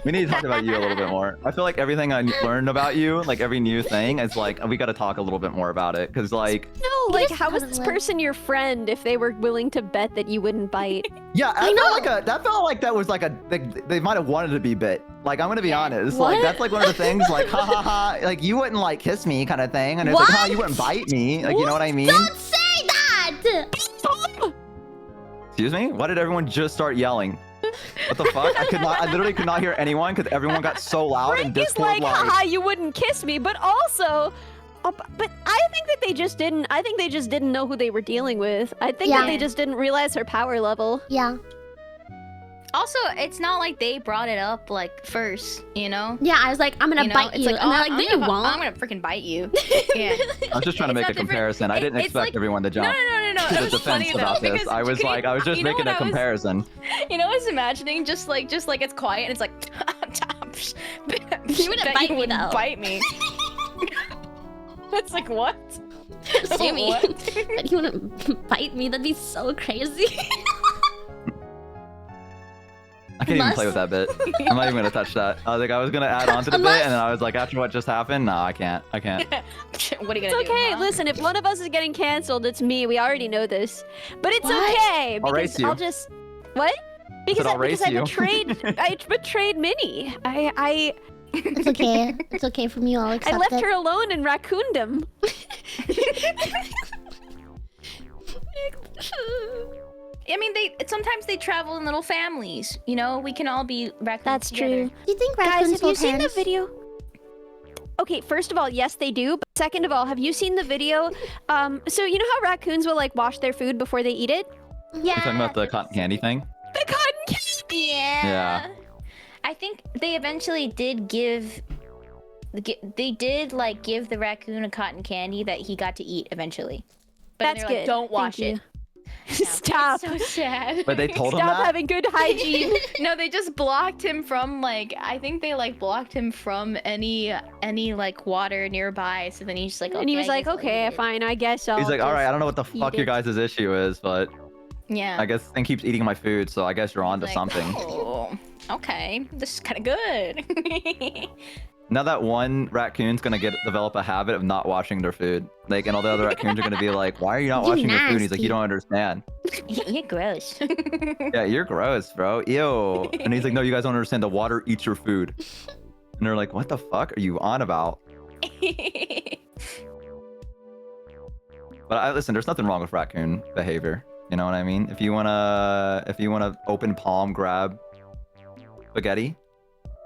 We need to talk about you a little bit more. I feel like everything I learned about you, like every new thing is like, we got to talk a little bit more about it. Cause like, No, like, just how was haven't this lived. person your friend if they were willing to bet that you wouldn't bite? yeah, I know. that felt like that was like they might have wanted to be bit. Like, I'm going to be honest. What? Like, that's like one of the things like, ha ha ha, like you wouldn't like kiss me kind of thing. And it's like, What? ha, you wouldn't bite me. Like, you know what I mean? Don't say that. Excuse me? Why did everyone just start yelling? What the fuck? I literally could not hear anyone because everyone got so loud and Frank is Discord like, live. haha, you wouldn't kiss me, but also... but I think that they just didn't. I think they just didn't know who they were dealing with. I think Yeah. that they just didn't realize her power level. Yeah. Also, it's not like they brought it up like first, you know? Yeah, I was like, I'm gonna You know, bite it's you. like, And they're oh, like, no, you I'm won't. gonna freaking bite you. Yeah. I was just trying to make a It's not different. comparison. I didn't It's expect like- everyone to No, jump no. to It the was defense funny though about this. because I was just making a comparison. You know, I was imagining just like it's quiet and it's like. You wouldn't bite me, though. Bite me. That's like what? Sammy, What? but you wouldn't bite me? That'd be so crazy. I can't even play with that bit. I'm not even gonna touch that. I was like, I was gonna add on to the bit, and then I was like, after what just happened, no, I can't. What are you gonna It's do? okay. huh? Listen, if one of us is getting canceled, it's me. We already know this. But it's What? okay I'll race because you. I'll just what? Because I'll race you. I betrayed Minnie. I It's okay. It's okay for me. I'll accept left it. her alone in Raccoondom. I mean, sometimes they travel in little families. You know, we can all be raccoons That's together. true. Do you think Guys, raccoons have you hold seen the hands? video? Okay, first of all, yes, they do. But second of all, have you seen the video? So you know how raccoons will like wash their food before they eat it? Yeah. You're talking about the cotton candy thing? The cotton candy. Yeah. I think they eventually did give. They did like give the raccoon a cotton candy that he got to eat eventually. But That's they're good. like, don't wash Thank it. Stop. So sad. But they told him Stop that? having good hygiene. No, they just blocked him from like I think they like blocked him from any like water nearby. So then he's just like, And he was I like, guess I'll okay, eat it." fine, I guess I'll He's like, all right, I don't know what the eat fuck your it." guys' issue is, but Yeah. I guess this thing keeps eating my food, so I guess you're onto Like, something. Oh, okay, this is kind of good. Now that one raccoon's gonna develop a habit of not washing their food. Like, and all the other raccoons are gonna be like, why are you not You washing your food? And he's like, nasty. you don't understand. You're gross. Yeah, you're gross, bro. Ew. And he's like, no, you guys don't understand. The water eats your food. And they're like, what the fuck are you on about? But listen, there's nothing wrong with raccoon behavior. You know what I mean? If you wanna open palm grab spaghetti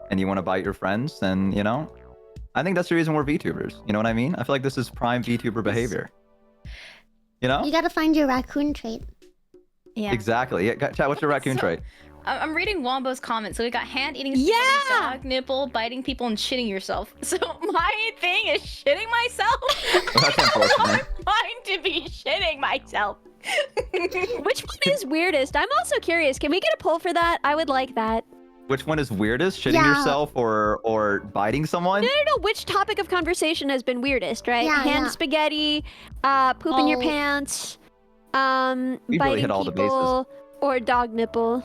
and you wanna bite your friends, then you know, I think that's the reason we're VTubers. You know what I mean? I feel like this is prime VTuber behavior. You know? You gotta find your raccoon trait. Yeah. Exactly. Yeah, chat, what's your raccoon trait? I'm reading Wombo's comments. So we got hand eating spaghetti, Yeah! dog nipple, biting people, and shitting yourself. So my thing is shitting myself. That's I unfortunate. want mine to be shitting myself. Which one is weirdest? I'm also curious. Can we get a poll for that? I would like that. Which one is weirdest? Shitting Yeah. yourself or biting someone? No. Which topic of conversation has been weirdest, right? Yeah, Hand yeah. spaghetti, poop in your Oh. pants, really biting hit all the bases. people, or dog nipple.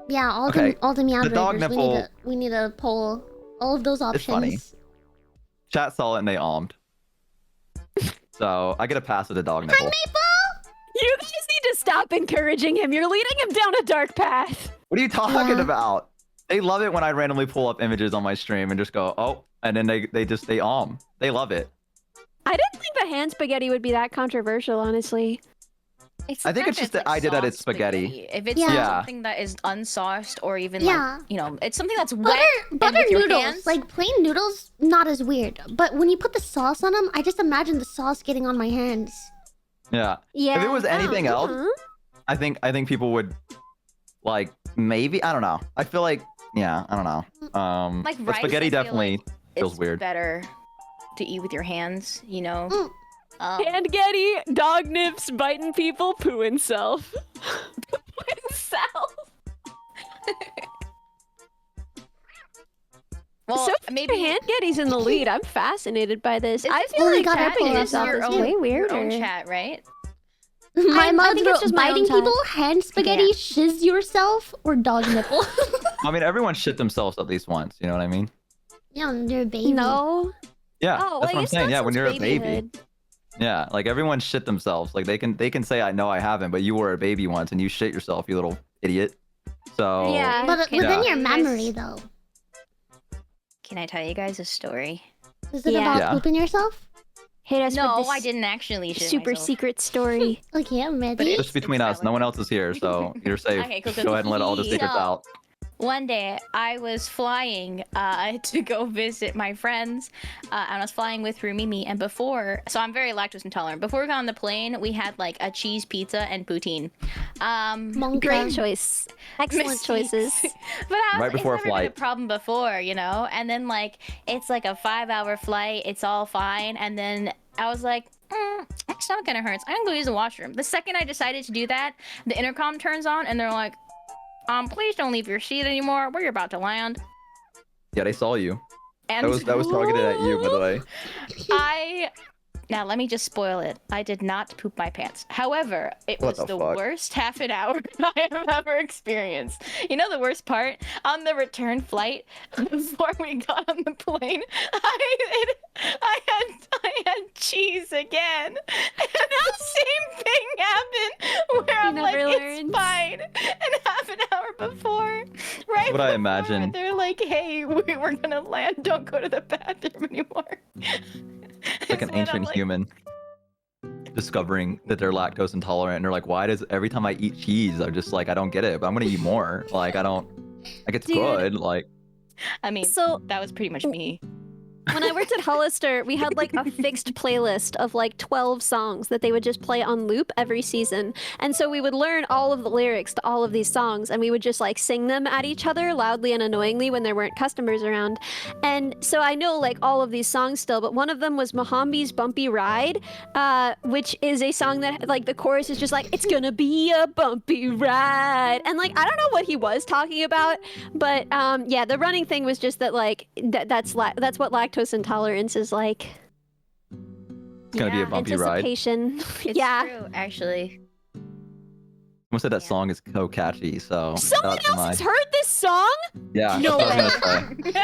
Yeah, all Okay, the meow the dog breakers. nipple- We need to poll all of those options. It's funny. Chat saw it and they almed. So I get a pass with the dog nipple. You guys need to stop encouraging him. You're leading him down a dark path. What are you talking Yeah. about? They love it when I randomly pull up images on my stream and just go, oh, and then they alm. They love it. I didn't think the hand spaghetti would be that controversial, honestly. It's I think the it's fact just that the idea that it's sauce spaghetti. If it's Yeah. something that is unsauced or even Yeah. like, you know, it's something that's wet Butter with your noodles, hands. like plain noodles, not as weird. But when you put the sauce on them, I just imagine the sauce getting on my hands. Yeah. Yeah. If it was anything else, uh-huh. I think people would like maybe I don't know. I feel like yeah, I don't know. Like but rice, spaghetti I feel definitely like feels it's weird. better to eat with your hands, you know. Mm. Hand getty, dog nips, biting people, pooing self. Self. Well, So maybe hand getty's in the lead. I'm fascinated by this. Is I this feel only like got her trapping pull-up yourself now, is too. way your weirder. own chat, right? My I mom's think it's just my own biting type. people, hand spaghetti, shiz yourself, or dog nipple. I mean, everyone shit themselves at least once. You know what I mean? Yeah, when you're a baby. No. Yeah, Oh, that's what I'm saying. Yeah, when you're a baby. babyhood. Yeah, like everyone shit themselves. Like they can say I know I haven't, but you were a baby once and you shit yourself, you little idiot. So Yeah. But Okay. within Yeah. your memory, though. Can I tell you guys a story? Is it Yeah. about Yeah. pooping yourself? Hit us No, with I this didn't actually shit super myself. secret story. Okay, I'm ready. just between us, no one else is here, so you're safe. Okay, cool, Go ahead and let all the so- secrets out. one day I was flying to go visit my friends, and I was flying with Rumimi. And so I'm very lactose intolerant. Before we got on the plane, we had like a cheese pizza and poutine. Great choice. Excellent Mistakes. choices. But Right before it's never been a flight. problem before, you know. And then like it's like a 5-hour flight. It's all fine. And then I was like, my stomach kind of hurts. I'm gonna go use the washroom. The second I decided to do that, the intercom turns on, and they're like, please don't leave your seat anymore. We're about to land. Yeah, they saw you. And That was targeted at you, by the way. Now let me just spoil it. I did not poop my pants. However, it What was the the fuck? worst half an hour I have ever experienced. You know the worst part? On the return flight, before we got on the plane, I had cheese again. And the same thing happened where I'm like, never it's learned. fine. And half an hour before, right What I before, imagine. they're like, hey, we're gonna land. Don't go to the bathroom anymore. It's like an ancient human discovering that they're lactose intolerant, and they're like, why does every time I eat cheese, I'm just like, I don't get it, but I'm gonna eat more. Like, it's Dude. good. Like, I mean, So that was pretty much me. when I worked at Hollister, we had like a fixed playlist of like 12 songs that they would just play on loop every season. And so we would learn all of the lyrics to all of these songs, and we would just like sing them at each other loudly and annoyingly when there weren't customers around. And so I know like all of these songs still, but one of them was Mohambi's Bumpy Ride, which is a song that like the chorus is just like, it's gonna be a bumpy ride. And like, I don't know what he was talking about, but yeah, the running thing was just that like, that's what lactose intolerance is like. it's gonna be a Yeah. bumpy ride. Anticipation. It's Yeah. true, actually. Someone said that song is so catchy, so Someone shout out to else has heard this song? Yeah, No that's what I was gonna say.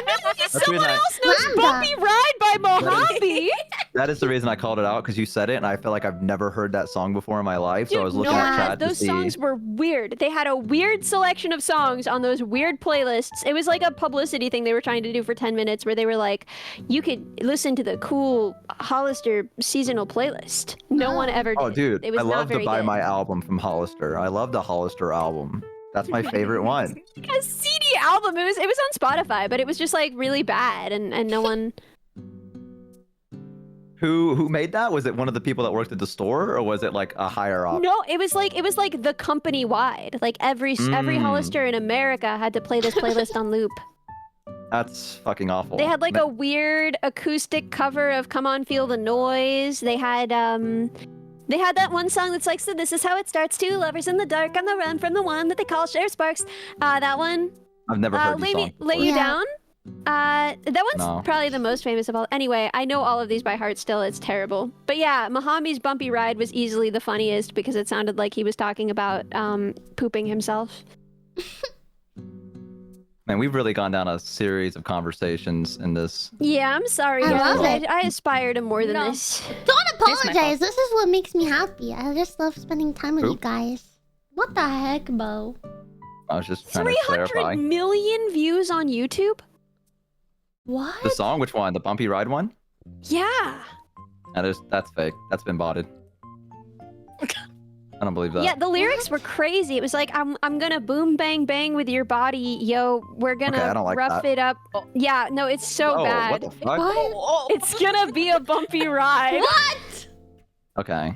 Someone reason I- else knows Lambda. Bumpy Ride by Mohambi. That is the reason I called it out, because you said it, and I feel like I've never heard that song before in my life. So I was looking at chat to those see. songs were weird. They had a weird selection of songs on those weird playlists. It was like a publicity thing they were trying to do for 10 minutes where they were like, you could listen to the cool Hollister seasonal playlist. No one ever did. Oh, dude, It was I not love the very Buy good. My album from Hollister. I love the Hollister album. That's my favorite one. A CD album. It was on Spotify, but it was just like really bad, and no one. Who made that? Was it one of the people that worked at the store, or was it like a higher up? No, it was like the company wide. Like every Hollister in America had to play this playlist on loop. That's fucking awful. They had like a weird acoustic cover of "Come On, Feel the Noise." They had that one song that's like, so this is how it starts. Two lovers in the dark on the run from the one that they call Share Sparks. That one. I've never heard the song. Lay before. You Yeah. Down. That one's No. probably the most famous of all. Anyway, I know all of these by heart still. It's terrible. But yeah, Mohambi's Bumpy Ride was easily the funniest because it sounded like he was talking about pooping himself. Man, we've really gone down a series of conversations in this. Yeah, I'm sorry, I guys. love it. I aspire to more than No. this. Don't my apologize. This is what makes me happy. I just love spending time with Who? you guys. What the heck, Bo? I was just trying to 300 clarify. million views on YouTube? What? The song, which one? The Bumpy Ride one? Yeah. That's fake. That's been botted. I don't believe that. Yeah, the lyrics were crazy. It was like, I'm gonna boom bang bang with your body, yo. We're Okay, I gonna don't like rough that. it up. Yeah, no, it's so Oh, bad. what the fuck? What? It's gonna be a bumpy ride. What? Okay.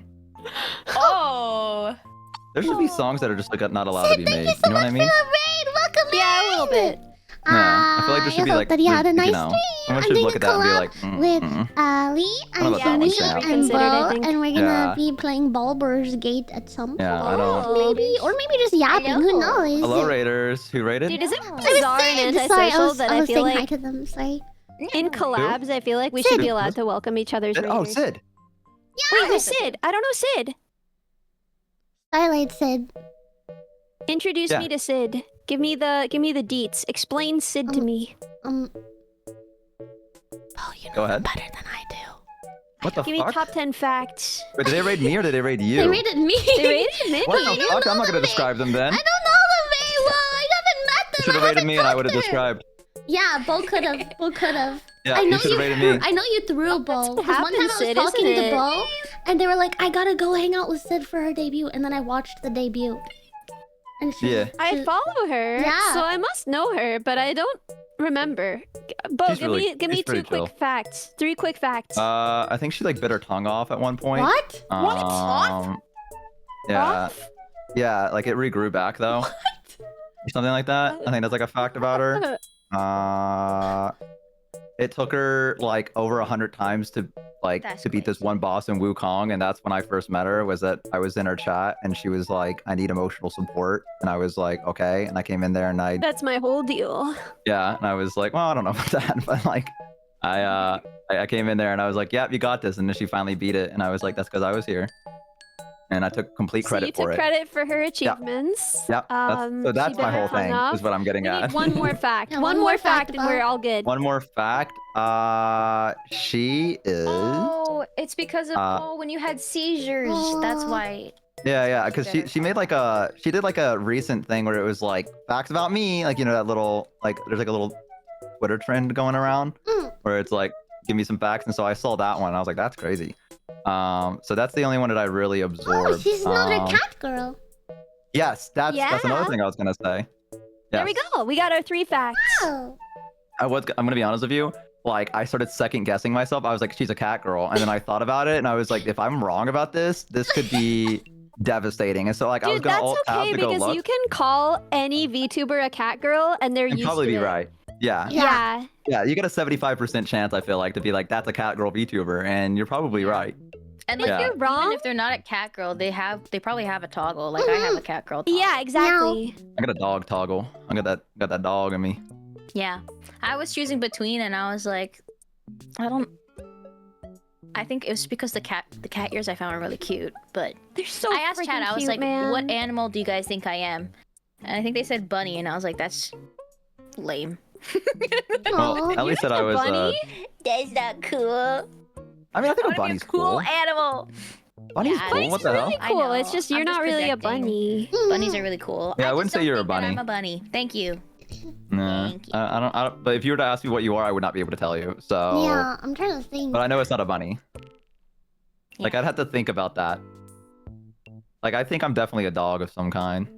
Oh. There should be songs that are just like not allowed to be Thank made. you so You know what I much mean? for the raid. Welcome Yeah, a little bit. Yeah, I feel like there should be I hope like, that you had a you nice know, stream. someone I'm should doing look a at that and be collab like, with Ali What and about that one, Sunny Sam? and Reconsidered, I Bo, think. and we're gonna Yeah. be playing Baldur's Gate at some Yeah, I point, don't- maybe, or maybe just yapping. Who knows? Hello, Raiders. Who rated? Dude, is it I was bizarre saying, and sorry, antisocial that I I was feel saying hi like to them. Sorry. in collabs, I feel like we should be allowed to welcome each other's Sid? Oh, raiders. Sid. Wait, who's Sid? I don't know Sid. Starlight said, Introduce Yeah. me to Sid. Give me the deets. Explain Sid to me. "Oh, you know Go ahead. better than I do." What the Give me fuck? top 10 facts. Wait, did they raid me or did they raid you? They rated me. They rated me? What I the don't fuck? know I'm not the gonna va- describe them then. I don't know them very well. I haven't met them. You should have I rated haven't me and I would have talked to them. described. Yeah, Bo could have. Bo could have. Yeah, I know you should have rated threw, me. I know you threw Bo. what Because one time happens, I was Sid, talking isn't to it? Bo, and they were like, "I gotta go hang out with Sid for her debut," and then I watched the debut. And she, Yeah. I follow her, Yeah. so I must know her, but I don't remember. Bo, She's really- give me she's 2 pretty chill. quick facts. 3 quick facts. I think she like bit her tongue off at one point. what? Yeah. Yeah, like it regrew back though. Or something like that. I think that's like a fact about her. It took her like over 100 times to That's to beat this one boss in Wukong, and that's when I first met her. Was that I was in her chat and she was like, "I need emotional support," and I was like, "Okay," and I came in there and That's my whole deal. yeah, and I was like, "Well, I don't know about that," but like, I came in there and I was like, "Yep, you got this," and then she finally beat it, and I was like, "That's because I was here," and I took complete So credit you for took it. credit for her achievements. Yep, so that's she my bit her whole tongue thing. off. Is what I'm getting We at. need one more fact. Yeah, one more fact, and about- we're all good. One more fact. She is. Oh, it's because of when you had seizures. That's why. Yeah, because she made like she did like a recent thing where it was like facts about me, like you know that little like there's like a little Twitter trend going around where it's like give me some facts, and so I saw that one and I was like that's crazy. So that's the only one that I really absorbed. Oh, she's another cat girl. Yes, that's another Yeah. thing I was gonna say. There we Yes. go. We got our 3 facts. Oh. I'm gonna be honest with you. Like I started second guessing myself. I was like, she's a cat girl, and then I thought about it, and I was like, if I'm wrong about this could be devastating. And so like I was Dude, gonna that's alt tab okay to go because look. you can call any VTuber a cat girl, and they're You'd used probably to be it. right. Yeah. Yeah. Yeah, you get a 75% chance, I feel like, to be like, that's a cat girl VTuber, and you're probably right. And like Yeah. You're wrong. even if they're not a cat girl, they probably have a toggle. Like I have a cat girl toggle. Yeah, exactly. I got a dog toggle. I got that dog in me. Yeah. I was choosing between and I was like, I think it was because the cat ears I found were really cute, but They're so I asked freaking Chad, I was cute, like, man. what animal do you guys think I am? And I think they said bunny, and I was like, that's lame. Well, Ellie said I a was. bunny? That's not cool. I mean, I think I a wanna be bunny's a cool cool. animal. Bunny's Yeah, cool. bunny's What the hell? Really I cool. know. It's just you're I'm not just really a projecting. bunny. Bunnies are really cool. Yeah, I just wouldn't say don't you're a think that bunny. I'm a bunny. Thank you. Nah, Thank you. I don't. But if you were to ask me what you are, I would not be able to tell you. So. Yeah, I'm trying to think. But I know it's not a bunny. Like Yeah. I'd have to think about that. Like I think I'm definitely a dog of some kind.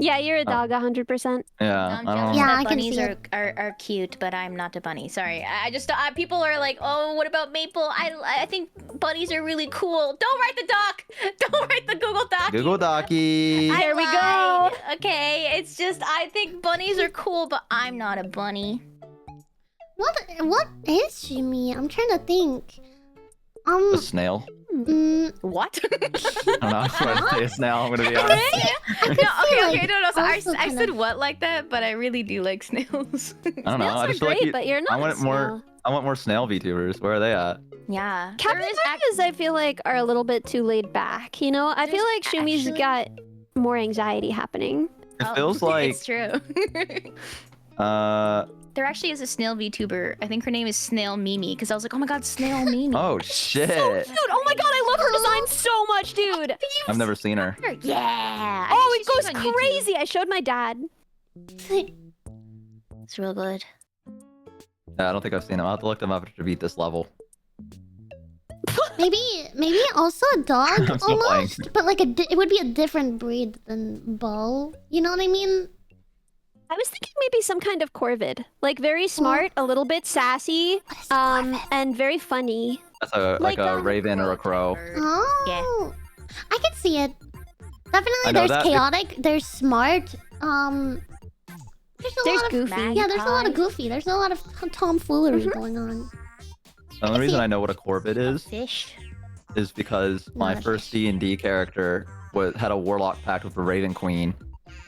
Yeah, you're a dog, 100%. Yeah. I'm I jealous don't. Yeah, that I can bunnies see are, it. are cute, but I'm not a bunny. Sorry. I just people are like, oh, what about Maple? I think bunnies are really cool. Don't write the doc. Don't write the Google Doc. Google Docky. There we go. lied. Okay, it's just I think bunnies are cool, but I'm not a bunny. What is she me? I'm trying to think. A snail. What? I don't know. I'm trying to say a snail. I'm gonna be I honest. could see, Okay, like, no. So also I kind said of- what like that, but I really do like snails. I don't know. Snails I are just feel great, like you, but you're not I a want more. snail. I want more snail VTubers. Where are they at? Yeah. There is Capybaras, I feel like, are a little bit too laid back. You know, I feel like There's Shumi's actually- got more anxiety happening. It feels like. it's true. There actually is a snail VTuber. I think her name is Snail Mimi, because I was like, oh my god, Snail Mimi. Oh shit! Dude, oh my god, I love her design so much, dude. I've never seen her. Yeah. Oh, I it think she's goes on YouTube. crazy. I showed my dad. It's real good. Yeah, I don't think I've seen them. I'll have to look them up to beat this level. Maybe also a dog I'm still playing. almost, but like it would be a different breed than Bo. You know what I mean? I was thinking maybe some kind of corvid. Like very smart, a little bit sassy, What is corvid? and very funny. That's a like a raven or a crow. Oh, I can see it. Definitely, I know there's that- chaotic. There's smart. There's lot of goofy. Yeah, there's a lot of goofy. There's a lot of tomfoolery going on. The only reason I know what a corvid Fish. is because my Not a first fish. D&D character had a warlock pact with a raven queen,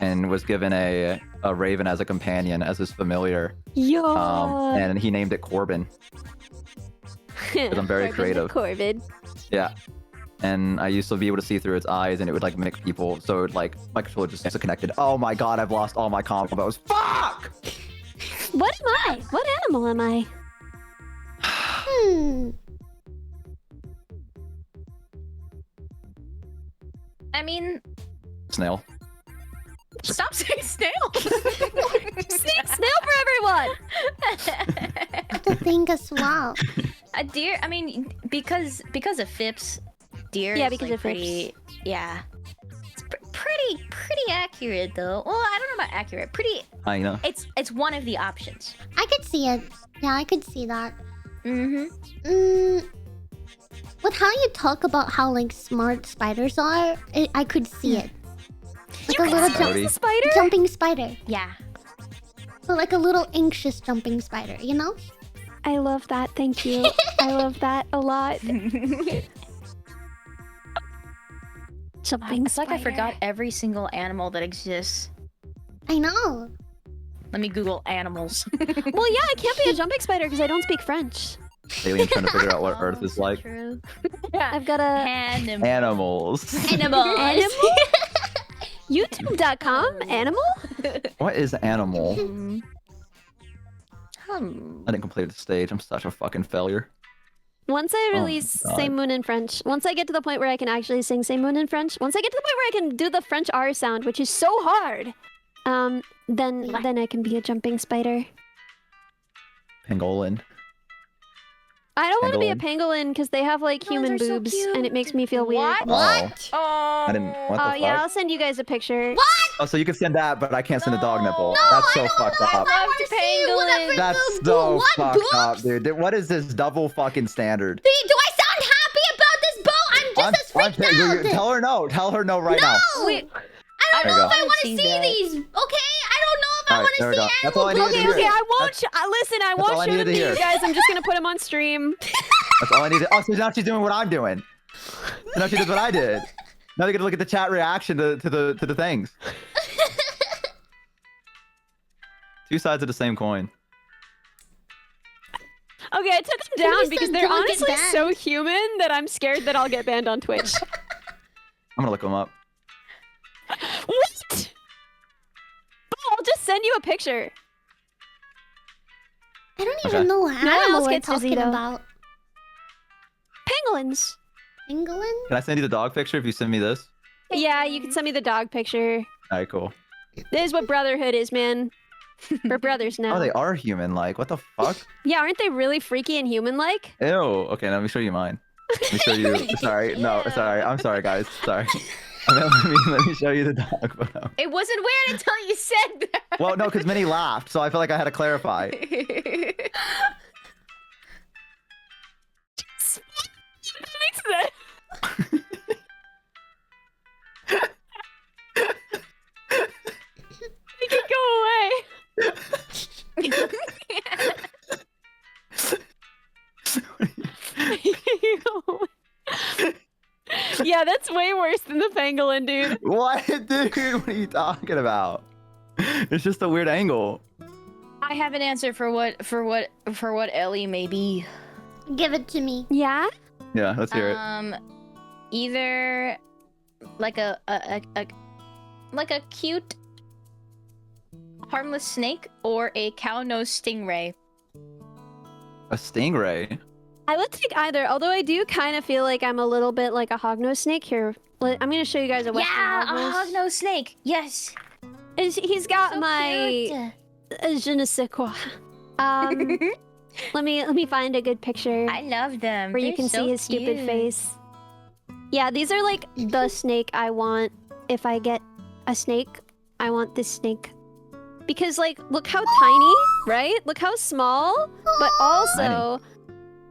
and was given a raven as a companion, as his familiar. Yo. And he named it Corbin. I'm very Corvid, creative. Corvid. Yeah. And I used to be able to see through its eyes, and it would like mimic people. So it would, like my controller just disconnected. Oh my god, I've lost all my combos. Fuck! What am I? What animal am I? I mean, Snail. stop saying snail. Snail for everyone. I have to think as well. A deer. I mean, because of Phipps, deer. Yeah, is, because like, of Phipps. pretty. Yeah. It's pretty accurate though. Well, I don't know about accurate. Pretty. I know. It's one of the options. I could see it. Yeah, I could see that. Mm-hmm. With how you talk about how like smart spiders are, I could see it. Like a little Cody. Spider? jumping spider. Yeah. So like a little anxious jumping spider, you know? I love that. Thank you. I love that a lot. Jumping It's like I spider. forgot every single animal that exists. I know. Let me Google animals. Well, yeah, I can't be a jumping spider because I don't speak French. Alien trying to figure out what Earth is like. True. I've got a Animals. Animals. YouTube.com animal. What is animal? Hmm. I didn't complete the stage. I'm such a fucking failure. Once I Oh, release God. Same Moon in French, once I get to the point where I can actually sing Same Moon in French, once I get to the point where I can do the French R sound, which is so hard, then I can be a jumping spider. Pangolin. I don't want to be a pangolin because they have like human they're so boobs and it makes me feel What? weird. What? Oh. I didn't. What the fuck? Yeah, I'll send you guys a picture. Oh, so you can send that, but I can't send a dog nipple. No, That's so fucked up. Love to pangolin. That's so fucked up, dude. What is this double fucking standard? Do I sound happy about this boat? I'm just as freaked out. Tell her no. Tell her no right now. Wait. I don't There you know if go. I want to See see that. these. Okay, I don't know if I Alright, want there to we see go. That's all I animal needed to poses. hear. Okay, I won't. Listen, I That's all won't I show needed them to to you hear. guys. I'm just gonna put them on stream. That's all I needed. Oh, so now she's doing what I'm doing. So now she does what I did. Now they're gonna look at the chat reaction to the things. Two sides of the same coin. Okay, I took them down Please because don't they're get honestly banned. so human that I'm scared that I'll get banned on Twitch. I'm gonna look them up. What? Oh, I'll just send you a picture. I don't Okay. even know what No one animal else we're gets dizzy, talking though. about. Pangolins. Pangolin? Can I send you the dog picture if you send me this? Yeah, you can send me the dog picture. All right, cool. This is what brotherhood is, man. We're brothers now. Oh, they are human-like. What the fuck? Yeah, aren't they really freaky and human-like? Ew. Okay, let me show you mine. Let me show you. Sorry. No, sorry. I'm sorry, guys. Sorry. Let me show you the dog photo. It wasn't weird until you said that. Well, no, because Minnie laughed, so I feel like I had to clarify. Makes sense. Make it go away. Yeah, that's way worse than the pangolin, dude. What, dude? What are you talking about? It's just a weird angle. I have an answer for what Ellie may be. Give it to me. Yeah? Yeah, let's hear it. Either like a cute harmless snake or a cow-nosed stingray. A stingray. I would take either, although I do kind of feel like I'm a little bit like a hognose snake here. I'm going to show you guys a Western Yeah, a hognose. hognose snake. Yes. He's got So my cute. je ne sais quoi. Let me find a good picture I love them. where you They're can so see his stupid cute. face. Yeah, these are like the snake I want. If I get a snake, I want this snake. Because like, look how tiny, right? Look how small, but also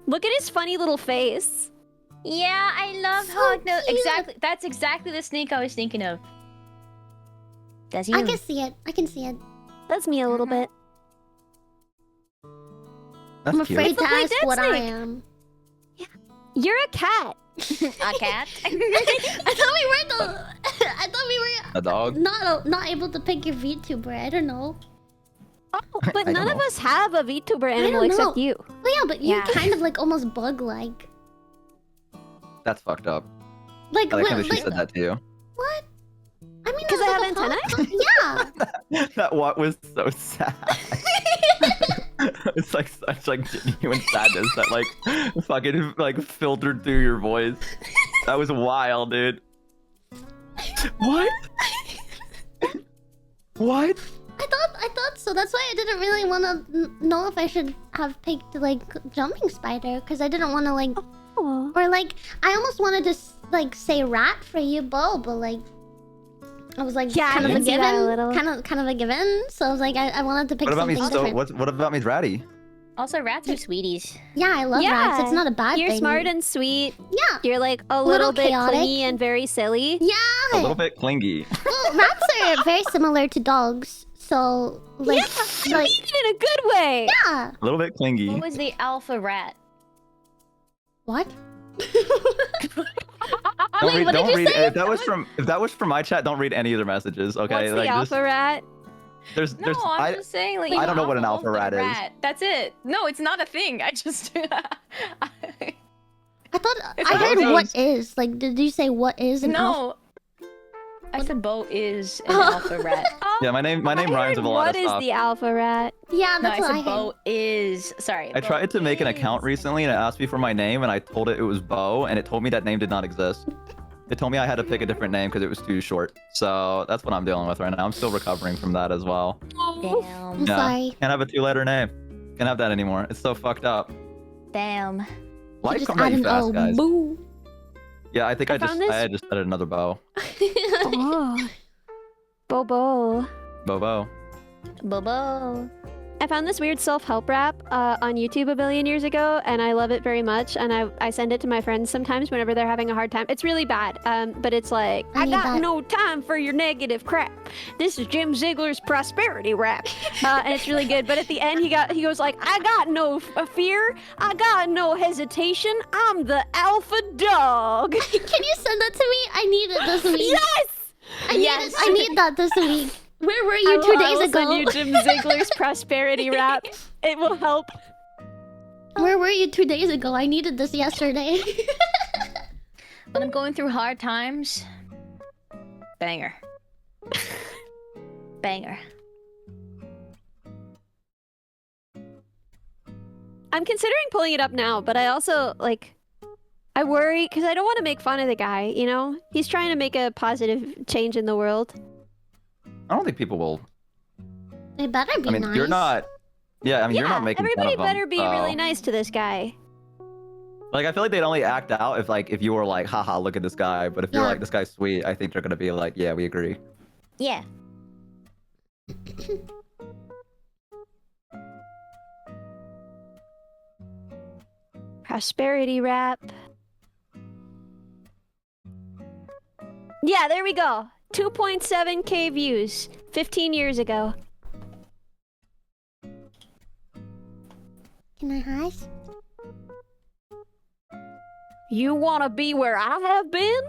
look at his funny little face. Yeah, I love So hognose. cute. Exactly. That's exactly the snake I was thinking of. That's you. I can see it. I can see it. That's me a little Mhm. bit. That's I'm afraid cute. to Look like ask that what I snake. am. You're a cat. A cat. I thought we were the. I thought we were A dog? not able to pick your VTuber. I don't know. Oh, but I don't none of know. us have a VTuber animal don't except know. you. Well, yeah, but you're Yeah. kind of like almost bug-like. That's fucked up. Like I like what? how she Like, said that to you. what? I mean, 'Cause I have like a antennae? Yeah. That what was so sad. It's like such like genuine sadness that like fucking like filtered through your voice. That was wild, dude. What? What? I thought so. That's why I didn't really want to know if I should have picked like jumping spider because I didn't want to like, Oh. or like I almost wanted to like say rat for you, Bo, but like I was like, Yeah, kind I of a can see that a given, little. kind of a given. So I was like, I wanted to pick What about me? something different. What about me, Ratty? Also, rats are sweeties. Yeah, I love rats. It's not a bad You're thing. smart and sweet. Yeah. You're like a little little bit chaotic. clingy and very silly. Yeah. A little bit clingy. Well, rats are very similar to dogs. So like, You like mean it in a good way. yeah. A little bit clingy. What was the alpha rat? What? Don't read. what did Don't you read. say? If that was from my chat, don't read any of their messages. Okay. What's the alpha rat? There's. No, I'm just saying like. I don't know what an alpha alpha rat is. That's it. No, it's not a thing. I just. I thought It's I a heard thing. what is. Like, did you say what is an alpha? No. I said Bo is an alpha rat. Yeah, my name I rhymes heard with a lot what of is stuff. the alpha rat? Yeah, No, that's I what I said heard. Bo is. Sorry. I Bo tried to make an is. account recently and it asked me for my name and I told it was Bo and it told me that name did not exist. It told me I had to pick a different name because it was too short. So that's what I'm dealing with right now. I'm still recovering from that as well. Damn. I'm sorry. Can't have a 2-letter name. Can't have that anymore. It's so fucked up. Damn. Life just comes at add you an fast, O. guys. Boo. Yeah, I think I I found this- just added another bow. Oh. Bobo. Bobo. Bobo. I found this weird self-help rap on YouTube a billion years ago, and I love it very much. And I send it to my friends sometimes whenever they're having a hard time. It's really bad, but it's like, I I need got that. no time for your negative crap. This is Jim Ziegler's prosperity rap, and it's really good. But at the end, he goes like, I got no fear, I got no hesitation. I'm the alpha dog. Can you send that to me? I need it this week. Yes. I need that this week. Where were you I 2 will days ago? send you Jim Ziegler's prosperity rap. It will help. Where were you 2 days ago? I needed this yesterday. When I'm going through hard times. Banger. Banger. I'm considering pulling it up now, but I also, like, I worry because I don't want to make fun of the guy, you know? He's trying to make a positive change in the world. I don't think people will. They better be I mean, nice. you're not. Yeah, I mean, you're not making everybody fun of better him, be so- really nice to this guy. Like, I feel like they'd only act out if you were like, haha, look at this guy. But if you're Yeah. like, this guy's sweet, I think they're gonna be like, yeah, we agree. Yeah. Prosperity rap. Yeah, there we go. 2.7k views. 15 years ago. Can I hush? You want to be where I have been?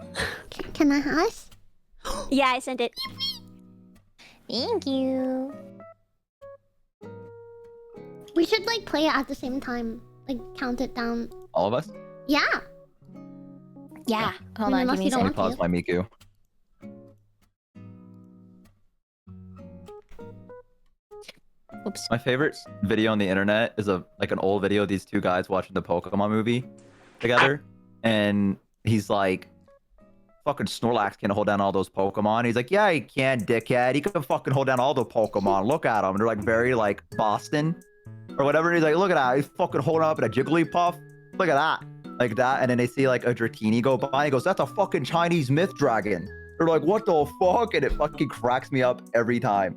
Can I hush? Yeah, I sent it. Thank you. We should like play it at the same time. Like count it down. All of us? Yeah. Yeah. Hold I mean, on, unless give me you a don't Let me second. want pause my Miku. Oops. My favorite video on the internet is like an old video of these two guys watching the Pokemon movie together, and he's like, "Fucking Snorlax can hold down all those Pokemon." He's like, "Yeah, he can, dickhead. He can fucking hold down all the Pokemon. Look at him." And they're like very like Boston or whatever. And he's like, "Look at that. He's fucking holding up at a Jigglypuff. Look at that." Like that. And then they see like a Dratini go by. And he goes, "That's a fucking Chinese myth dragon." They're like, "What the fuck?" And it fucking cracks me up every time.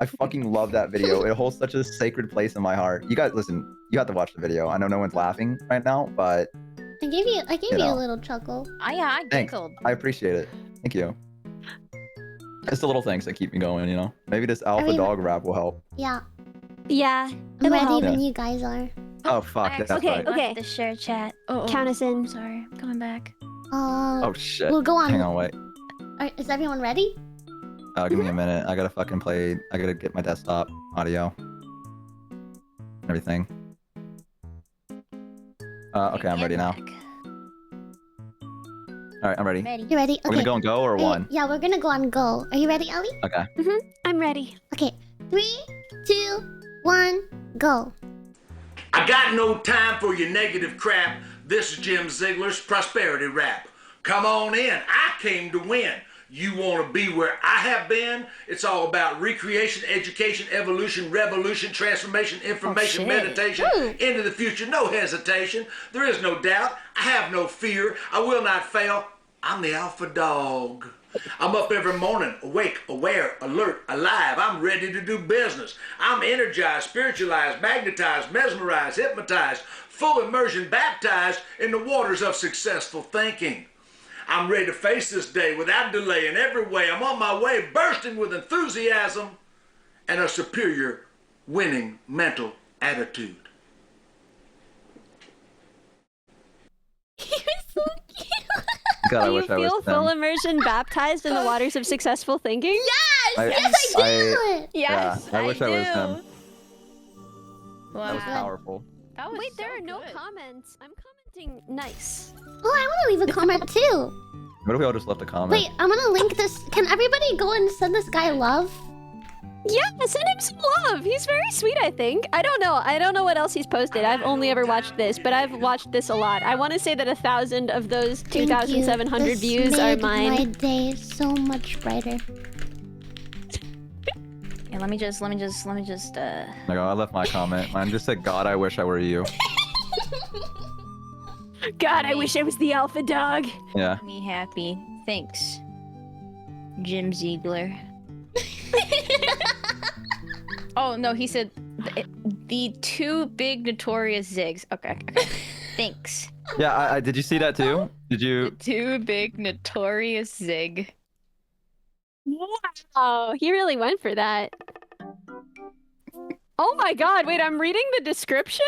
I fucking love that video. It holds such a sacred place in my heart. You guys, listen, you have to watch the video. I know no one's laughing right now, but I gave you You a know. little chuckle. Yeah, I Thanks. giggled. I appreciate it. Thank you. It's the little things that keep me going, you know? Maybe this alpha mean- dog rap will help. Yeah. Yeah, I'm it'll ready help. when you guys are. Oh, fuck. I That's Okay, right. okay. left the share chat. Oh, Count us in. I'm sorry. I'm coming back. Oh, shit. We'll go on. Hang on, wait. Is everyone ready? Give me a minute. I gotta fucking play. I gotta get my desktop audio. Everything. Okay, I'm ready now. Back. All right, I'm ready. Ready. You ready? We're gonna go and go or one? Yeah, we're gonna go on go. Are you ready, Ellie? Okay. I'm ready. Okay. 3, 2, 1, go. I got no time for your negative crap. This is Jim Ziegler's prosperity rap. Come on in. I came to win. You want to be where I have been? It's all about recreation, education, evolution, revolution, transformation, information, shit. meditation, into the future. No hesitation. There is no doubt. I have no fear. I will not fail. I'm the alpha dog. I'm up every morning, awake, aware, alert, alive. I'm ready to do business. I'm energized, spiritualized, magnetized, mesmerized, hypnotized, full immersion, baptized in the waters of successful thinking. I'm ready to face this day without delay in every way. I'm on my way, bursting with enthusiasm and a superior winning mental attitude. You're so cute. God, I Do you wish I was feel them. full immersion baptized in the waters of successful thinking? Yes, I do. Yes, I wish I was do. him. Wow. That was powerful. That was Wait, there so are no good. comments. I'm commenting nice. Oh, I want to leave a comment too. What if we all just left a comment? Wait, I'm gonna link this. Can everybody go and send this guy love? Yeah, send him some love. He's very sweet, I think. I don't know. I don't know what else he's posted. I've only ever watched this, but I've watched this a lot. I want to say that 1,000 of those Thank you. 2,700 This views are made mine. My day so much brighter. Yeah, let me just. Like, oh, I left my comment. Mine just said, God, I wish I were you. God, I wish I was the alpha dog. Yeah. Me happy. Thanks, Jim Ziegler. Oh no, he said the two big notorious zigs. Okay. Thanks. Yeah, I did you see that too? Did The you? two big notorious zig. Wow, he really went for that. Oh my god, wait, I'm reading the description?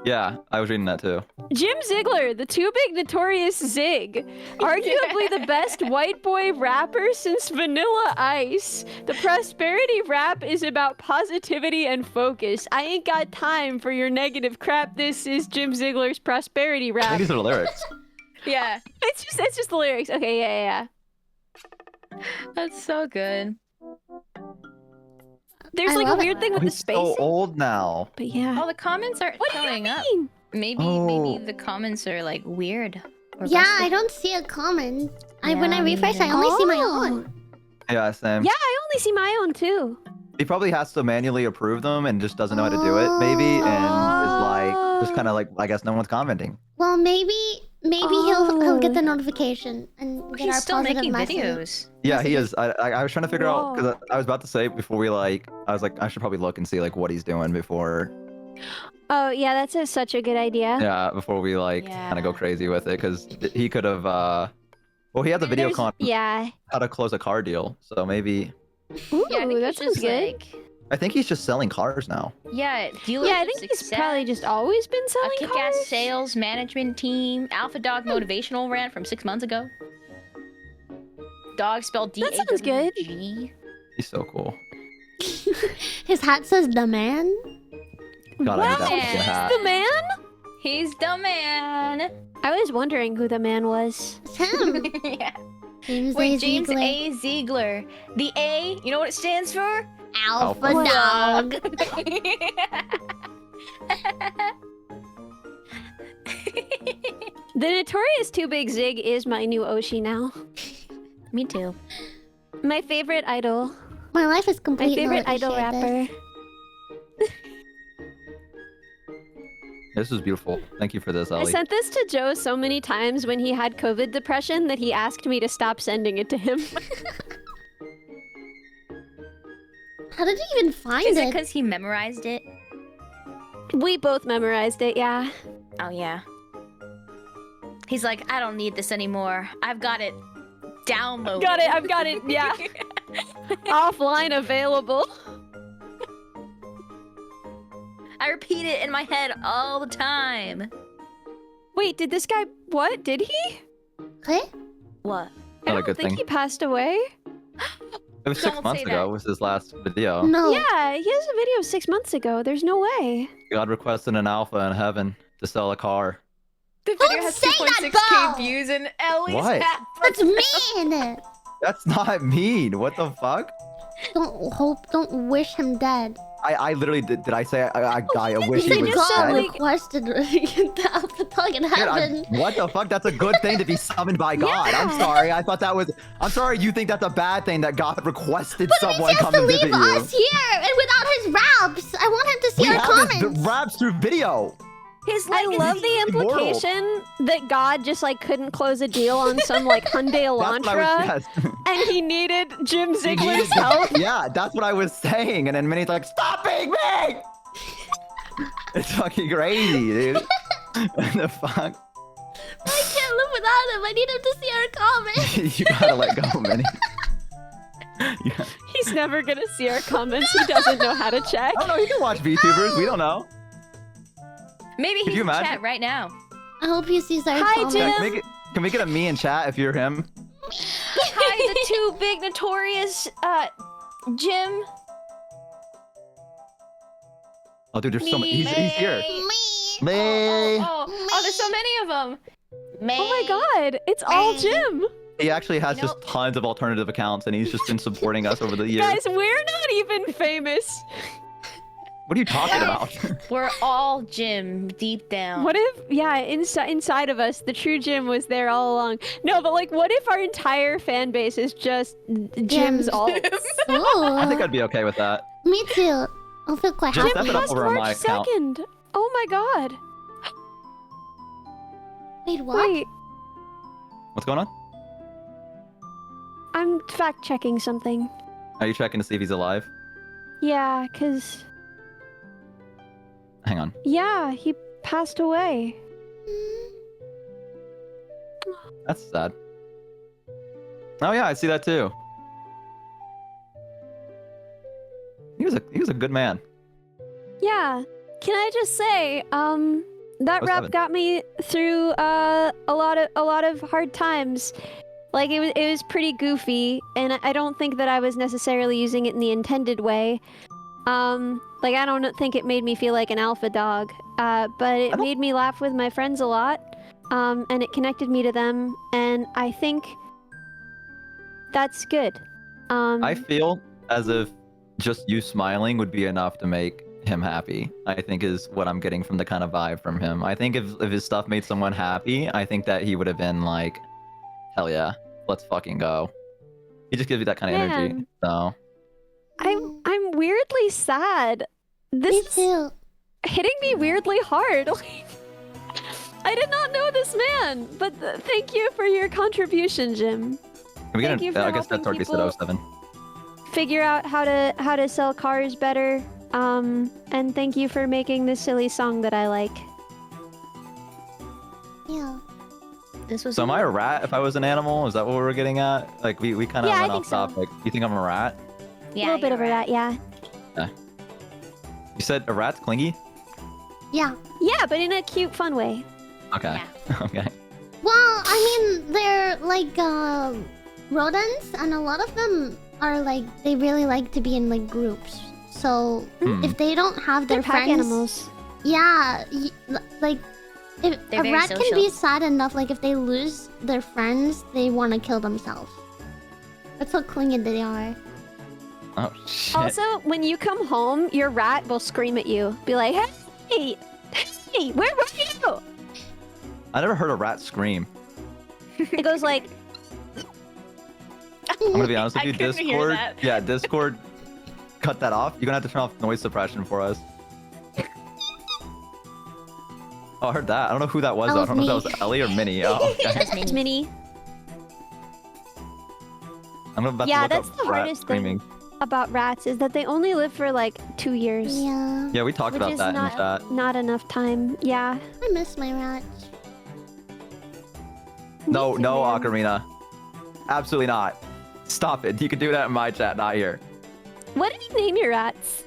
Yeah, I was reading that too. Jim Ziegler, the too big notorious Zig. Arguably the best white boy rapper since Vanilla Ice. The prosperity rap is about positivity and focus. I ain't got time for your negative crap. This is Jim Ziegler's prosperity I rap. think these are the lyrics. Yeah, It's just the lyrics. Okay, yeah. that's so good. There's I like a love it. weird thing Oh, with the he's so spacing. old now. But yeah. Oh, the comments aren't What do you showing up. mean? Maybe Oh. the comments are like weird. Or Yeah, busted. I don't see a comment. When Yeah, I me refresh, I neither. only see my Oh. own. Yeah, same. Yeah, I only see my own too. He probably has to manually approve them and just doesn't know how to do it, maybe, and is like, just kind of like, I guess no one's commenting. Well, maybe he'll get Oh. the notification and get He's our still positive making message. videos. Yeah, he is. I was trying to figure out, because Whoa. I was about to say before we like, I was like, I should probably look and see like what he's doing before, Oh, yeah, that's such a good idea. yeah, before we like kind of go Yeah. crazy with it, because he could have, well, he had the video There's- con Yeah. how to close a car deal, so maybe, Ooh, Yeah, I think that he's sounds just good. like, I think he's just selling cars now. yeah, dealer Yeah, I think he's probably just always been a selling kick-ass cars. sales management team. Alpha Dog motivational rant from 6 months ago. Dog spelled That sounds good. D-A-W-G. He's so cool. His hat says the man. God, I need that Wow, fucking he's hat. The man? He's the man. I was wondering who the man was. It's him. Yeah. James Wait, A. James Ziegler. A. Ziegler. The A, you know what it stands for? Alpha Alpha dog. The notorious Too Big Zig is my new Oshi now. Me too. My favorite idol. My life is My complete. now favorite that you idol shared this. rapper. This is beautiful. Thank you for this, I Ellie. sent this to Joe so many times when he had COVID depression that he asked me to stop sending it to him. How did you even find Is it it? because he memorized it? We both memorized it, yeah. Oh, yeah. He's like, I don't need this anymore. I've got it downloaded. I've got it, yeah. Offline available. I repeat it in my head all the time. Wait, did this guy... What? Did he? What? What? I Not a don't good think thing. he passed away. It was 6 Don't months say ago. that. Was his last video. No. Yeah, he has a video 6 months ago. There's no way. God requested an alpha in heaven to sell a car. The Don't video has say that, 2.6k Bo! views and Ellie's What? hat. That's mean. That's not mean. What the fuck? Don't wish him dead. I literally did. Did I say I wish you he was just said, dead? like- requested the alpha dog in Dude, heaven. what the fuck? That's a good thing to be summoned by God. I'm sorry. I thought that was. I'm sorry. You think that's a bad thing that God requested But it means someone he has come to and leave visit you? us here and without his raps. I want him to see We our have his comments. raps through video. His I legacy. love the Immortal. implication that God just like couldn't close a deal on some like Hyundai That's what I Elantra, was, yes. and he needed Jim He needed Ziegler's to- help. Yeah, that's what I was saying. And then Minnie's like, stop being me! It's fucking crazy, dude. What the fuck? I can't live without him. I need him to see our comments. You gotta let go, Minnie. Yeah. He's never gonna see our comments. He doesn't know how to check. I don't know, you can watch VTubers, we don't know. Maybe Could he's you in imagine? chat right now. I hope he sees our Hi, comments. Jim. Can we get a me in chat if you're him? Hi, the two big notorious Jim. Oh, dude, there's so many. He's here. Me. Me. Oh, there's so many of them. Oh my god, it's all Jim. He actually has just Nope. tons of alternative accounts, and he's just been supporting us over the years. Guys, we're not even famous. What are you talking about? We're all Jim deep down. What if, yeah, inside of us, the true Jim was there all along? No, but like, what if our entire fan base is just Jim's alt? I think I'd be okay with that. Me too. I'll feel quite Just happy. step it up Past over on my March account. 2nd. Oh my god. Wait, what? Wait, What's going on? I'm fact checking something. Are you checking to see if he's alive? Yeah, cause Hang on. yeah, he passed away. That's sad. Oh yeah, I see that too. He was a good man. Yeah. Can I just say, that Oh, rap seven. got me through a lot of hard times. Like it was pretty goofy, and I don't think that I was necessarily using it in the intended way. Like I don't think it made me feel like an alpha dog, but it made me laugh with my friends a lot, and it connected me to them, and I think that's good. I feel as if just you smiling would be enough to make him happy. I think is what I'm getting from the kind of vibe from him. I think if his stuff made someone happy, I think that he would have been like, hell yeah, let's fucking go. He just gives you that kind of energy. Man. So I'm weirdly sad. Me This is too. hitting me weirdly hard. I did not know this man, but thank you for your contribution, Jim. can we Thank get you an, for I guess that helping turkey said people 07. Figure out how to sell cars better. And thank you for making this silly song that I like. Yeah. This was. So am I a rat if I was an animal? Is that what we're getting at? Like we kind of Yeah, I went think off so. topic. You think I'm a rat? Yeah, a little bit you're over right. that, yeah. You said a rat's clingy? Yeah. Yeah, but in a cute, fun way. Okay. Okay. Well, I mean, they're like rodents, and a lot of them are like they really like to be in like groups. So if they don't have their They're pack friends, animals. yeah, like if They're a very rat can be social. sad enough, like if they lose their friends, they want to kill themselves. That's how clingy they are. Oh shit. Also, when you come home, your rat will scream at you. Be like, hey, where were you? I never heard a rat scream. It goes like, I'm gonna be honest with I you, couldn't hear Discord. that. Yeah, Discord. Cut that off. You're gonna have to turn off noise suppression for us. Oh, I heard that. I don't know who that was. That Though. I was don't know if me. that was Ellie or Minnie. Oh, okay. it's Minnie. I'm about Yeah, to look that's up the rat hardest screaming. thing about rats is that they only live for like 2 years. Yeah, Yeah, we talked Which about is that in the not, chat. not enough time. Yeah. I miss my rat. No, Me too, no, man. Ocarina. Absolutely not. Stop it. You can do that in my chat, not here. What did you name your rats?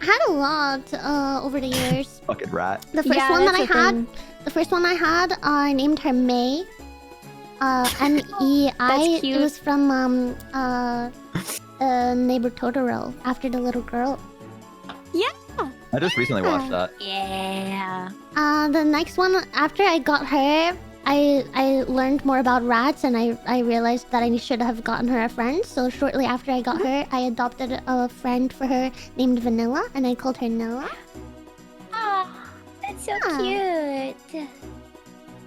I had a lot over the years. Fucking rat. The first Yeah, one that I that's a had, thing. the first one I had, I named her May. MEI. That's cute. It was from Neighbor Totoro, after the little girl. I just recently watched that. Yeah. The next one after I got her, I learned more about rats, and I realized that I should have gotten her a friend. So shortly after I got her, I adopted a friend for her named Vanilla, and I called her Noah. Oh, that's so Yeah. cute.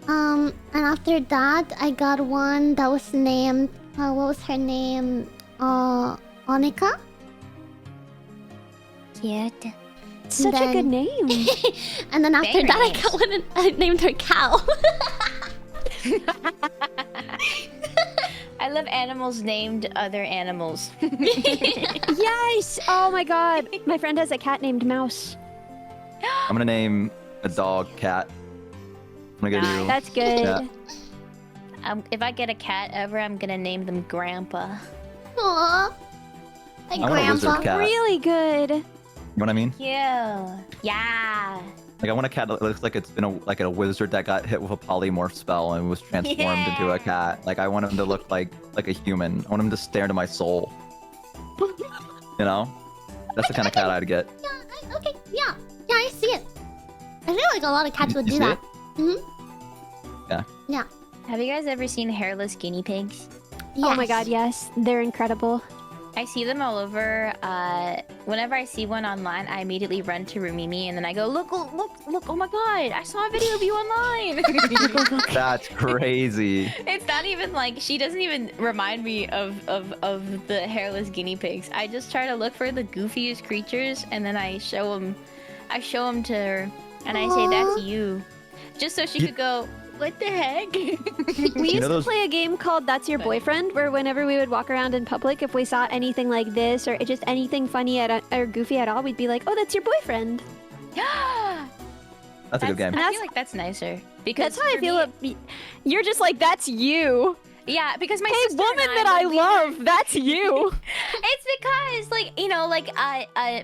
And after that, I got one that was named, what was her name? Onika? Cute. Such a then- good name. And then after Banger that, names. I named her Cow. I love animals named other animals. Yes! Oh my god. My friend has a cat named Mouse. I'm gonna name a dog Cat. I'm gonna give you. That's good. Yeah. If I get a cat ever, I'm gonna name them Grandpa. Aww. Like I want a wizard Grandpa. cat. Really good. You know what I mean? Yeah. Yeah. Like I want a cat that looks like it's been a wizard that got hit with a polymorph spell and was transformed into a cat. Like I want him to look like a human. I want him to stare into my soul. You know? That's the kind of cat I'd get. Yeah, okay, yeah. Yeah, I see it. I feel like a lot of cats would You do see that. it? Mm-hmm. Yeah. Have you guys ever seen hairless guinea pigs? Oh my Yes. god, yes. They're incredible. I see them all over. Whenever I see one online, I immediately run to Rumimi and then I go, look, oh my god, I saw a video of you online. That's crazy. It's not even like, she doesn't even remind me of the hairless guinea pigs. I just try to look for the goofiest creatures and then I show them to her and I say, that's you. Just so she could go, what the heck? We used know to those- play a game called That's Your Boyfriend, where whenever we would walk around in public, if we saw anything like this or just anything funny or goofy at all, we'd be like, oh, that's your boyfriend. That's a good game. I feel like that's nicer. Because That's how I for feel. me- You're just like, that's you. Yeah, because my Hey, sister woman and that I when we were- love, that's you. It's because, like, you know, like,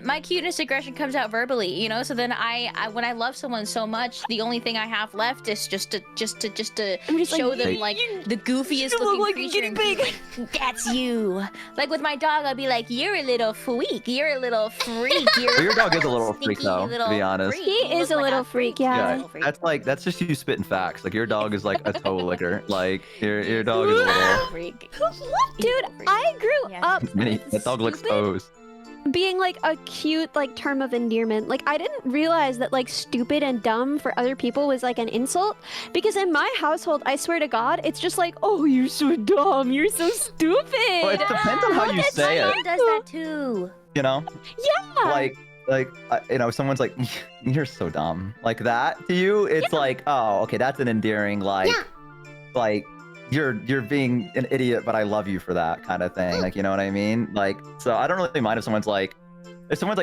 my cuteness aggression comes out verbally, you know. So then I when I love someone so much, the only thing I have left is just to I'm just show like, them like the goofiest you look looking like a creature. guinea and be pig. like, that's you. Like with my dog, I'd be like, you're a little freak. You're a little freak. You're Well, your dog is a little freak, stinky though, to little be honest. freak. He You is look a like little freak, yeah. You're a Yeah, little freak. that's just you spitting facts. Like your dog is like a toe licker. Like your dog is a little. Freak. Dude, I grew Yeah. up Mini. That dog licks stupid toes. being like a cute like term of endearment. Like I didn't realize that like stupid and dumb for other people was like an insult, because in my household, I swear to God, it's just like, oh, you're so dumb, you're so stupid. Well, it depends on how you That's say My it. mom does that too. You know, Yeah. like you know, someone's like, you're so dumb. Like that to you, it's like, oh, okay, that's an endearing Yeah. like you're being an idiot, but I love you for that kind of thing. Like, you know what I mean? Like, so I don't really mind if someone's like,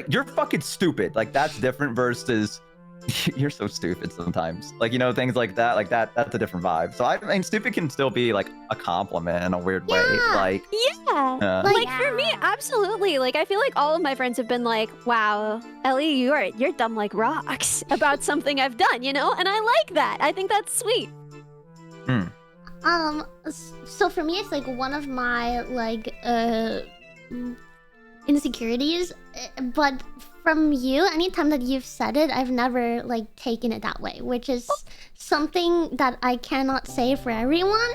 you're fucking stupid. Like that's different versus you're so stupid sometimes. Like, you know, things like that. Like that's a different vibe. So I mean, stupid can still be like a compliment in a weird way. Yeah. Like, Yeah. Like- Like for me, absolutely. Like I feel like all of my friends have been like, "Wow, Ellie, you're dumb like rocks" about something I've done, you know? And I like that. I think that's sweet. So for me, it's like one of my like insecurities, but from you, anytime that you've said it, I've never like taken it that way, which is something that I cannot say for everyone,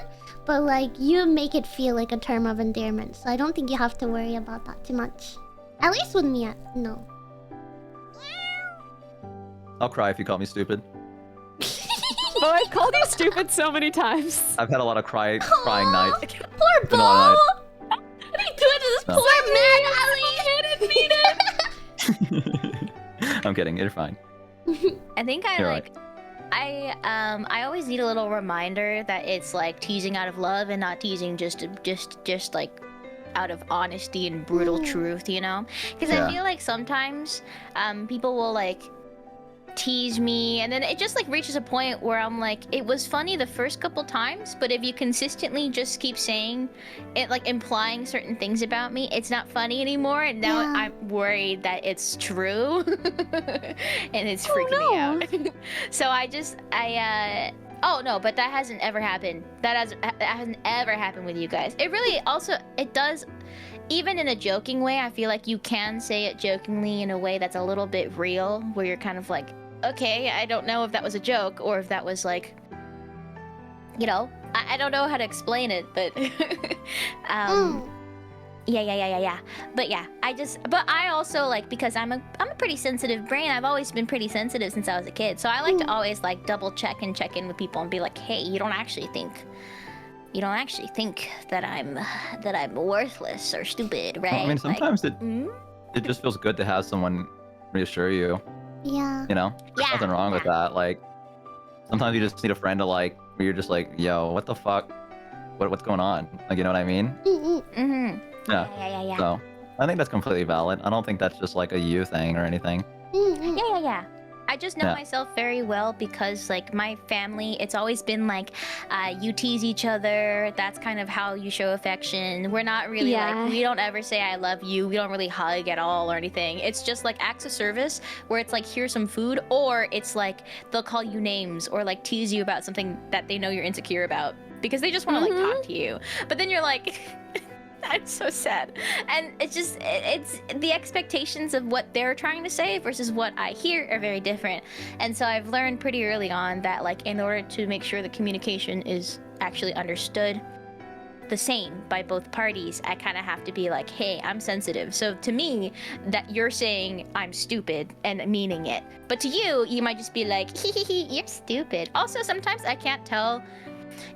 but like you make it feel like a term of endearment, so I don't think you have to worry about that too much. At least with me, no. I'll cry if you call me stupid. Oh, I've called you stupid so many times. I've had a lot of crying nights. Poor Been a Bo! lot What are you doing to this No. poor man, Ellie? I didn't mean it. I'm kidding. You're fine. I think I You're like. I always need a little reminder that it's like teasing out of love and not teasing just like out of honesty and brutal truth, you know? Because Yeah. I feel like sometimes people will like tease me and then it just like reaches a point where I'm like, it was funny the first couple times, but if you consistently just keep saying it, like implying certain things about me, it's not funny anymore, and now Yeah. I'm worried that it's true and it's freaking me out. So oh no, but that hasn't ever happened. That hasn't ever happened with you guys. It really also, it does, even in a joking way, I feel like you can say it jokingly in a way that's a little bit real, where you're kind of like, okay, I don't know if that was a joke or if that was like, you know, I don't know how to explain it, but yeah. But yeah, but I also like, because I'm a pretty sensitive brain. I've always been pretty sensitive since I was a kid. So I like to always like double check and check in with people and be like, hey, you don't actually think that I'm worthless or stupid, right? Well, I mean, Like, sometimes it just feels good to have someone reassure you. Yeah. You know, there's Yeah, nothing wrong with that. Like, sometimes you just need a friend to like, where you're just like, yo, what the fuck? What's going on? Like, you know what I mean? Mm-hmm. Yeah. Yeah. So, I think that's completely valid. I don't think that's just like a you thing or anything. Yeah. I just know Yeah. myself very well because, like, my family, it's always been like, you tease each other. That's kind of how you show affection. We're not really like, we don't ever say I love you. We don't really hug at all or anything. It's just like acts of service where it's like, here's some food, or it's like they'll call you names or like tease you about something that they know you're insecure about because they just want to like talk to you. But then you're like, I'm so sad. And it's just, it's the expectations of what they're trying to say versus what I hear are very different. And so I've learned pretty early on that, like, in order to make sure the communication is actually understood the same by both parties, I kind of have to be like, hey, I'm sensitive. So to me, that you're saying I'm stupid and meaning it. But to you, you might just be like, hee, you're stupid. Also, sometimes I can't tell,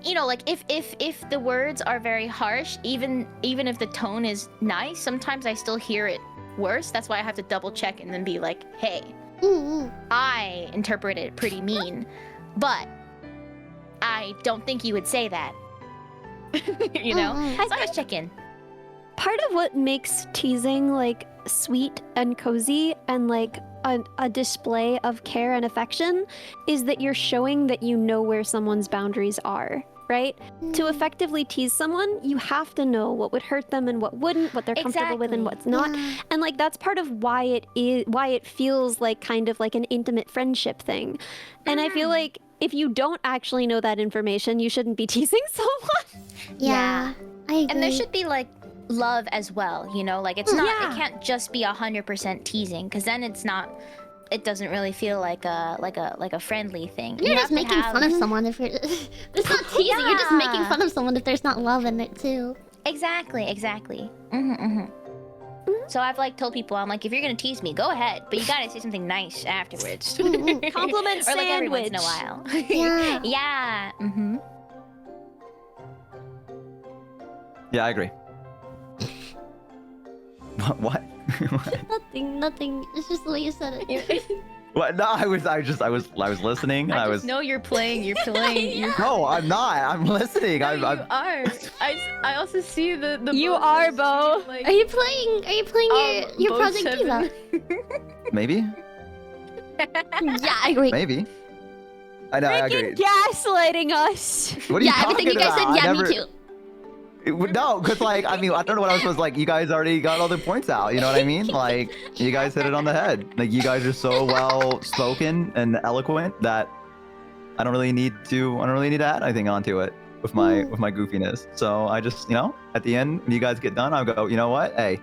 you know, like if the words are very harsh, even if the tone is nice, sometimes I still hear it worse. That's why I have to double check and then be like, hey, I interpret it pretty mean, but I don't think you would say that. You know? So I just check in. Part of what makes teasing like sweet and cozy and like a display of care and affection is that you're showing that you know where someone's boundaries are, right? To effectively tease someone, you have to know what would hurt them and what wouldn't, what they're comfortable with and what's not. And like that's part of why it feels like kind of like an intimate friendship thing. And I feel like if you don't actually know that information, you shouldn't be teasing someone. Yeah. I agree. And there should be like love as well, you know, like it's not, it can't just be 100% teasing, because then it's not, it doesn't really feel like a friendly thing. You're just making fun of someone if you're it's not teasing, you're just making fun of someone if there's not love in it too. Exactly. So I've like told people, I'm like, if you're gonna tease me, go ahead, but you gotta say something nice afterwards. Compliment or like every once sandwich. in a while. Yeah. Yeah. Yeah, I agree. What? Nothing. It's just the way you said it. What? No, I was listening. And I was. No, you're playing. No, I'm not. I'm listening. No, you are. I also see the You both are, of us Bo. like, Are you playing your Bo Project Diva? 7. Maybe. Yeah, I agree. Maybe. I know. I agree. Freaking gaslighting us. What are you Yeah, everything you talking guys said, about? yeah, I me never- too. No, because like I mean I don't know what I was supposed to, like. You guys already got all the points out. You know what I mean? Like you guys hit it on the head. Like you guys are so well spoken and eloquent that I don't really need to add anything onto it with my goofiness. So I just, you know, at the end when you guys get done, I'll go, you know what? Hey,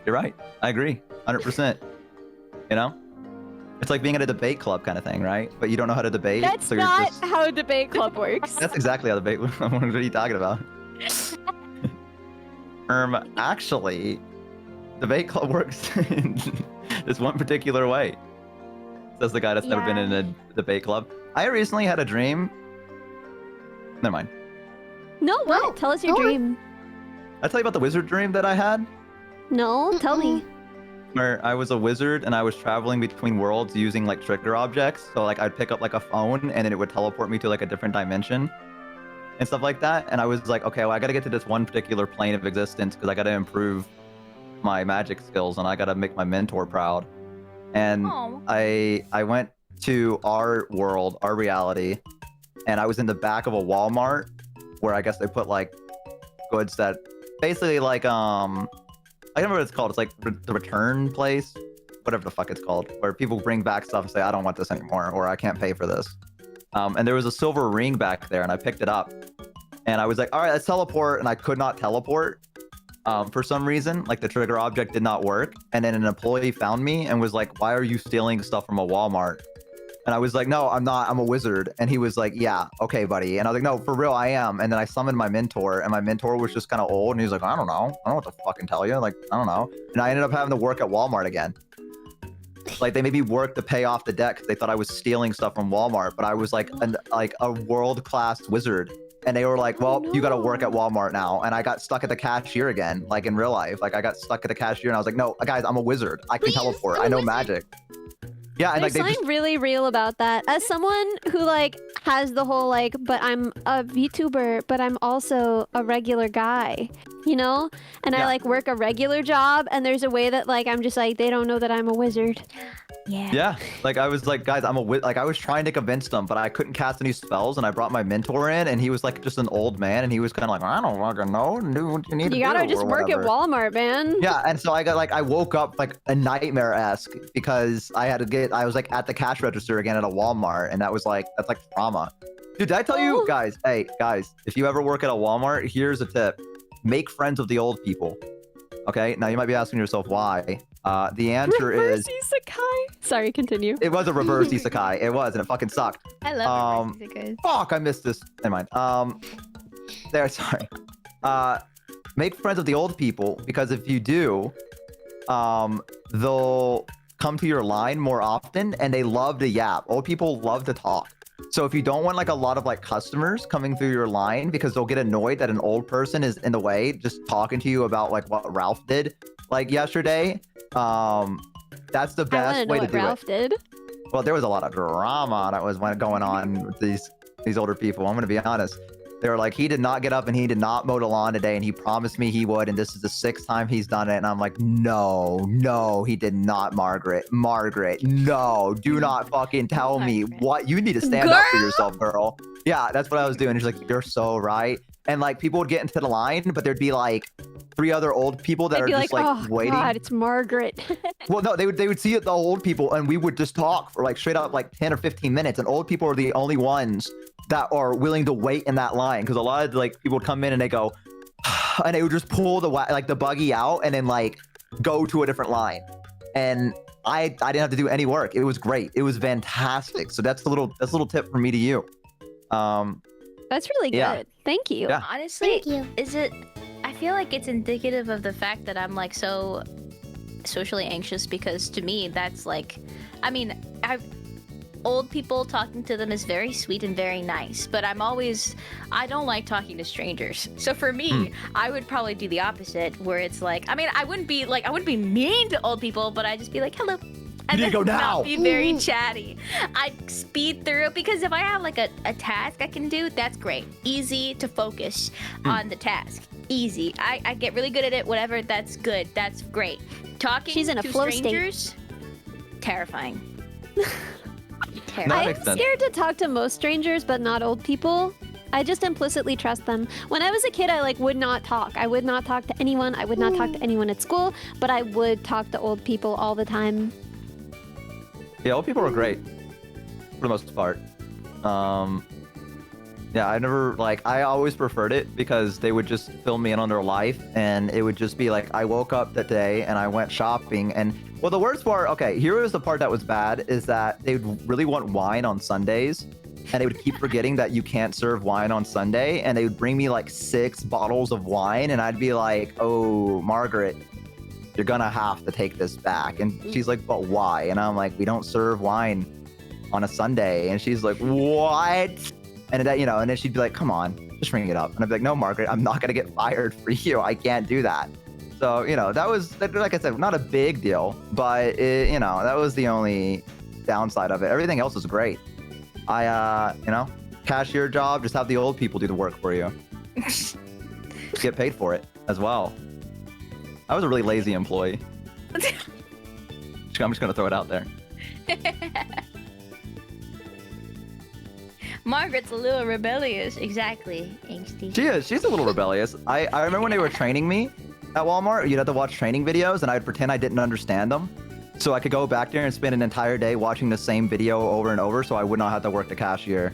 you're right. I agree, 100%. You know, it's like being at a debate club kind of thing, right? But you don't know how to debate. That's so you're not just... how a debate club works. That's exactly how debate. What are you talking about? Actually, debate club works in this one particular way. Says the guy that's never been in a debate club. I recently had a dream. Never mind. No, what? Tell us your dream. I'll tell you about the wizard dream that I had. No, tell me. Where I was a wizard and I was traveling between worlds using like trigger objects. So like I'd pick up like a phone and then it would teleport me to like a different dimension and stuff like that. And I was like, okay, well, I got to get to this one particular plane of existence because I got to improve my magic skills and I got to make my mentor proud. And I went to our world, our reality, and I was in the back of a Walmart where I guess they put like goods that basically like, I don't know what it's called. It's like the return place, whatever the fuck it's called, where people bring back stuff and say, I don't want this anymore, or I can't pay for this. And there was a silver ring back there and I picked it up and I was like, all right, let's teleport. And I could not teleport for some reason, like the trigger object did not work. And then an employee found me and was like, why are you stealing stuff from a Walmart? And I was like, no, I'm not, I'm a wizard. And he was like, yeah, okay, buddy. And I was like, no, for real, I am. And then I summoned my mentor and my mentor was just kind of old. And he was like, I don't know. I don't know what to fucking tell you. Like, I don't know. And I ended up having to work at Walmart again. Like they made me work to pay off the debt because they thought I was stealing stuff from Walmart, but I was like a world-class wizard and they were like, well, you got to work at Walmart now. And I got stuck at the cashier again, like in real life. Like I got stuck at the cashier and I was like, no, guys, I'm a wizard. I can teleport. I know magic. Yeah, and There's like something really real about that. As someone who like has the whole like, but I'm a VTuber, but I'm also a regular guy, you know? And I like work a regular job, and there's a way that like I'm just like they don't know that I'm a wizard. Yeah, like I was like, guys, I'm a like I was trying to convince them, but I couldn't cast any spells, and I brought my mentor in, and he was like just an old man, and he was kind of like, I don't fucking know, do what you need to do. You gotta just work at Walmart, man. Yeah, and so I got like I woke up like a nightmare-esque because I was like at the cash register again at a Walmart, and that's like trauma. Dude, did I tell you guys? Hey guys, if you ever work at a Walmart, here's a tip: make friends with the old people. Okay, now you might be asking yourself why. The answer is isekai. Sorry, continue. it was a reverse isekai. It was, and it fucking sucked. I love reverse isekais. Fuck, I missed this. Never mind. Sorry. Make friends with the old people, because if you do, they'll come to your line more often, and they love to yap. Old people love to talk. So if you don't want like a lot of like customers coming through your line because they'll get annoyed that an old person is in the way just talking to you about like what Ralph did like yesterday, that's the best way to do Ralph did. Well, there was a lot of drama that was going on with these older people. I'm gonna be honest. They were like, he did not get up and he did not mow the lawn today, and he promised me he would, and this is the 6th time he's done it. And I'm like, no, he did not, Margaret. Margaret, no, do not fucking tell me what. You need to stand up for yourself, girl. Yeah, that's what I was doing. She's like, you're so right. And like people would get into the line, but there'd be like 3 other old people that are just like oh, waiting. God, it's Margaret. Well, no, they would see the old people, and we would just talk for like straight up like 10 or 15 minutes. And old people are the only ones that are willing to wait in that line, because a lot of like people would come in and they go, and they would just pull the buggy out and then like go to a different line. And I didn't have to do any work. It was great. It was fantastic. So that's a little tip from me to you. That's really good. Yeah. Thank you. Yeah. Honestly, Thank you. I feel like it's indicative of the fact that I'm like so socially anxious, because to me that's like, I mean, old people, talking to them is very sweet and very nice, but I don't like talking to strangers. So for me, I would probably do the opposite, where it's like, I mean, I wouldn't be mean to old people, but I'd just be like, hello. And You need to go then now. not be very chatty. I'd speed through, because if I have like a task I can do, that's great. Easy to focus on the task. Easy. I get really good at it, whatever, that's good. That's great. Talking She's in a to flow state. strangers, terrifying. No, that I'm makes sense. scared to talk to most strangers, but not old people. I just implicitly trust them. When I was a kid, I like would not talk. I would not talk to anyone. I would not talk to anyone at school, but I would talk to old people all the time. Yeah, old people are great for the most part. Yeah, I always preferred it because they would just fill me in on their life, and it would just be like, I woke up that day and I went shopping, and well, the worst part, okay, here was the part that was bad, is that they would really want wine on Sundays, and they would keep forgetting that you can't serve wine on Sunday, and they would bring me like 6 bottles of wine, and I'd be like, oh, Margaret, you're gonna have to take this back. And she's like, but why? And I'm like, we don't serve wine on a Sunday. And she's like, what? And then, and then she'd be like, come on, just ring it up. And I'd be like, no, Margaret, I'm not gonna get fired for you. I can't do that. So, that was, like I said, not a big deal, but that was the only downside of it. Everything else is great. Cashier job, just have the old people do the work for you. Get paid for it as well. I was a really lazy employee. I'm just gonna throw it out there. Margaret's a little rebellious. Exactly. Angsty. She is. She's a little rebellious. I remember when they were training me at Walmart, you'd have to watch training videos, and I'd pretend I didn't understand them. So I could go back there and spend an entire day watching the same video over and over, so I would not have to work the cashier.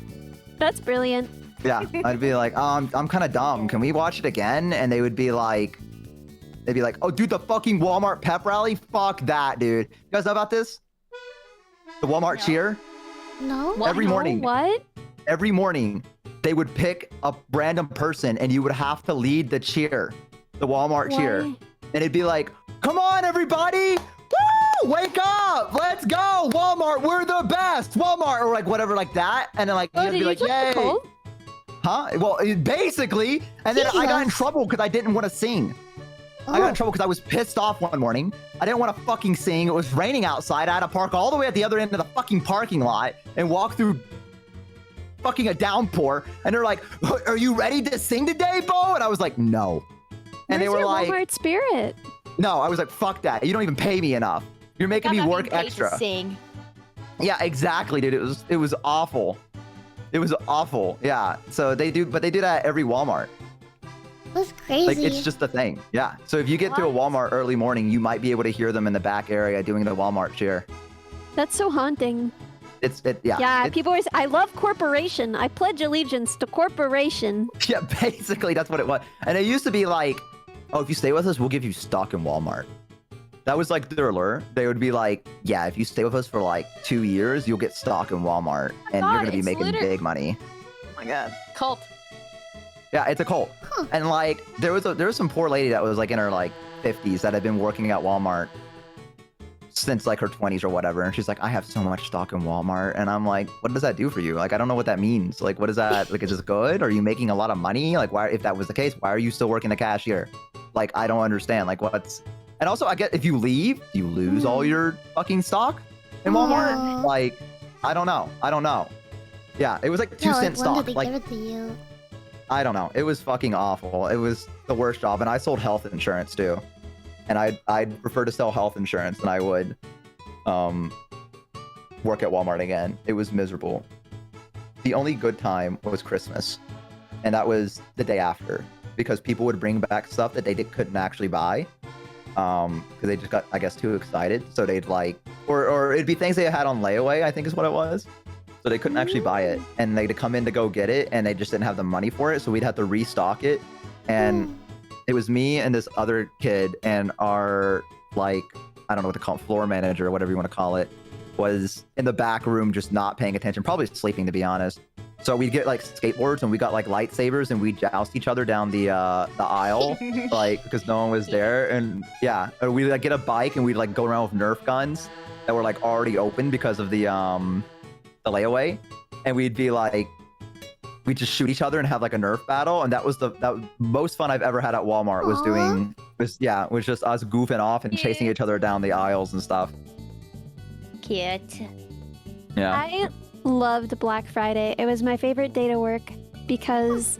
That's brilliant. Yeah, I'd be like, I'm kind of dumb. Can we watch it again? And they would be like, oh, dude, the fucking Walmart pep rally? Fuck that, dude. You guys know about this? The Walmart cheer? No. Every morning. What? Every morning, they would pick a random person, and you would have to lead the cheer, the Walmart cheer. And it'd be like, come on, everybody! Woo! Wake up! Let's go! Walmart, we're the best! Walmart! Or like whatever like that. And then like, you'd be like, yay! Huh? Well, basically, and then I got in trouble because I didn't want to sing. I got in trouble because I was pissed off one morning. I didn't want to fucking sing. It was raining outside. I had to park all the way at the other end of the fucking parking lot and walk through fucking a downpour. And they're like, "Are you ready to sing today, Bo?" And I was like, "No." And Where's they were your like, Walmart spirit? "No." I was like, "Fuck that. You don't even pay me enough. You're making me work extra." Sing. Yeah, exactly, dude. It was awful. It was awful. Yeah. So they do that at every Walmart. That's crazy. Like, it's just a thing. Yeah. So if you get to a Walmart early morning, you might be able to hear them in the back area doing the Walmart cheer. That's so haunting. Yeah. People always, I love corporation. I pledge allegiance to corporation. Yeah, basically, that's what it was. And it used to be like, "Oh, if you stay with us, we'll give you stock in Walmart." That was like their lure. They would be like, "Yeah, if you stay with us for like 2 years, you'll get stock in Walmart, and you're gonna be making big money." Oh my god. Cult. Yeah, it's a cult. And like, there was some poor lady that was like in her like 50s that had been working at Walmart since like her 20s or whatever, and she's like, "I have so much stock in Walmart," and I'm like, "What does that do for you? Like, I don't know what that means. Like, what is that? Like, is this good? Are you making a lot of money? Like, why? If that was the case, why are you still working the cashier? Like, I don't understand. Like, what's?" And also, I get if you leave, you lose all your fucking stock in Walmart. Yeah. Like, I don't know. Yeah, it was like 2-cent When stock. did they Like, give it to you? I don't know. It was fucking awful. It was the worst job. And I sold health insurance too. And I'd prefer to sell health insurance than I would work at Walmart again. It was miserable. The only good time was Christmas. And that was the day after. Because people would bring back stuff that they couldn't actually buy. Because they just got, I guess, too excited. So they'd like, or it'd be things they had on layaway, I think is what it was. So they couldn't actually buy it, and they'd come in to go get it, and they just didn't have the money for it, so we'd have to restock it. And it was me and this other kid, and our, like, I don't know what to call it, floor manager or whatever you want to call it, was in the back room just not paying attention, probably sleeping, to be honest. So we'd get like skateboards, and we got like lightsabers, and we'd joust each other down the aisle, like, because no one was there. And yeah, or we'd like get a bike, and we'd like go around with Nerf guns that were like already open because of the layaway, and we'd be like, we'd just shoot each other and have like a Nerf battle. And that was the most fun I've ever had at Walmart. Was just us goofing off and chasing each other down the aisles and stuff. Cute. Yeah. I loved Black Friday. It was my favorite day to work because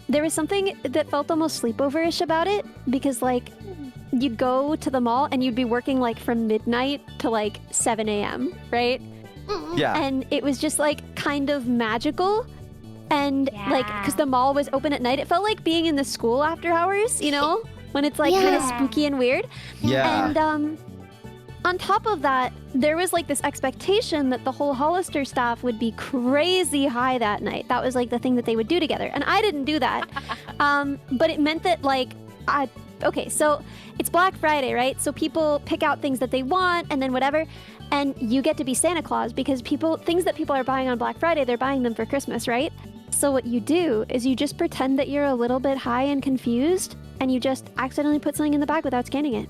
there was something that felt almost sleepover-ish about it, because like you'd go to the mall and you'd be working like from midnight to like 7 a.m., right? Yeah. And it was just like kind of magical. And like, because the mall was open at night, it felt like being in the school after hours, you know, when it's like kind of spooky and weird. Yeah. And on top of that, there was like this expectation that the whole Hollister staff would be crazy high that night. That was like the thing that they would do together. And I didn't do that. But it meant that like, okay, so it's Black Friday, right? So people pick out things that they want and then whatever. And you get to be Santa Claus because things that people are buying on Black Friday, they're buying them for Christmas, right? So what you do is you just pretend that you're a little bit high and confused, and you just accidentally put something in the bag without scanning it.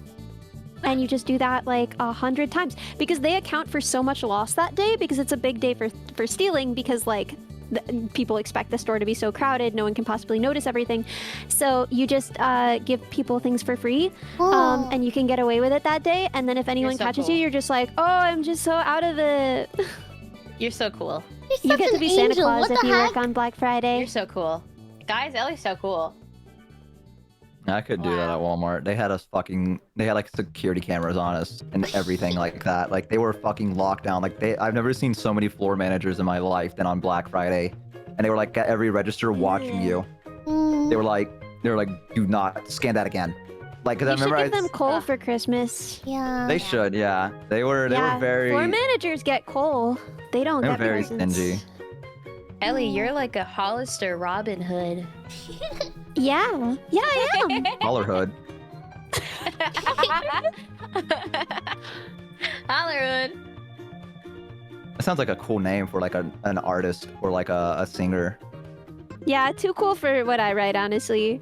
And you just do that like 100 times because they account for so much loss that day, because it's a big day for stealing, because like people expect the store to be so crowded, no one can possibly notice everything. So you just give people things for free, and you can get away with it that day. And then if anyone catches you, you're just like, oh, I'm just so out of it. You're so cool. You get to be Santa Claus if you work on Black Friday. You're so cool. Guys, Ellie's so cool. I could do that at Walmart. They had like security cameras on us and everything like that. Like they were fucking locked down. Like I've never seen so many floor managers in my life than on Black Friday. And they were like at every register watching you. They were like, do not scan that again. Like, cause I remember give them coal for Christmas. Yeah. They should, yeah. They were very. Floor managers get coal. They don't They're get very presents. stingy. Ellie, you're like a Hollister Robin Hood. Yeah, I am. Hollerhood. Hollerhood. That sounds like a cool name for like an artist or like a singer. Yeah, too cool for what I write, honestly.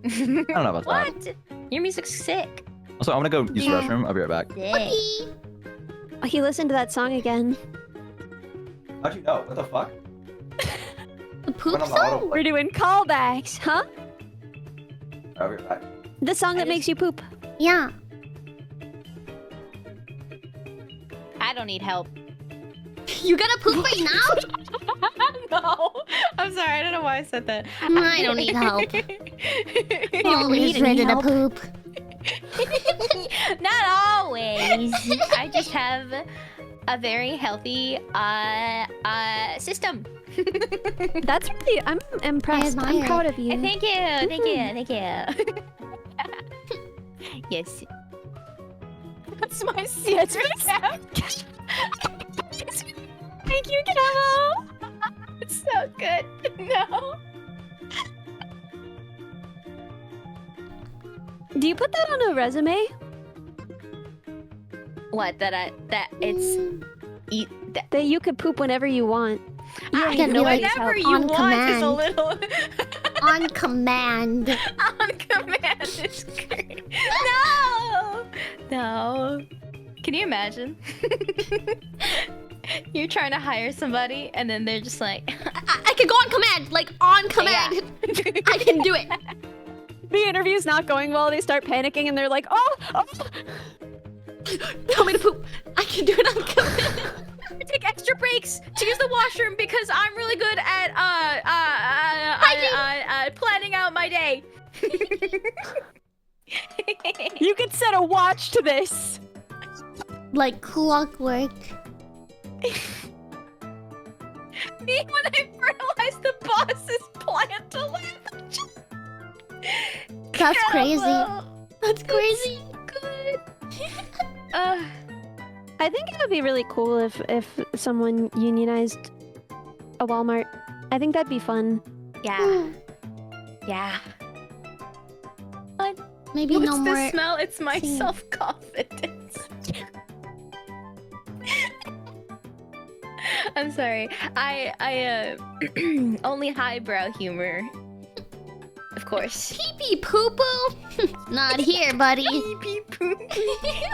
I don't know about that. What? Your music's sick. Also, I'm gonna go use the restroom. I'll be right back. Sick. Oh, he listened to that song again. How'd you know? What the fuck? poop When I'm song? We're doing callbacks, huh? I'll be right back. The song that makes you poop. Yeah. I don't need help. You gonna poop right now? No. I'm sorry. I don't know why I said that. I don't need help. Always need ready to help. poop. Not always. I just have a very healthy system. That's really. I'm impressed. I I'm admire proud it. of you. Thank you. Thank you. Thank you. Yes. That's my secret. Thank you, Camo. It's so good. No. Do you put that on a resume? What? That it's That you could poop whenever you want. You don't can need be like nobody's help. whenever you on want is a command. little On command. on command is great. No. No. Can you imagine? You're trying to hire somebody, and then they're just like, I can go on command, like on command. I can do it. The interview's not going well. They start panicking and they're like, oh. Tell me to poop. I can do it on command. take extra breaks to use the washroom because I'm really good at planning out my day. You could set a watch to this. Like clockwork. Me when I fertilize the boss's plant to live. That's crazy. That's crazy. Good. I think it would be really cool if someone unionized a Walmart. I think that'd be fun. Yeah. Yeah. Maybe What's no the more. smell? It's my singing. self-confidence. I'm sorry. I only highbrow humor. Of course. Pee pee poo poo. Not here, buddy.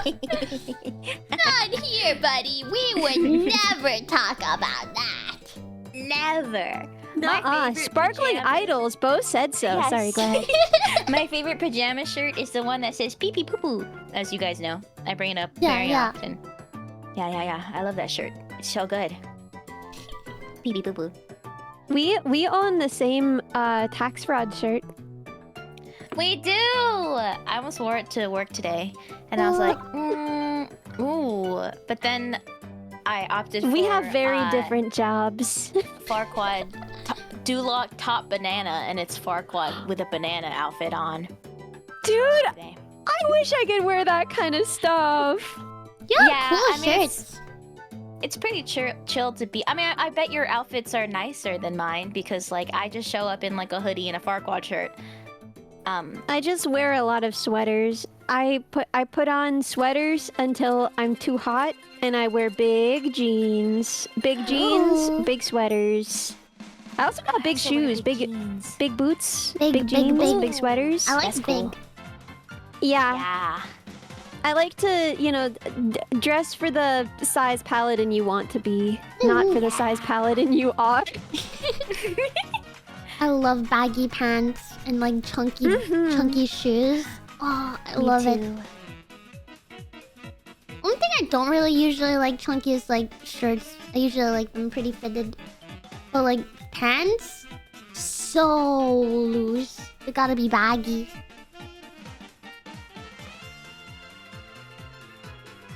Not here, buddy. We would never talk about that. Never. Nuh-uh. Sparkling pajama- Idols both said so. Yes. Sorry, go ahead. My favorite pajama shirt is the one that says pee pee poo poo. As you guys know, I bring it up Yeah, very yeah. often. Yeah. I love that shirt. It's so good. Pee pee poo poo. We own the same tax fraud shirt. We do. I almost wore it to work today, and I was like, ooh. But then I opted for We have very different jobs. Farquad Duloc top banana, and it's Farquad with a banana outfit on. Dude, Today. I wish I could wear that kind of stuff. Yeah, cool I mean, shirts. it's pretty chill to be. I mean, I bet your outfits are nicer than mine because, like, I just show up in like a hoodie and a Farquad shirt. I just wear a lot of sweaters. I put on sweaters until I'm too hot, and I wear big jeans. Big jeans, big sweaters. I also got big shoes, big boots, Big, jeans, big. big sweaters. I like That's big. cool. Yeah, Yeah. I like to, dress for the size paladin you want to be, not for the size paladin you are. I love baggy pants and like chunky shoes. Oh, I love it. One thing I don't really usually like chunky is like shirts. I usually like them pretty fitted. But like pants, so loose. They gotta be baggy.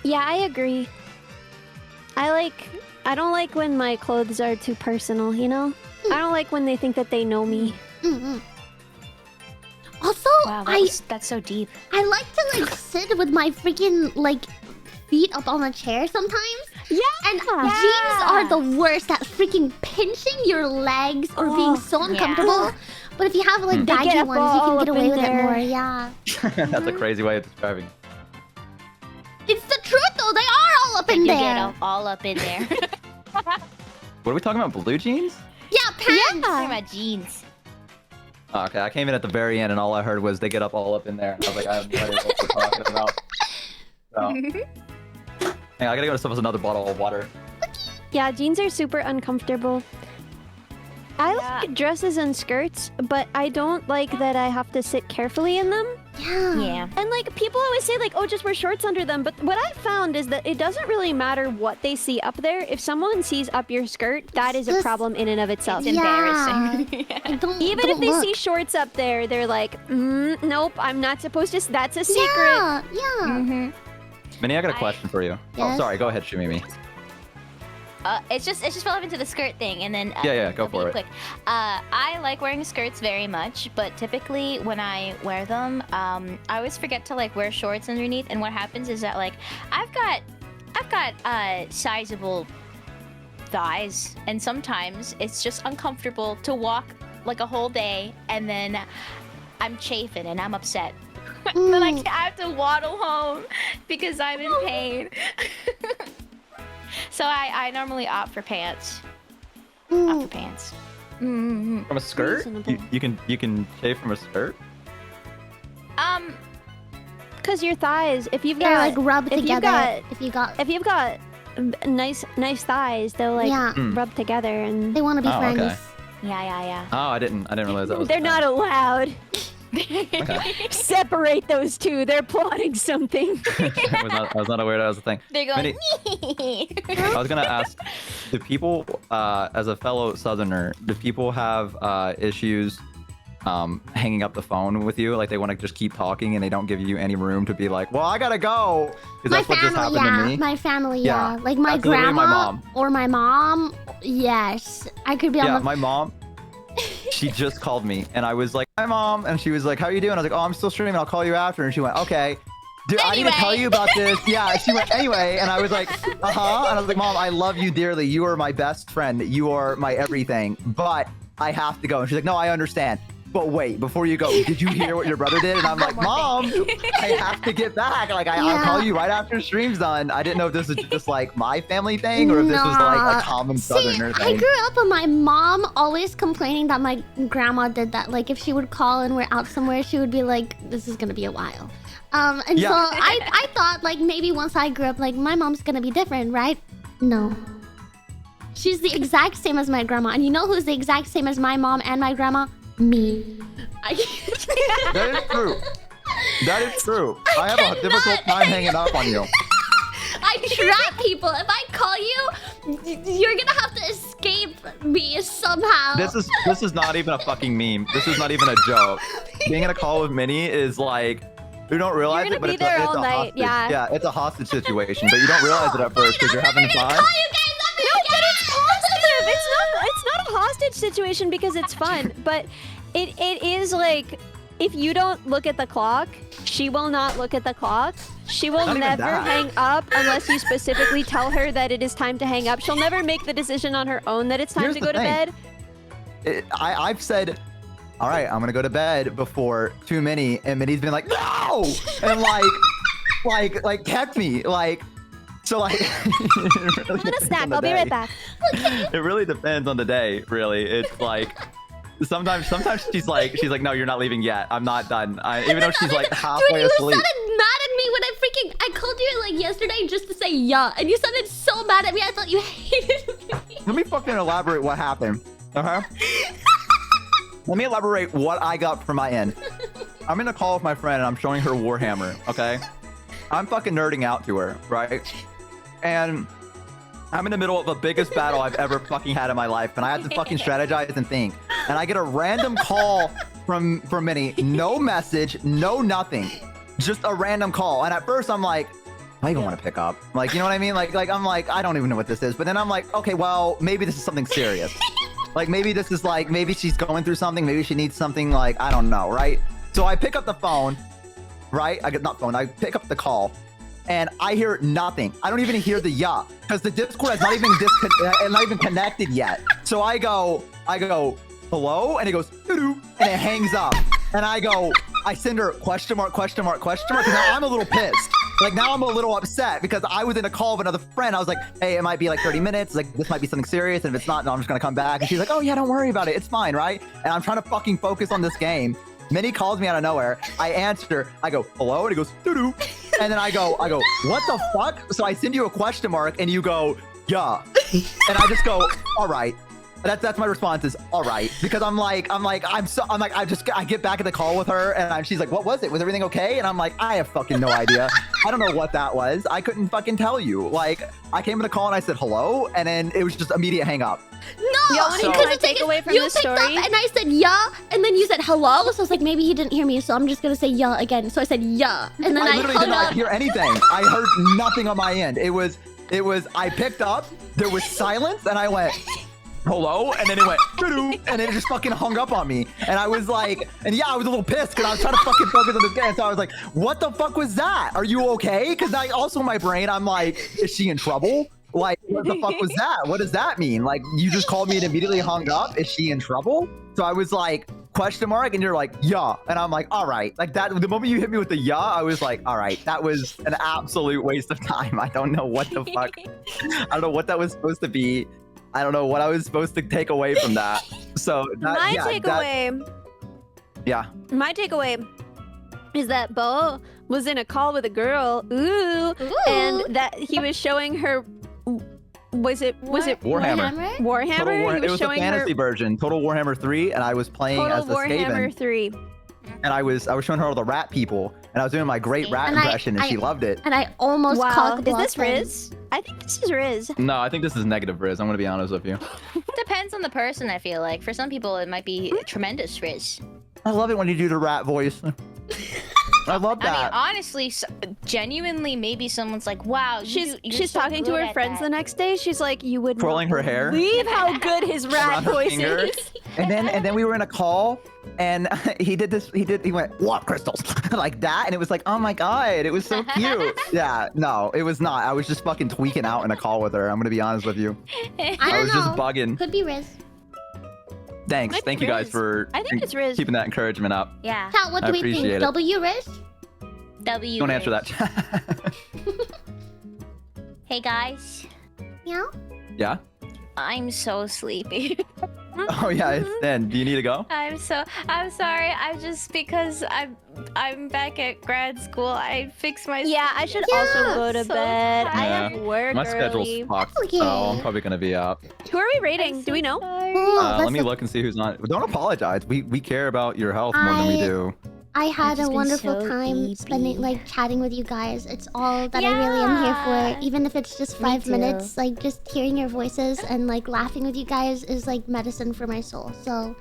Yeah, I agree. I don't like when my clothes are too personal, I don't like when they think that they know me. Also, Wow, that's so deep. I like to like sit with my freaking like feet up on a chair sometimes. Yeah! And jeans are the worst at freaking pinching your legs or being so uncomfortable. But if you have like They get baggy up ones, you all can get up away in with it there. more. Yeah. That's a crazy way of describing. It's the truth though. They are all up in You there. get all up in there. What are we talking about? Blue jeans? Yeah, pants. Talking about jeans. Oh, okay, I came in at the very end and all I heard was they get up all up in there. I was like, I have no idea what we're talking about. So, hang on, I gotta go to stuff with another bottle of water. Yeah, jeans are super uncomfortable. I like dresses and skirts, but I don't like that I have to sit carefully in them. Yeah. And like people always say like, oh, just wear shorts under them. But what I found is that it doesn't really matter what they see up there. If someone sees up your skirt, that is a problem in and of itself. It's embarrassing. Even if they see shorts up there, they're like, nope, I'm not supposed to. That's a secret. Yeah. Minnie, I got a question for you. Oh, Yes? sorry. Go ahead, Shumimi. It's just relevant to the skirt thing, and then Yeah, go I'll be for it. quick. I like wearing skirts very much, but typically when I wear them, I always forget to like wear shorts underneath. And what happens is that like I've got sizable thighs, and sometimes it's just uncomfortable to walk like a whole day, and then I'm chafing and I'm upset. Then I have to waddle home because I'm in pain. So I normally opt for pants. Opt for pants. From a skirt? You can shave from a skirt? Because your thighs, if you've They're got like rubbed if together. if you've got nice thighs, they'll like Yeah. rub together, and They want to be Oh, friends. okay. Yeah. Oh, I didn't realize that was. they're a not thing. allowed. Okay. Separate those two. They're plotting something. I was not aware that was a thing. They're going. Minnie, I was gonna ask, do people, as a fellow Southerner, do people have issues hanging up the phone with you? Like they want to just keep talking and they don't give you any room to be like, well, I gotta go. Because My that's what just family, happened yeah. to me. My family, Yeah. yeah. Like my That's literally grandma my mom. or my mom, yes. I could be Yeah, on the... my mom, she just called me and I was like, hi mom. And she was like, how are you doing? I was like, oh, I'm still streaming. I'll call you after. And she went, okay. Dude, I need to tell you about this. Yeah, she went, anyway. And I was like, uh-huh. And I was like, mom, I love you dearly. You are my best friend. You are my everything. But I have to go. And she's like, no, I understand. But wait, before you go, did you hear what your brother did? And I'm like, mom, I have to get back. Like, I'll call you right after stream's done. I didn't know if this was just like my family thing or if this was like a common Southerner I thing. grew up with my mom always complaining that my grandma did that. Like if she would call and we're out somewhere, she would be like, this is gonna be a while. And Yeah. so I thought like maybe once I grew up, like my mom's gonna be different, right? No. She's the exact same as my grandma. And you know who's the exact same as my mom and my grandma? Me. That is true. That is true. I have a difficult time hanging up on you. I trap people. If I call you, you're gonna have to escape me somehow. This is not even a fucking meme. This is not even a joke. Being in a call with Minnie is like, you don't realize You're it, but gonna it's be there a all night, hostage. yeah. Yeah, it's a hostage situation, but you don't realize it at first because you're having fun. Call you guys up But it's positive. It's not a hostage situation because it's fun, but it is like if you don't look at the clock, she will not look at the clock. She will Not even never that. hang up unless you specifically tell her that it is time to hang up. She'll never make the decision on her own that it's time Here's to the go to thing. bed. I've said, all right, I'm gonna go to bed before too many, and Minnie's been like, no, and like kept me like. So like, it really I'm gonna depends snack. on the I'll be day. right back. It really depends on the day, really. It's like sometimes she's like, no, you're not leaving yet. I'm not done. Even though she's like halfway Dude, you asleep. sounded mad at me when I called you like yesterday just to say yeah, and you sounded so mad at me. I thought you hated me. Let me fucking elaborate what happened. Let me elaborate what I got from my end. I'm in a call with my friend and I'm showing her Warhammer, okay? I'm fucking nerding out to her, right? And I'm in the middle of the biggest battle I've ever fucking had in my life, and I have to fucking strategize and think. And I get a random call from Minnie, no message, no nothing, just a random call. And at first I'm like, I even want to pick up. Like, you know what I mean? Like I'm like, I don't even know what this is. But then I'm like, okay, well, maybe this is something serious. Like maybe this is like, maybe she's going through something. Maybe she needs something, like, I don't know, right? So I pick up the phone, right? I pick up the call. And I hear nothing. I don't even hear the yeah, because the Discord has not even connected yet. So I go, hello, and it goes doo-doo, and it hangs up. And I send her question mark, because now I'm a little pissed. Like now I'm a little upset because I was in a call with another friend. I was like, hey, it might be like 30 minutes. Like this might be something serious, and if it's not, no, I'm just gonna come back. And she's like, oh yeah, don't worry about it. It's fine, right? And I'm trying to fucking focus on this game. Minnie calls me out of nowhere. I answer. I go, hello, and it goes doo-doo. And then I go, what the fuck? So I send you a question mark, and you go, yeah. And I just go, all right. That's my response is all right, because I get back at the call with her and she's like, what was it? Was everything okay? And I'm like, I have fucking no idea. I don't know what that was. I couldn't fucking tell you. Like, I came in the call and I said hello, and then it was just immediate hang up. No, Y'all want to because take away from you this picked story? up and I said yeah, and then you said hello. So I was like, maybe he didn't hear me, so I'm just gonna say yeah again. So I said yeah, and then I I literally hung did not up. hear anything. I heard nothing on my end. It was I picked up, there was silence, and I went, hello, and then it went doo-doo, and then it just fucking hung up on me. And I was like, and yeah, I was a little pissed because I was trying to fucking focus on this game. So I was like, what the fuck was that? Are you okay? Because I also in my brain, I'm like, is she in trouble? Like, what the fuck was that? What does that mean? Like, you just called me and immediately hung up. Is she in trouble? So I was like, question mark, and you're like, yeah. And I'm like, all right. Like that, the moment you hit me with the yeah, I was like, all right, that was an absolute waste of time. I don't know what the fuck. I don't know what that was supposed to be. I don't know what I was supposed to take away from that. So that, My yeah, takeaway. yeah. My takeaway is that Bo was in a call with a girl, and that he was showing her. Was it Warhammer. Warhammer? Total He it was the showing fantasy version, Total Warhammer 3, and I was playing Total as the Warhammer Skaven. 3. And I was showing her all the rat people, and I was doing my great rat And impression, and she loved it. And I almost Wow, is cock-blocked this him. Riz? I think this is Riz. No, I think this is negative, Riz. I'm gonna be honest with you. Depends on the person, I feel like. For some people, it might be tremendous, Riz. I love it when you do the rat voice. I love I mean, that. honestly, genuinely, maybe someone's like, wow, She's you're so talking to good her at friends that. the next day. She's like, you would Twirling not her hair. believe how good his rat Around her voice finger. is. And then we were in a call, and he went, what crystals? Like that, and it was like, oh my god, it was so cute. Yeah, no, it was not. I was just fucking tweaking out in a call with her. I'm gonna be honest with you. I I don't was know. just bugging. Could be Riz. Thanks. Might be Thank you guys Riz. for I think it's Riz. keeping that encouragement up. Yeah. Chat, what I do we appreciate think? it. W Riz? W. Don't answer Riz. that. Hey guys, Yeah. Yeah? I'm so sleepy. Oh yeah, it's then. Do you need to go? I'm sorry. I'm just because I'm back at grad school. I fixed my Yeah, I should Yeah, also go to so bed. I Yeah. have work My schedule's early. fucked, Okay. so I'm probably gonna be out. Who are we rating? Do we know? Ooh, Let let's me look. look and see who's on. Don't apologize. We care about your health more than we do. I had just a been wonderful so time sleepy. spending, like, chatting with you guys. It's all that I really am here Yeah. for. Even if it's just Me 5 too. minutes, like, just hearing your voices and, like, laughing with you guys is, like, medicine for my soul. So,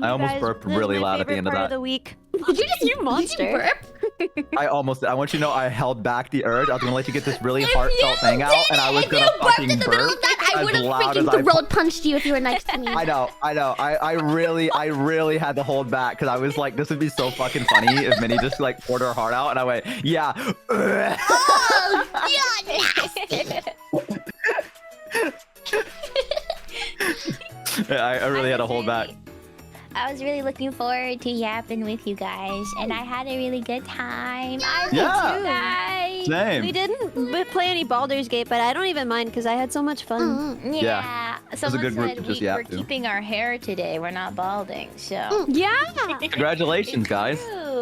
I almost Guys, burped this is really my loud at the favorite end of part that. of the week. did you just You monster. Did you burp? I want you to know I held back the urge. I was gonna let you get this really If heartfelt you thing out, did and I was if gonna you burped fucking in the middle burp of that, I as would have loud as freaking I road punched you if you were next to me. I know. I really had to hold back because I was like, this would be so fucking funny if Minnie just like poured her heart out, and I went, yeah. Oh, you're nasty. I really had to hold back. I was really looking forward to yapping with you guys, and I had a really good time. I Yeah. you guys. Same. We didn't play any Baldur's Gate, but I don't even mind because I had so much fun. Mm. Yeah. Someone good group said to just we're yap to. keeping our hair today. We're not balding, so. Yeah, Congratulations, guys.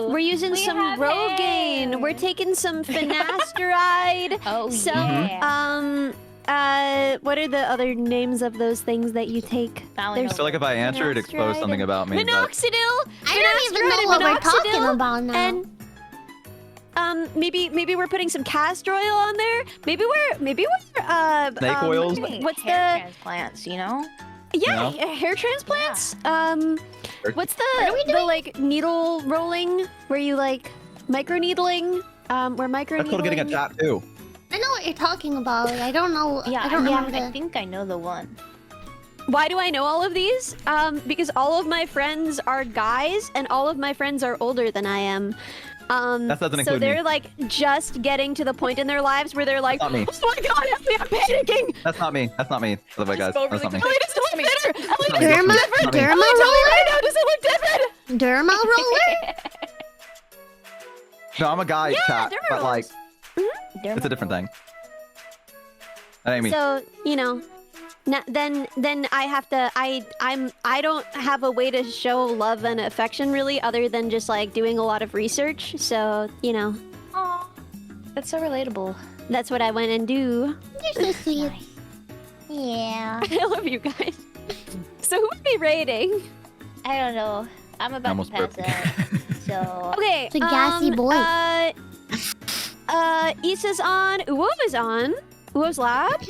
we're using We some have Rogaine. hair. We're taking some finasteride. Oh Some yeah. what are the other names of those things that you take? Valinor. I feel like if I answer, it expose something about me. but- Minoxidil. I don't even know what we're talking about now. And maybe we're putting some castor oil on there. Maybe we're Snake oils? What's hair the transplants? You know. yeah, Yeah. hair transplants? What's What are we the like needle rolling where you like micro needling? We're micro That's called getting a tattoo. I know what you're talking about. I don't know. Yeah. I don't remember I the... think I know the one. Why do I know all of these? Because all of my friends are guys, and all of my friends are older than I am. That doesn't so include me. they're like just getting to the point in their lives where they're like, Not me. oh my god, help me, I'm panicking. That's not me. By the way, guys. That's not me. Ellie, does it look better? Ellie, Not does me. it look Derma, different? Not me. derma Ellie, tell me roller? right now, does it look different? Derma roller? No, I'm a guy, Yeah, chat, derma but like, Derma it's a different thing. That ain't me. So, you know, then I have to I don't have a way to show love and affection really other than just like doing a lot of research. So, you know, Aw, that's so relatable. that's what I went and do. You're so sweet. Yeah. I love you guys. So who would be raiding? I don't know. I'm about Almost to pass burped. out. So. Okay. It's a gassy boy. Issa's on. Uwov is on. Uwov's lab.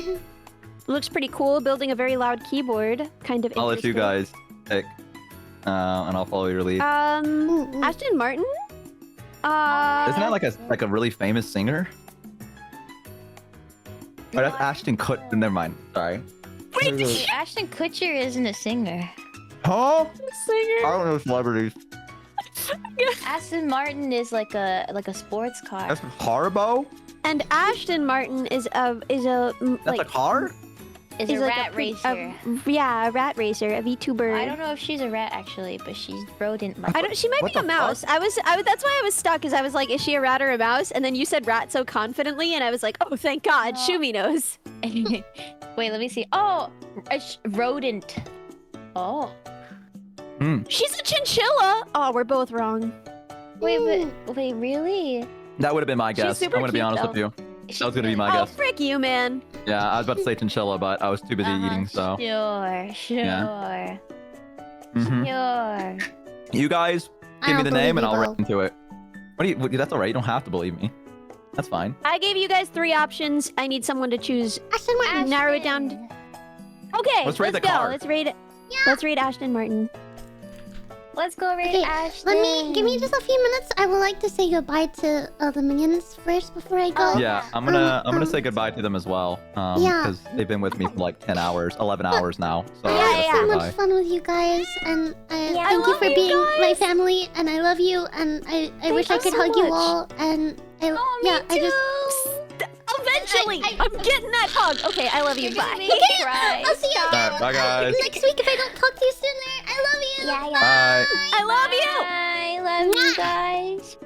Looks pretty cool. Building a very loud keyboard. Kind of I'll let you interesting. guys pick, and I'll follow your lead. Ashton Martin. Isn't that like a really famous singer? Oh, that's Ashton Kutcher. Never mind. Sorry. Wait, Ashton Kutcher isn't a singer. Huh? singer? I don't know celebrities. Aston Martin is like a sports car. That's Harbo? And Ashton Martin is a That's like a car? Is is a like rat racer. Yeah, a rat racer, a VTuber. I don't know if she's a rat actually, but she's rodent like. I don't. She might What be a the mouse. fuck? I was. That's why I was stuck. Because I was like, is she a rat or a mouse? And then you said rat so confidently, and I was like, oh, thank God, No. Shumi knows. Wait, let me see. Oh, a rodent. Oh. She's a chinchilla. Oh, we're both wrong. Wait, really? That would have been my She's guess. I'm super gonna be cute, honest though. with you. That was gonna be my Oh, guess. frick you, man. Yeah, I was about to say chinchilla, but I was too busy eating, so. Sure. Yeah. Mhm. Sure. You guys, I give me don't the name and believe I'll you, write into it. What do you? That's alright. You don't have to believe me. That's fine. I gave you guys 3 options. I need someone to choose. Ashton Martin. Narrow it down. Okay, Let's raid the go. car. Let's raid. Let's raid Ashton Martin. Let's go raid Okay, Ashton. give me just a few minutes. I would like to say goodbye to the minions first before I go. Oh. Yeah, I'm gonna say goodbye to them as well. Yeah. Because they've been with me for like 10 hours, 11 hours now. So I I had gotta so say much goodbye. fun with you guys, and Yeah, thank I you love for you being my guys. family, and I love you, and I wish I you could so hug you much. all, and Oh, me yeah, too. I just Eventually, I- I'm getting that hug. Okay, I love you. You're gonna Bye. make me cry. I'll see you Stop. again Alright, bye guys. next week if I don't talk to you sooner. I love you. Yeah, yeah. Bye. I love you. I love you guys.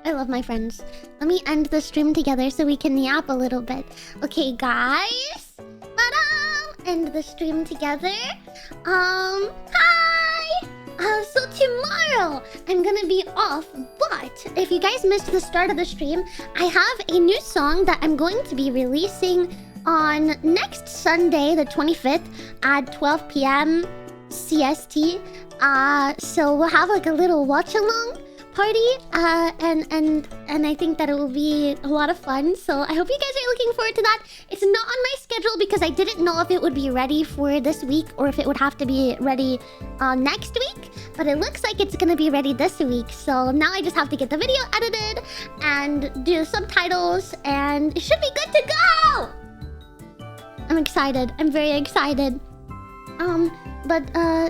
I love my friends. Let me end the stream together so we can yap a little bit. Okay, guys. Ta-da! End the stream together. Hi! So tomorrow I'm gonna be off, but if you guys missed the start of the stream, I have a new song that I'm going to be releasing on next Sunday, the 25th at 12 p.m. CST. So we'll have like a little watch along party, and I think that it will be a lot of fun. So I hope you guys are looking forward to that. It's not on my schedule because I didn't know if it would be ready for this week or if it would have to be ready next week. But it looks like it's gonna be ready this week. So now I just have to get the video edited and do subtitles, and it should be good to go. I'm excited. I'm very excited.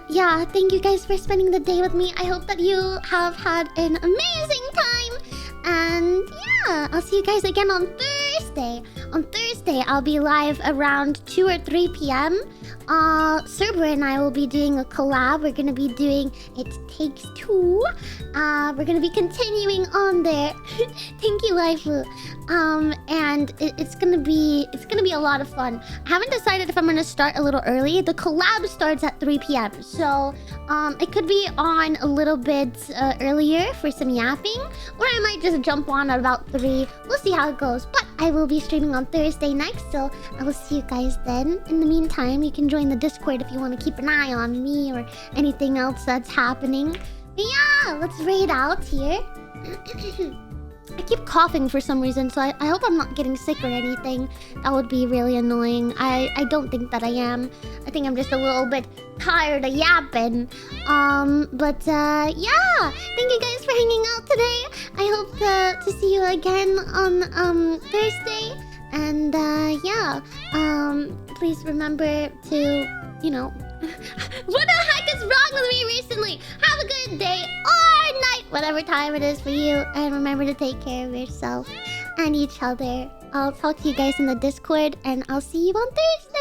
Yeah, thank you guys for spending the day with me. I hope that you have had an amazing time. And yeah, I'll see you guys again on Thursday. On Thursday, I'll be live around 2 or 3 p.m. Cerber and I will be doing a collab. We're gonna be doing It Takes Two. We're gonna be continuing on there. Thank you, waifu. And it's gonna be a lot of fun. I haven't decided if I'm gonna start a little early. The collab starts at 3 p.m. So it could be on a little bit earlier for some yapping, or I might just jump on at about 3. We'll see how it goes. But I will be streaming on Thursday next, so I will see you guys then. In the meantime, you can join the Discord if you want to keep an eye on me or anything else that's happening. But yeah, let's raid out here. I keep coughing for some reason, so I hope I'm not getting sick or anything. That would be really annoying. I don't think that I am. I think I'm just a little bit tired of yapping. Yeah. Thank you guys for hanging out today. I hope to see you again on Thursday. And yeah. Please remember to, you know, what the heck is wrong with me recently? Have a good day or night, whatever time it is for you. And remember to take care of yourself and each other. I'll talk to you guys in the Discord, and I'll see you on Thursday.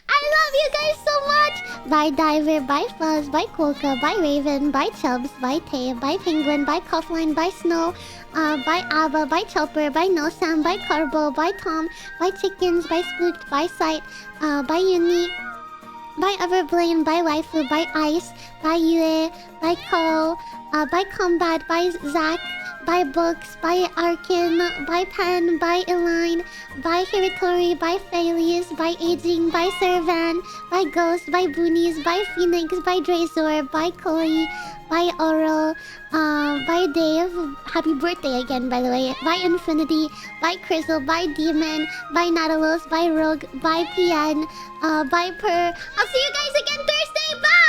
I love you guys so much. Bye, Diver. Bye, Fuzz. Bye, Quokka. Bye, Raven. Bye, Chubbs. Bye, Tay. Bye, Penguin. Bye, Cuffline. Bye, Snow. Bye, Abba. Bye, Chopper. Bye, Nosam. Bye, Carbo. Bye, Tom. Bye, Chickens. Bye, Spooked. Bye, Sight. Bye, Uni. Bye, Everblaine. Bye, Waifu. Bye, Ice. Bye, Yue. Bye, Cole. Bye, Combat. Bye, Zach. by Books, by Arkin, by Pen, by Eline, by Hiritori, by Phalius, by Aging, by Servan, by Ghost, by Boonies, by Phoenix, by Drazor, by Koi, by Oral, by Dave, happy birthday again by the way, by Infinity, by Crystal, by Demon, by Nautilus, by Rogue, by PN, by Per. I'll see you guys again Thursday, bye!